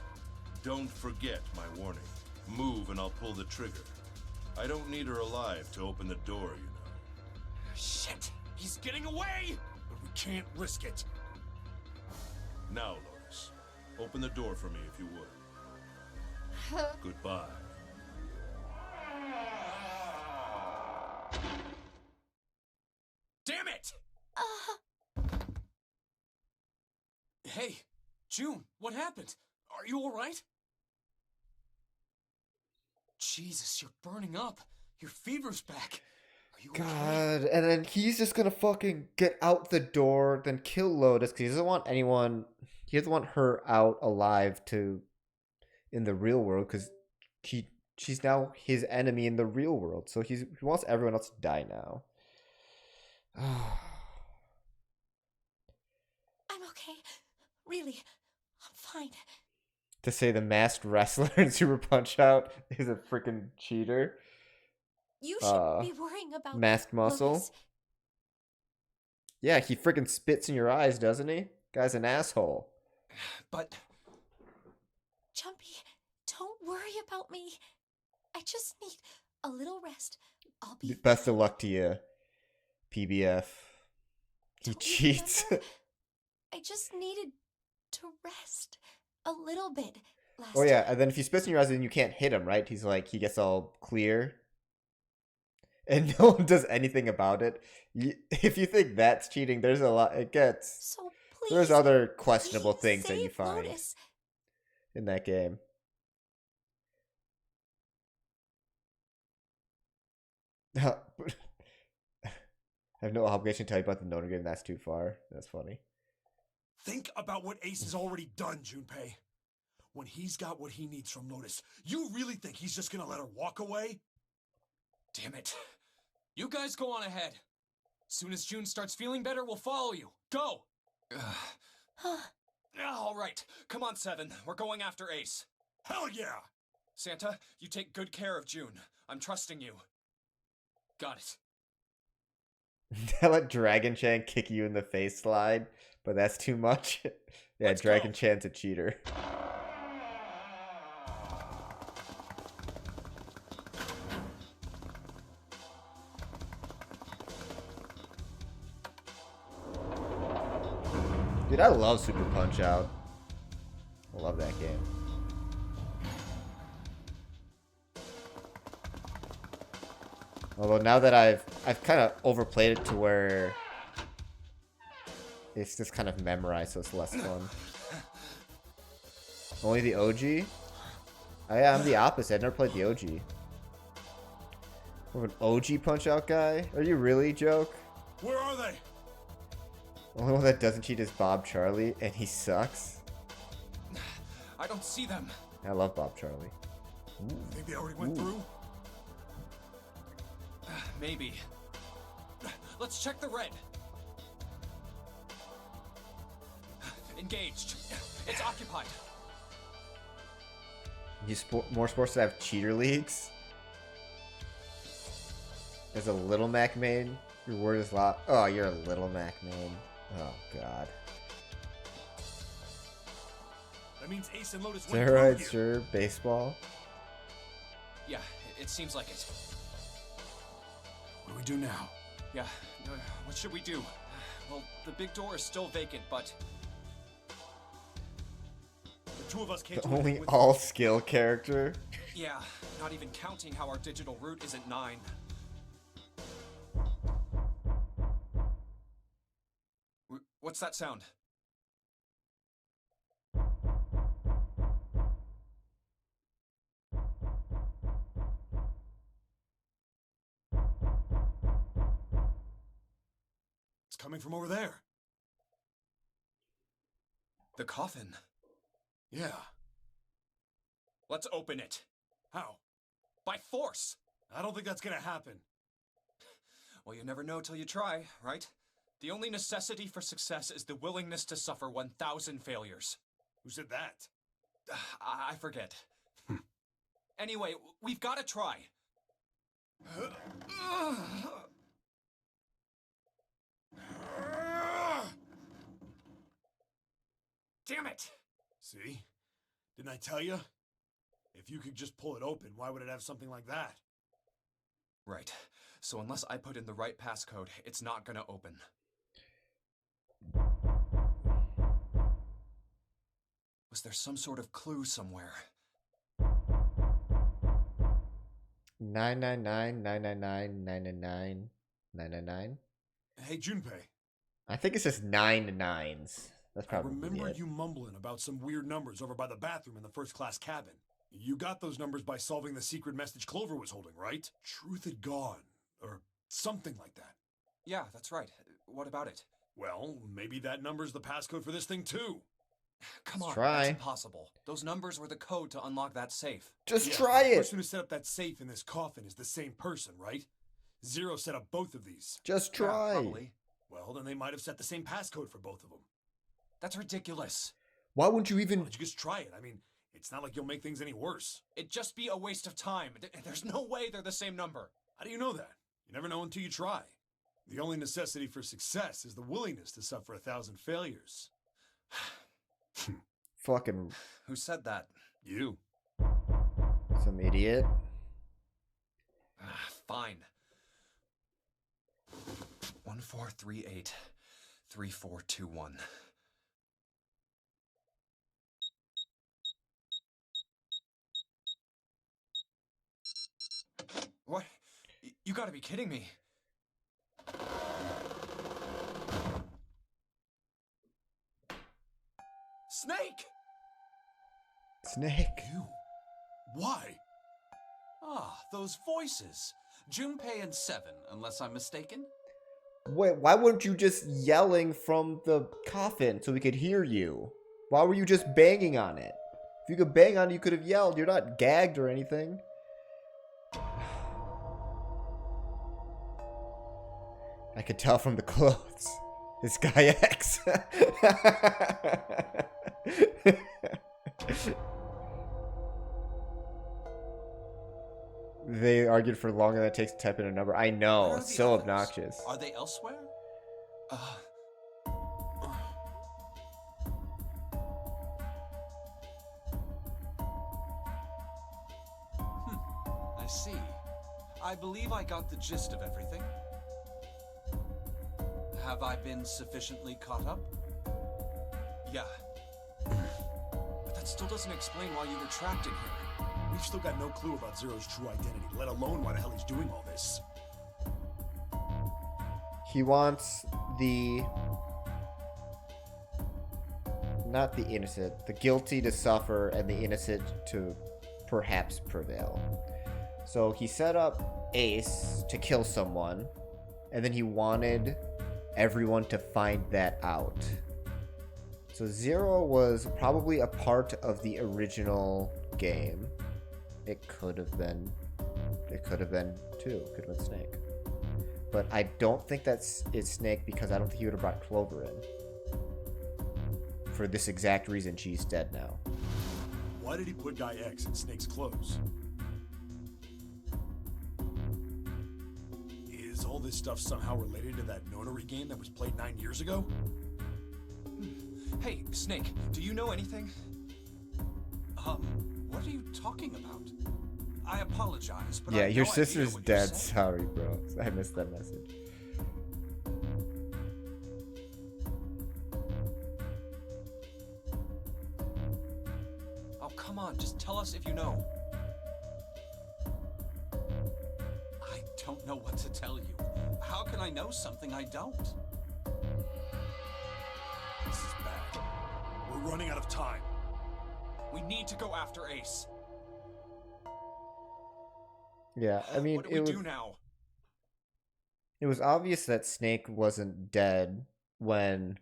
don't forget my warning. Move and I'll pull the trigger. I don't need her alive to open the door, you know. Shit! He's getting away! But we can't risk it. Now, Lotus, open the door for me if you would. Goodbye. Damn it! Hey, June, what happened? Are you alright? Jesus, you're burning up. Your fever's back. Are you okay? God, and then he's just gonna fucking get out the door, then kill Lotus because he doesn't want anyone. He doesn't want her out alive in the real world because she's now his enemy in the real world. So he wants everyone else to die now. I'm okay. Really, I'm fine. To say the masked wrestler in Super Punch Out is a freaking cheater. You shouldn't be worrying about Masked Muscle. Lotus. Yeah, he freaking spits in your eyes, doesn't he? Guy's an asshole. But Jumpy, don't worry about me. I just need a little rest. I'll be Best of luck to you, PBF. He Don't you cheats. remember? I just needed to rest a little bit last Oh yeah, time. and then if he spits in your eyes, then you can't hit him, right? He's like, he gets all clear. And no one does anything about it. If you think that's cheating, there's a lot. It gets. So please. There's other questionable please things that you save find Lotus. in that game. I have no obligation to tell you about the Notre game. That's too far. That's funny. Think about what Ace has already done, Junpei. When he's got what he needs from Lotus, you really think he's just gonna let her walk away? damn it. You guys go on ahead. Soon as June starts feeling better, we'll follow you. Go! All right. Come on, Seven. We're going after Ace. Hell yeah! Santa, you take good care of June. I'm trusting you. Got it. I let Dragon Chan kick you in the face slide, but that's too much. Yeah, Let's Dragon go. Chan's a cheater. Dude, I love Super Punch Out. I love that game. Although now that I've kind of overplayed it to where it's just kind of memorized, so it's less fun. Only the OG? I'm the opposite. I've never played the OG. More of an OG Punch Out guy? Are you really, Joke? Where are they? The only one that doesn't cheat is Bob Charlie, and he sucks. I don't see them. I love Bob Charlie. Think they already went through? Maybe. Let's check the red. Engaged. It's occupied. More sports that have cheater leagues. As a Little Mac main, your word is law. Oh, you're a Little Mac main. Oh god. That means Ace and Lotus went Steroids, through here. sure. Baseball. Yeah, it seems like it. What do we do now? Yeah, what should we do? Well, the big door is still vacant, but The two of us can't The do only anything with all skill character. yeah, not even counting how our digital route isn't 9. What's that sound? It's coming from over there. The coffin. Yeah. Let's open it. How? By force! I don't think that's gonna happen. Well, you never know till you try, right? The only necessity for success is the willingness to suffer 1,000 failures. Who said that? I forget. Anyway, we've got to try. Damn it! See? Didn't I tell you? If you could just pull it open, why would it have something like that? Right. So unless I put in the right passcode, it's not gonna open. Was there some sort of clue somewhere? 999 999 999 999. Hey, Junpei. I think it's just 9 nines. That's I probably remember it. you mumbling about some weird numbers over by the bathroom in the first-class cabin. You got those numbers by solving the secret message Clover was holding, right? Truth had gone, or something like that. Yeah, that's right. What about it? Well, maybe that number's the passcode for this thing, too. Come Let's on, try. that's impossible. Those numbers were the code to unlock that safe. Just Yeah, try The it. person who set up that safe in this coffin is the same person, right? Zero set up both of these. Just Yeah, try. probably. Well, then they might have set the same passcode for both of them. That's ridiculous. Why wouldn't you Why even? don't you just try it? I mean, it's not like you'll make things any worse. It'd just be a waste of time. There's no way they're the same number. How do you know that? You never know until you try. The only necessity for success is the willingness to suffer 1,000 failures. Fucking Who said that? You. some idiot. Fine. 1438 3421. What? You gotta be kidding me. Snake! Snake. You. Why? Ah, those voices. Junpei and Seven, unless I'm mistaken. Wait, why weren't you just yelling from the coffin so we could hear you? Why were you just banging on it? If you could bang on it, you could have yelled. You're not gagged or anything. I could tell from the clothes. It's Guy X. They argued for longer than it takes to type in a number. I Where know, are it's the so others? obnoxious. Are they elsewhere? I see. I believe I got the gist of everything. Have I been sufficiently caught up? Yeah. But that still doesn't explain why you were trapped in here. We've still got no clue about Zero's true identity, let alone why the hell he's doing all this. He wants the... not the innocent, the guilty to suffer and the innocent to perhaps prevail. So he set up Ace to kill someone, and then he wanted everyone to find that out. So Zero was probably a part of the original game. It could have been too. It could have been Snake. But I don't think it's Snake because I don't think he would have brought Clover in. For this exact reason, she's dead now. Why did he put Guy X in Snake's clothes? Is all this stuff somehow related to that Nonary game that was played 9 years ago? Hey, Snake, do you know anything? What are you talking about? I apologize, but I Yeah, have your no idea sister's what you're dead. saying. Sorry, bro. I missed that message. Oh, come on, just tell us if you know. I don't know what to tell you. How can I know something I don't? This is bad. We're running out of time. We need to go after Ace. Yeah, I mean, What do we do now? it was obvious that Snake wasn't dead when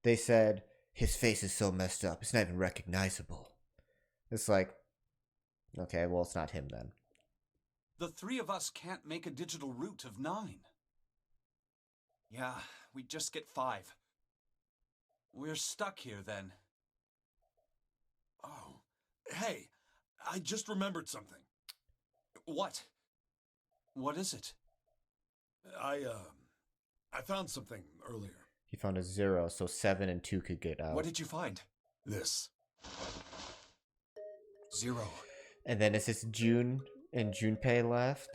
they said, his face is so messed up, it's not even recognizable. It's like, okay, well, it's not him then. The three of us can't make a digital root of 9. Yeah, we just get 5. We're stuck here then. Oh, hey, I just remembered something. What? What is it? I found something earlier. He found a 0, so 7 and 2 could get out. What did you find? This. 0. And then is this June and Junpei left?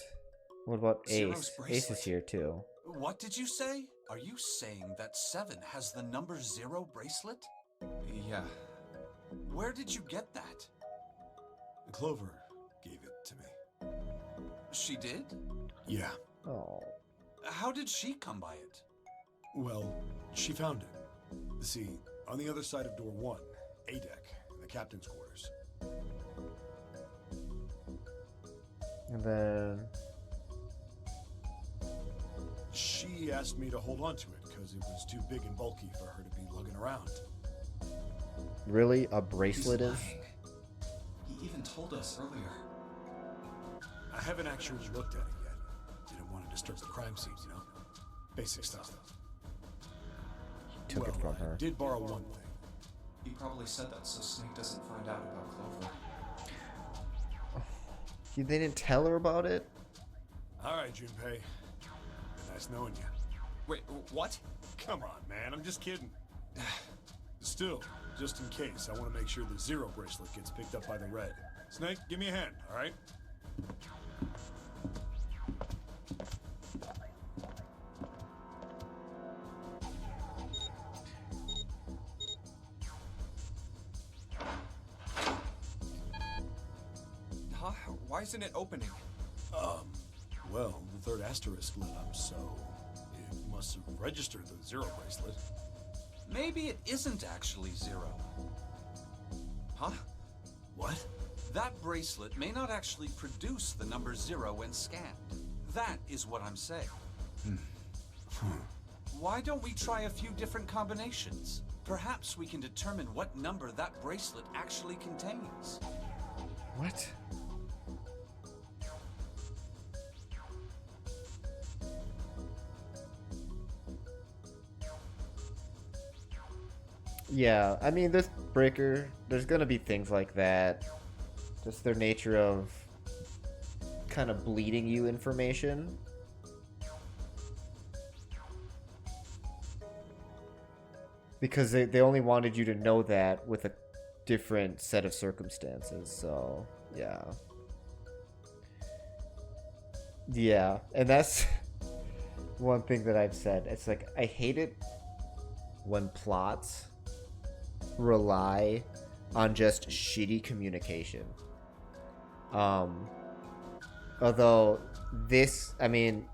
What about Zero's Ace? Ace bracelet. is here too. What did you say? Are you saying that 7 has the number 0 bracelet? Yeah. Where did you get that? Clover gave it to me. She did? Yeah. Oh. How did she come by it? Well, she found it. See, on the other side of door 1, A deck, in the captain's quarters. And then She asked me to hold on to it because it was too big and bulky for her to be lugging around. really a He's bracelet is? lying. He even told us earlier. I haven't actually looked at it yet. Didn't want to disturb the crime scenes, you know? Basic stuff. Took it from her. I did borrow one thing. He probably said that so Snake doesn't find out about Clover. They didn't tell her about it? Alright, Junpei. Nice knowing you. Wait, what? Come on, man. I'm just kidding. Still, just in case, I want to make sure the Zero bracelet gets picked up by the Red. Snake, give me a hand, alright? Huh? Why isn't it opening? Well, the third asterisk lit up, so it must have registered the Zero bracelet. Maybe it isn't actually Zero. Huh? What? That bracelet may not actually produce the number 0 when scanned. That is what I'm saying. Why don't we try a few different combinations? Perhaps we can determine what number that bracelet actually contains. What? Yeah, I mean, this breaker, there's gonna be things like that. Just their nature of kind of bleeding you information. Because they only wanted you to know that with a different set of circumstances, so yeah. Yeah, and that's one thing that I've said. It's like, I hate it when plots rely on just shitty communication. Although this, I mean,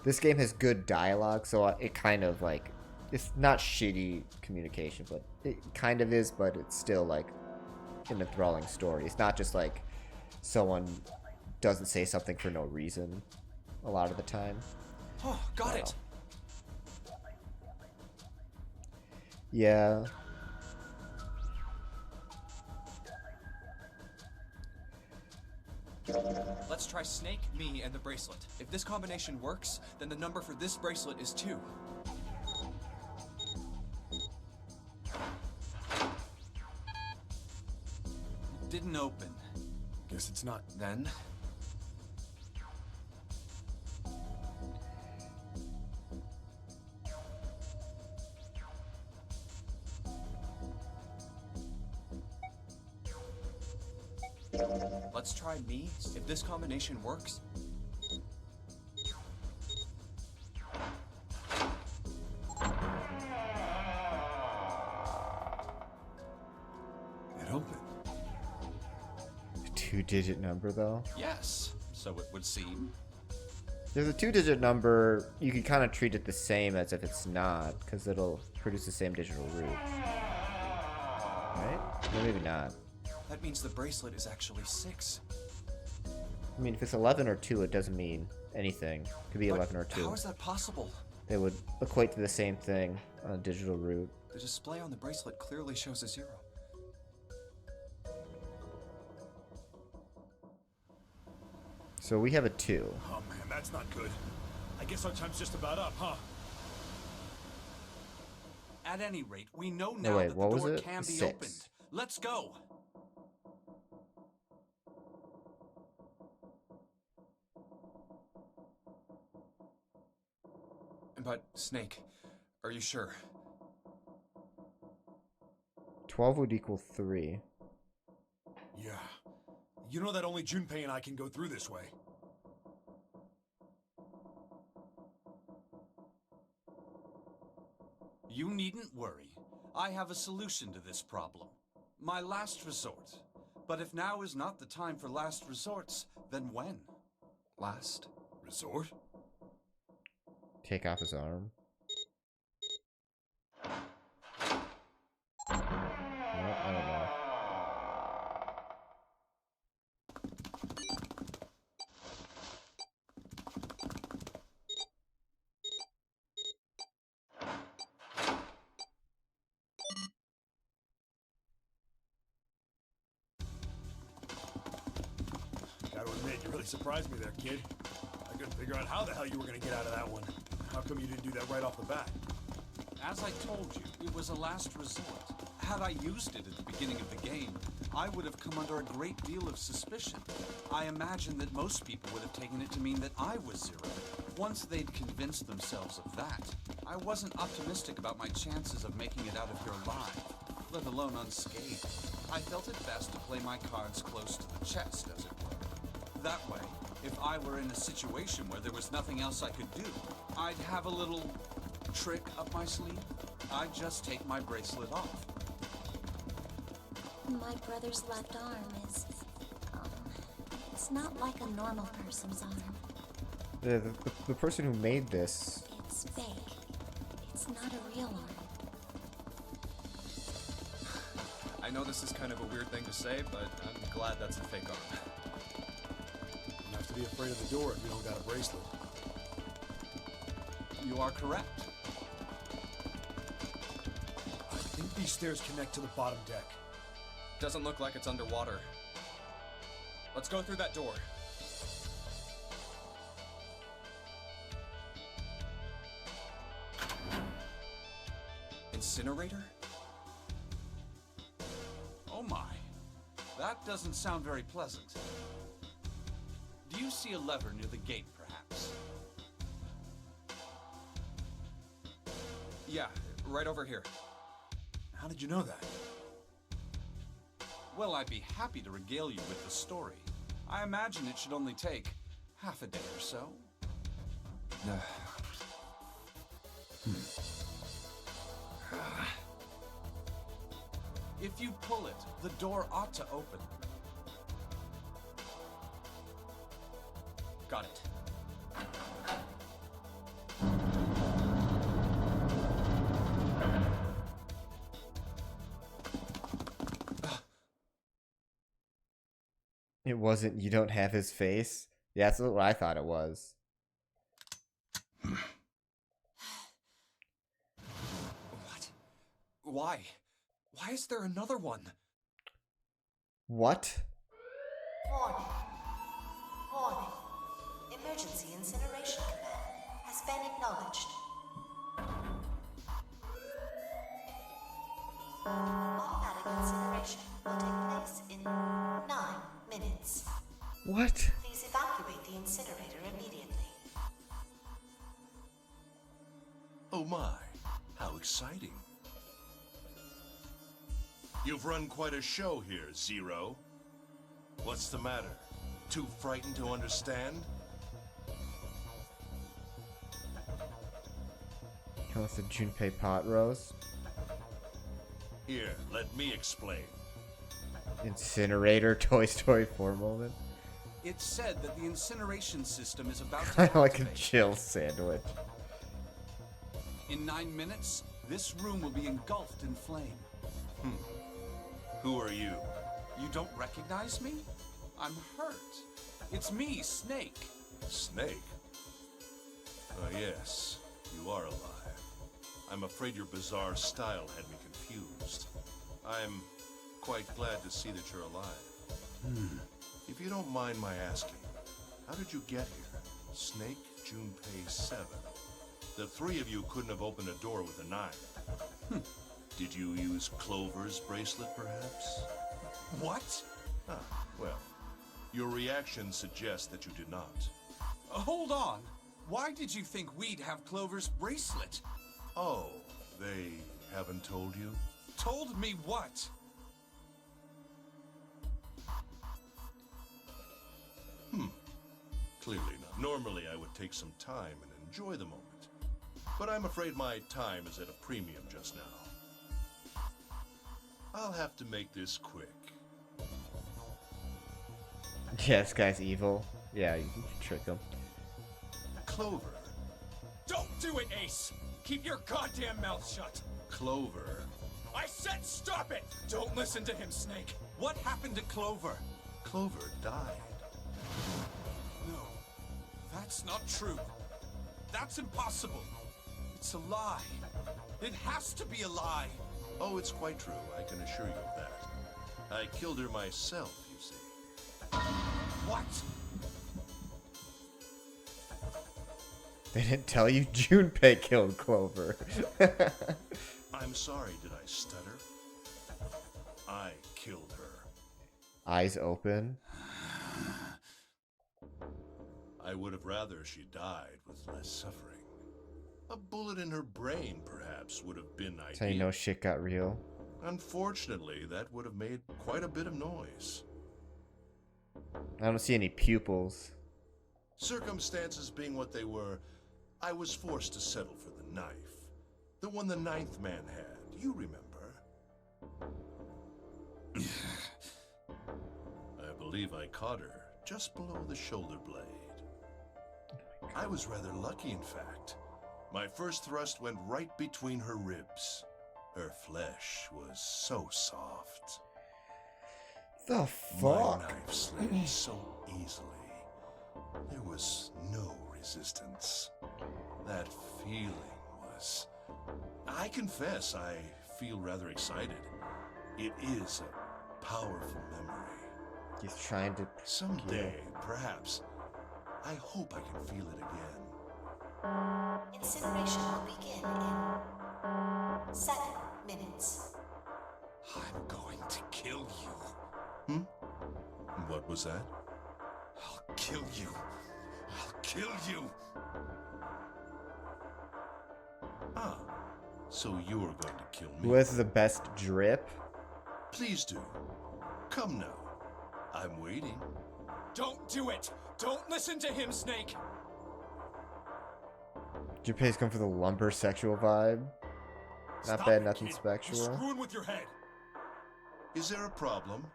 this game has good dialogue, so it kind of like, it's not shitty communication, but it kind of is, but it's still like an enthralling story. It's not just like someone doesn't say something for no reason a lot of the time. Oh, got it. Yeah. Let's try Snake, me, and the bracelet. If this combination works, then the number for this bracelet is 2. Didn't open. Guess it's not. Then... Let's try me. If this combination works... It opened. A 2-digit number, though. Yes, so it would seem. There's a 2-digit number, you can kind of treat it the same as if it's not, because it'll produce the same digital root. Right? Or maybe not. That means the bracelet is actually 6. I mean, if it's 11 or 2, it doesn't mean anything. It could be But 11 or 2. how is that possible? They would equate to the same thing on a digital root. The display on the bracelet clearly shows a 0. So we have a 2. Oh man, that's not good. I guess our time's just about up, huh? At any rate, we know now wait, that what the was door it? can be 6. opened. Let's go. But, Snake, are you sure? 12 would equal 3. Yeah. You know that only Junpei and I can go through this way. You needn't worry. I have a solution to this problem. My last resort. But if now is not the time for last resorts, then when? Last? Resort? Take off his arm. Well, I don't know. admit, you really surprised me there, kid. I couldn't figure out how the hell you were gonna get out of that one. How come you didn't do that right off the bat? As I told you, it was a last resort. Had I used it at the beginning of the game, I would have come under a great deal of suspicion. I imagine that most people would have taken it to mean that I was Zero. Once they'd convinced themselves of that, I wasn't optimistic about my chances of making it out of here alive, let alone unscathed. I felt it best to play my cards close to the chest, as it were. That way, if I were in a situation where there was nothing else I could do, I'd have a little trick up my sleeve. I'd just take my bracelet off. My brother's left arm is, it's not like a normal person's arm. The person who made this. It's fake. It's not a real arm. I know this is kind of a weird thing to say, but I'm glad that's a fake arm. You have to be afraid of the door if you don't got a bracelet. You are correct. I think these stairs connect to the bottom deck. Doesn't look like it's underwater. Let's go through that door. Incinerator? Oh my. That doesn't sound very pleasant. Do you see a lever near the gate, perhaps? Yeah, right over here. How did you know that? Well, I'd be happy to regale you with the story. I imagine it should only take half a day or so. If you pull it, the door ought to open. Got it. It wasn't. You don't have his face. Yeah, that's what I thought it was. What? Why? Why is there another one? What? Warning. Warning. Emergency incineration command has been acknowledged. Automatic incineration will take place in 9 minutes. What? Please evacuate the incinerator immediately. Oh my, how exciting. You've run quite a show here, Zero. What's the matter? Too frightened to understand? He wants a Junpei pot roast. Here, let me explain. Incinerator Toy Story 4 moment. It's said that the incineration system is about to Kind of like a activate. chill sandwich. In 9 minutes, this room will be engulfed in flame. Who are you? You don't recognize me? I'm hurt. It's me, Snake. Snake? Oh yes, you are alive. I'm afraid your bizarre style had me confused. I'm quite glad to see that you're alive. If you don't mind my asking, how did you get here? Snake, Junpei 7. The three of you couldn't have opened a door with a knife. Did you use Clover's bracelet, perhaps? What? Ah, well, your reaction suggests that you did not. Hold on. Why did you think we'd have Clover's bracelet? Oh, they haven't told you? Told me what? Clearly not. Normally I would take some time and enjoy the moment. But I'm afraid my time is at a premium just now. I'll have to make this quick. Yeah, this guy's evil. Yeah, you can trick him. Clover. Don't do it, Ace! Keep your goddamn mouth shut! Clover. I said stop it! Don't listen to him, Snake! What happened to Clover? Clover died. No, that's not true. That's impossible. It's a lie. It has to be a lie. Oh, it's quite true. I can assure you of that. I killed her myself, you see. What? They didn't tell you Junpei killed Clover. I'm sorry, did I stutter? I killed her. Eyes open. I would have rather she died with less suffering. A bullet in her brain, perhaps, would have been That's how you ideal. know shit got real. Unfortunately, that would have made quite a bit of noise. I don't see any pupils. Circumstances being what they were, I was forced to settle for the knife. The one the ninth man had, you remember. I believe I caught her just below the shoulder blade. I was rather lucky, in fact. My first thrust went right between her ribs. Her flesh was so soft. The My fuck? knife slid so easily. There was no resistance. That feeling was... I confess, I feel rather excited. It is a powerful memory. He's trying to. Someday, perhaps, I hope I can feel it again. Incineration will begin in 7 minutes. I'm going to kill you. What was that? I'll kill you. I'll kill you. Ah, so you're going to kill me. Who has the best drip? Please do. Come now. I'm waiting. Don't do it! Don't listen to him, Snake! Junpei's come for the lumber sexual vibe. Not Stop bad, it, nothing kid. sexual. You're screwing with your head. Is there a problem?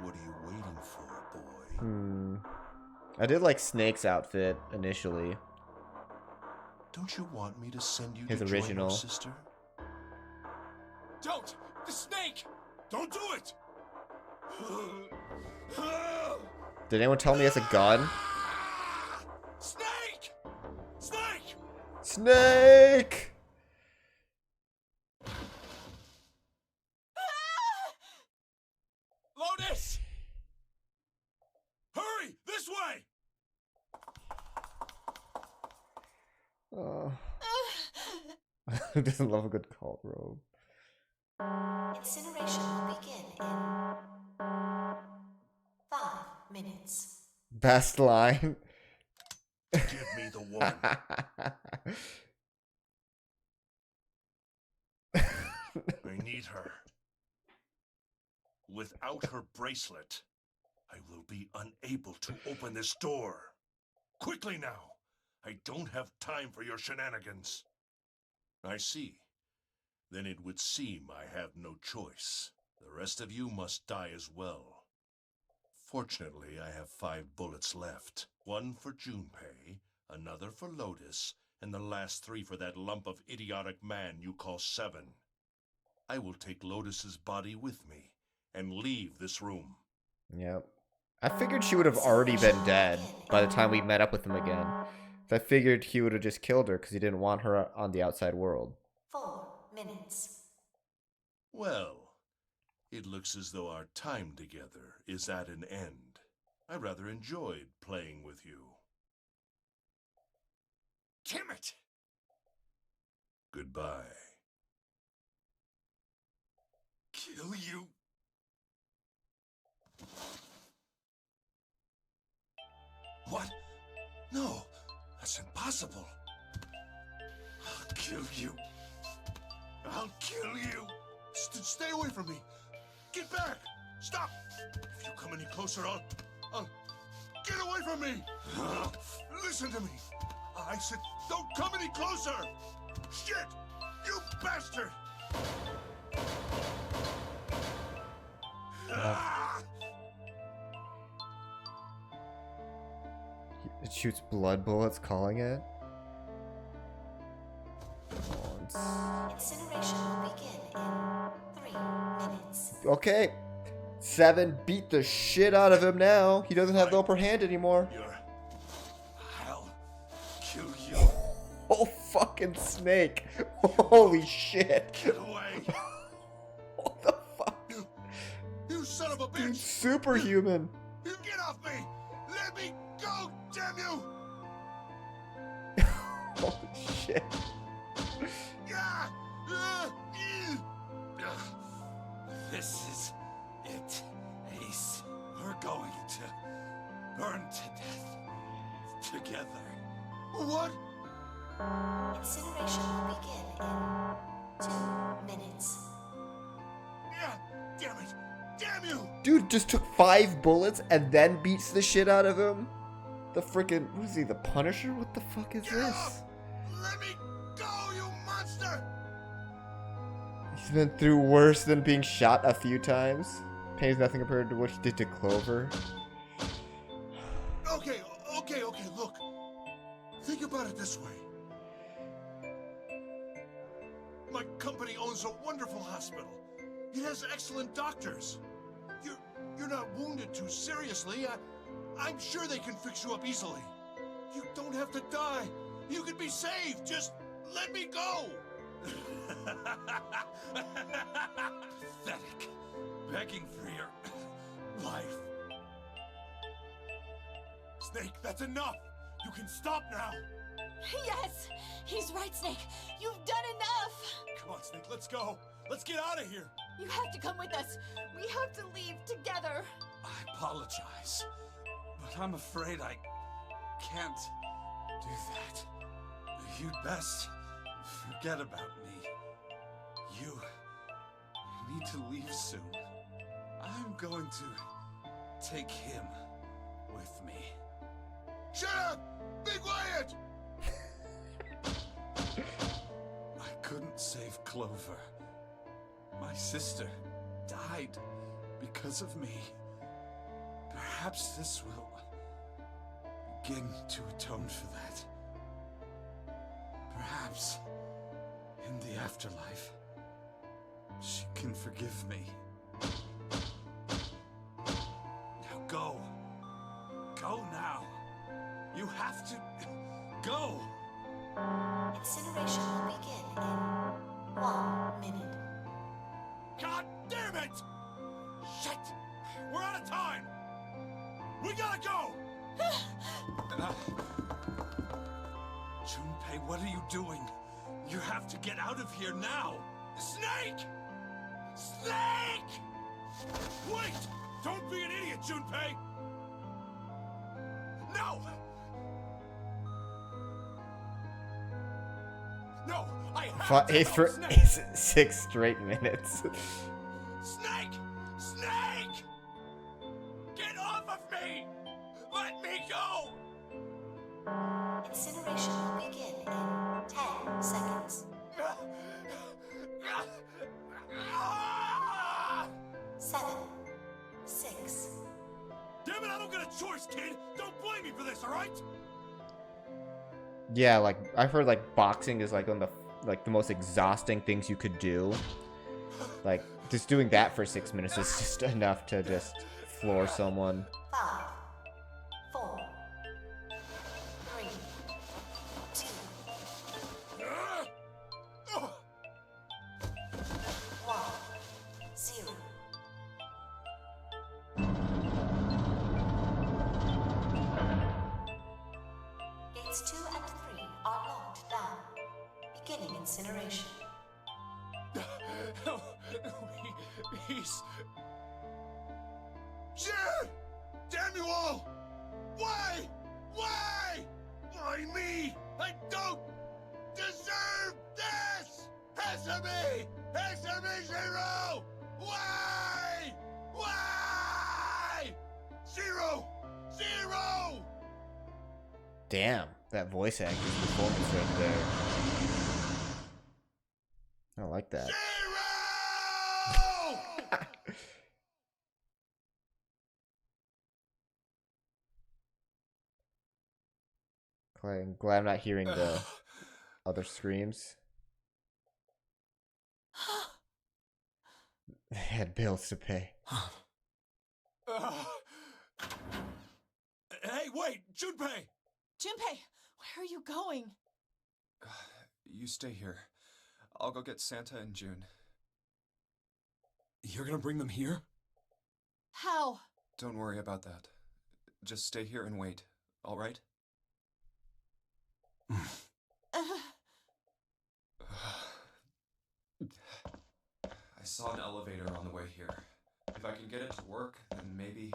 What are you waiting for, boy? I did like Snake's outfit initially. Don't you want me to send you His to original. join your sister? Don't! The snake! Don't do it! Did anyone tell me he has a gun? Snake! Snake! Snake! Lotus! Hurry! This way! Oh. Who doesn't love a good cult robe? Incineration will begin in 5 minutes. Best line. Give me the one. I need her. Without her bracelet, I will be unable to open this door. Quickly now. I don't have time for your shenanigans. I see. Then it would seem I have no choice. The rest of you must die as well. Fortunately, I have 5 bullets left. 1 for Junpei, another for Lotus, and the last 3 for that lump of idiotic man you call Seven. I will take Lotus's body with me and leave this room. Yep. I figured she would have already been dead by the time we met up with him again. I figured he would have just killed her because he didn't want her on the outside world. 4 minutes. Well, it looks as though our time together is at an end. I rather enjoyed playing with you. Damn it! Goodbye. Kill you? What? No, that's impossible. I'll kill you. I'll kill you. Stay away from me. Get back. Stop. If you come any closer, I'll get away from me. Listen to me. I said, don't come any closer. Shit, you bastard. It shoots blood bullets, calling it. Incineration will begin in 3 minutes. Okay. 7 beat the shit out of him now. He doesn't have the upper hand anymore. I'll kill you. Oh, fucking Snake. Holy shit. Get away. What the fuck? You son of a Dude, bitch. superhuman. You get off me. Let me go, damn you. Holy shit. This is it, Ace. We're going to burn to death together. What? Incineration will begin in 2 minutes. Yeah, damn it! Damn you! Dude just took 5 bullets and then beats the shit out of him? The freaking, who's he, the Punisher? What the fuck is this? Let me go, you monster! He's been through worse than being shot a few times. Pain's nothing compared to what he did to Clover. Okay, look. Think about it this way. My company owns a wonderful hospital. It has excellent doctors. You're not wounded too seriously. I'm sure they can fix you up easily. You don't have to die. You can be saved. Just let me go. Pathetic. Begging for your life. Snake, that's enough. You can stop now. Yes! He's right, Snake. You've done enough! Come on, Snake, let's go. Let's get out of here. You have to come with us. We have to leave together. I apologize, but I'm afraid I can't do that. You'd best forget about me. You need to leave soon. I'm going to take him with me. Shut up! Be quiet! I couldn't save Clover. My sister died because of me. Perhaps this will begin to atone for that. Perhaps in the afterlife, she can forgive me. Now go. Go now. You have to go. Incineration will begin in 1 minute. God damn it! Shit! We're out of time! We gotta go! Junpei, what are you doing? You have to get out of here now! Snake! Snake! Wait! Don't be an idiot, Junpei! No! No! I have to help Snake! 6 straight minutes. Snake! Snake! Get off of me! Let me go! Incineration will begin in 10 seconds. 7, 6. Damn it, I don't get a choice, kid! Don't blame me for this, alright? Yeah, like I've heard like boxing is like one of the most exhausting things you could do. Like just doing that for 6 minutes is just enough to just floor someone. 5, 4, 3, 2, 1, 0. Gates 2 and 3 are locked down. Beginning incineration. No, he's... Shit! Damn you all! Why? Why? Why me? I don't deserve this! Answer me! Answer me, Zero! Why? Why? Zero! Zero! Damn, that voice acting performance right there. I like that. I'm glad I'm not hearing the other screams. They had bills to pay. Hey, wait! Junpei! Junpei, where are you going? You stay here. I'll go get Santa and June. You're gonna bring them here? How? Don't worry about that. Just stay here and wait, alright? saw an elevator on the way here. If I can get it to work, then maybe...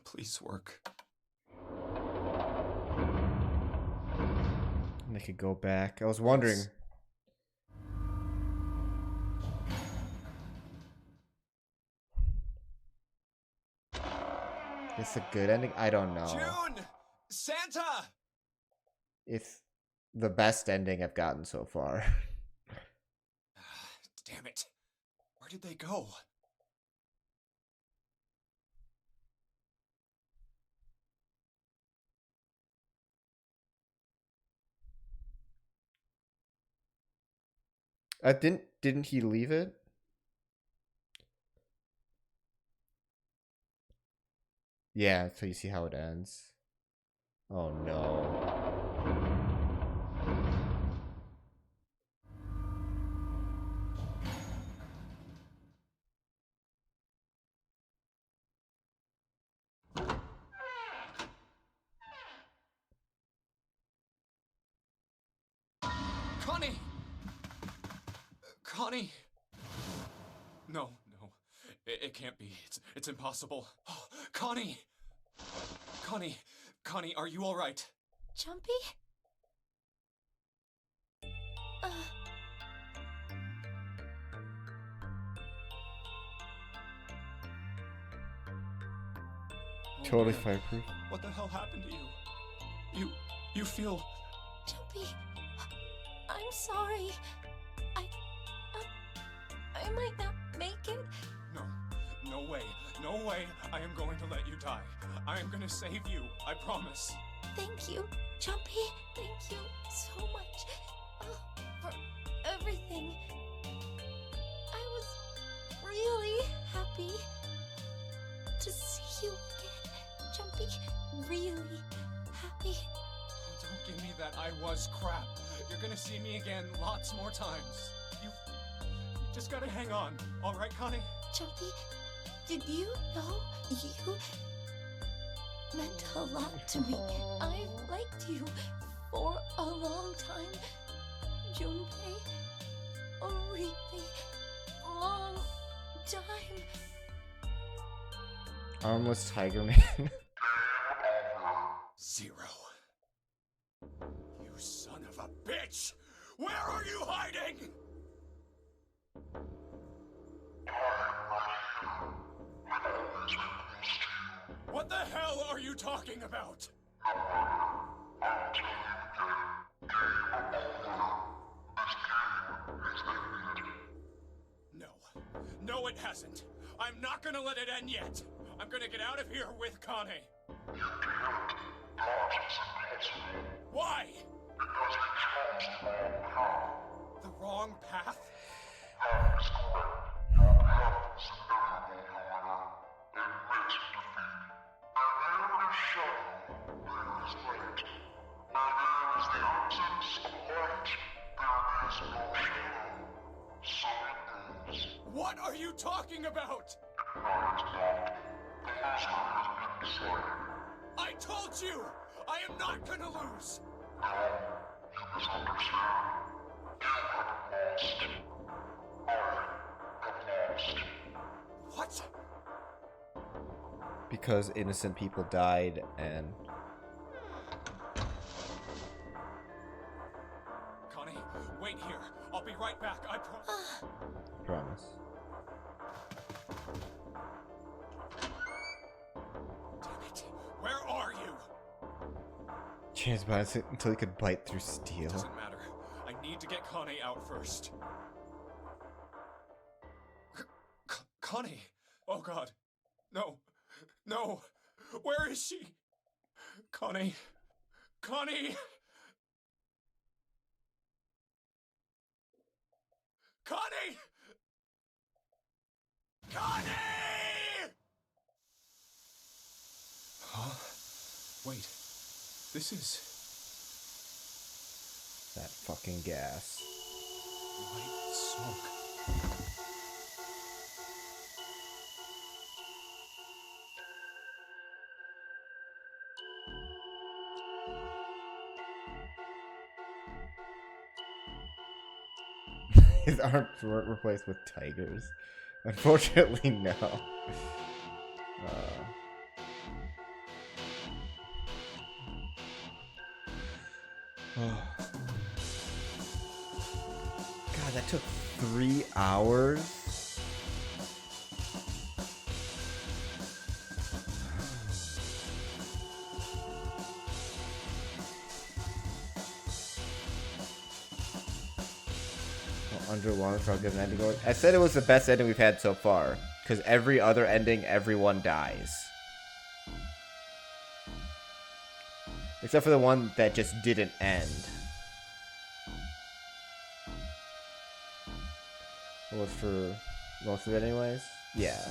Please work. And they could go back. I was wondering. It's a good ending? I don't know. June! Santa! It's the best ending I've gotten so far. Damn it. Where did they go? Didn't he leave it? Yeah, so you see how it ends. Oh no. Connie! Connie! No, no. It can't be. It's impossible. Oh, Connie! Connie, are you alright? Jumpy? Totally man. fireproof. What the hell happened to you? You feel... Jumpy, I'm sorry. I might not make it. No way. No way I am going to let you die. I am gonna save you. I promise. Thank you, Jumpy. Thank you so much for everything. I was really happy to see you again, Jumpy. Really happy. Don't give me that I was crap. You're gonna see me again lots more times. You just gotta hang on. All right, Connie? Jumpy, did you know you meant a lot to me? I've liked you for a long time, Junpei. A really long time. Armless Tiger Man. 0. You son of a bitch! Where are you hiding? What the hell are you talking about? No, it hasn't. I'm not gonna let it end yet. I'm gonna get out of here with Connie. Why? The wrong path? What are you talking about? I told you! I am not gonna lose! What? Because innocent people died and... Connie, wait here. I'll be right back, I Promise. Damn it. Where are you? Chance bites it until he could bite through steel. Doesn't matter. I need to get Connie out first. Connie! Oh god. No. No. Where is she? Connie. Connie! Connie! Connie! Huh? Wait. This is... That fucking gas. white smoke. His arms weren't replaced with tigers. Unfortunately, no. God, that took 3 hours. Under one for a good ending. I said it was the best ending we've had so far, because every other ending, everyone dies. Except for the one that just didn't end. It was for most of it anyways? Yeah.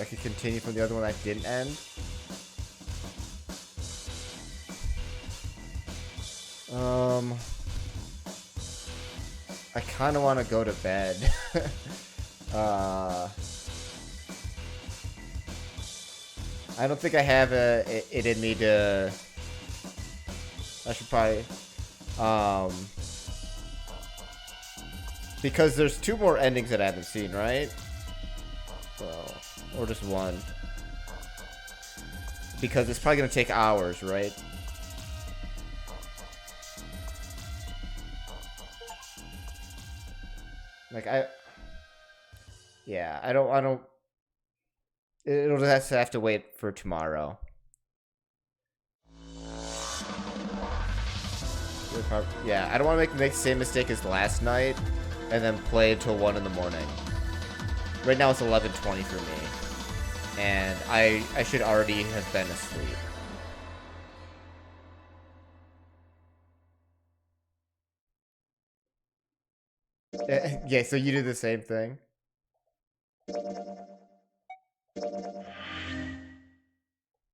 I could continue from the other one that didn't end. I kind of want to go to bed. I don't think I have it in me to. I should probably, because there's 2 more endings that I haven't seen, right? Well, or just one. Because it's probably gonna take hours, right? Like yeah, I don't. It'll just have to wait for tomorrow. Yeah, I don't want to make the same mistake as last night, and then play until 1 in the morning. Right now it's 11:20 for me, and I should already have been asleep. Yeah, so you do the same thing.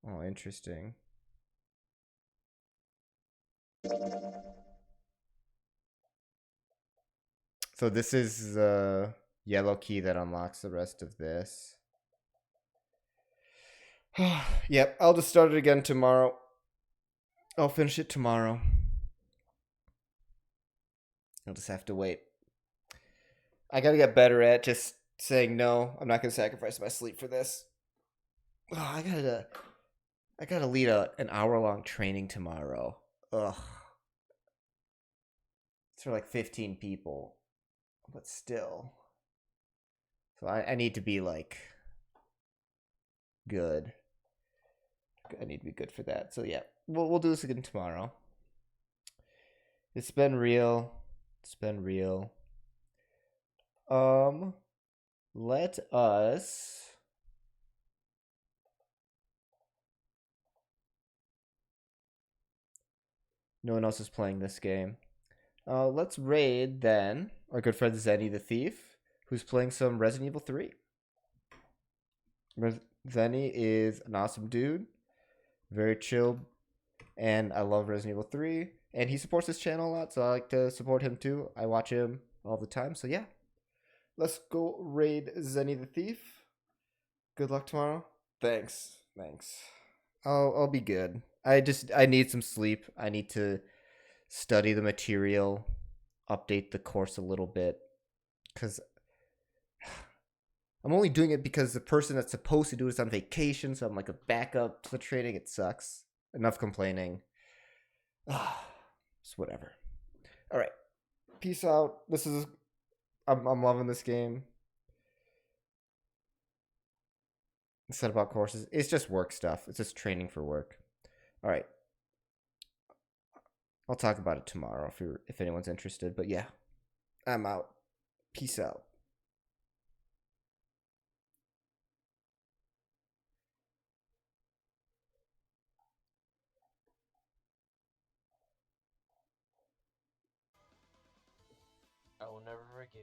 Oh, interesting. So this is the yellow key that unlocks the rest of this. Yep, I'll just start it again tomorrow. I'll finish it tomorrow. I'll just have to wait. I gotta get better at just saying no. I'm not gonna sacrifice my sleep for this. Oh, I gotta lead an hour-long training tomorrow. Ugh. It's for like 15 people. But still. So I need to be like good. I need to be good for that. So yeah, we'll do this again tomorrow. It's been real. It's been real. Let us no one else is playing this game. Let's raid then our good friend Zenny the Thief, who's playing some Resident Evil 3. Zenny is an awesome dude, very chill, and I love Resident Evil 3. And he supports this channel a lot, so I like to support him too. I watch him all the time, so yeah. Let's go raid Zenny the Thief. Good luck tomorrow. Thanks. I'll be good. I need some sleep. I need to study the material, update the course a little bit, because I'm only doing it because the person that's supposed to do it is on vacation, so I'm like a backup to the training. It sucks. Enough complaining. It's whatever. All right. Peace out. I'm loving this game. It's not about courses. It's just work stuff. It's just training for work. All right. I'll talk about it tomorrow if anyone's interested. But yeah, I'm out. Peace out. I will never forgive you.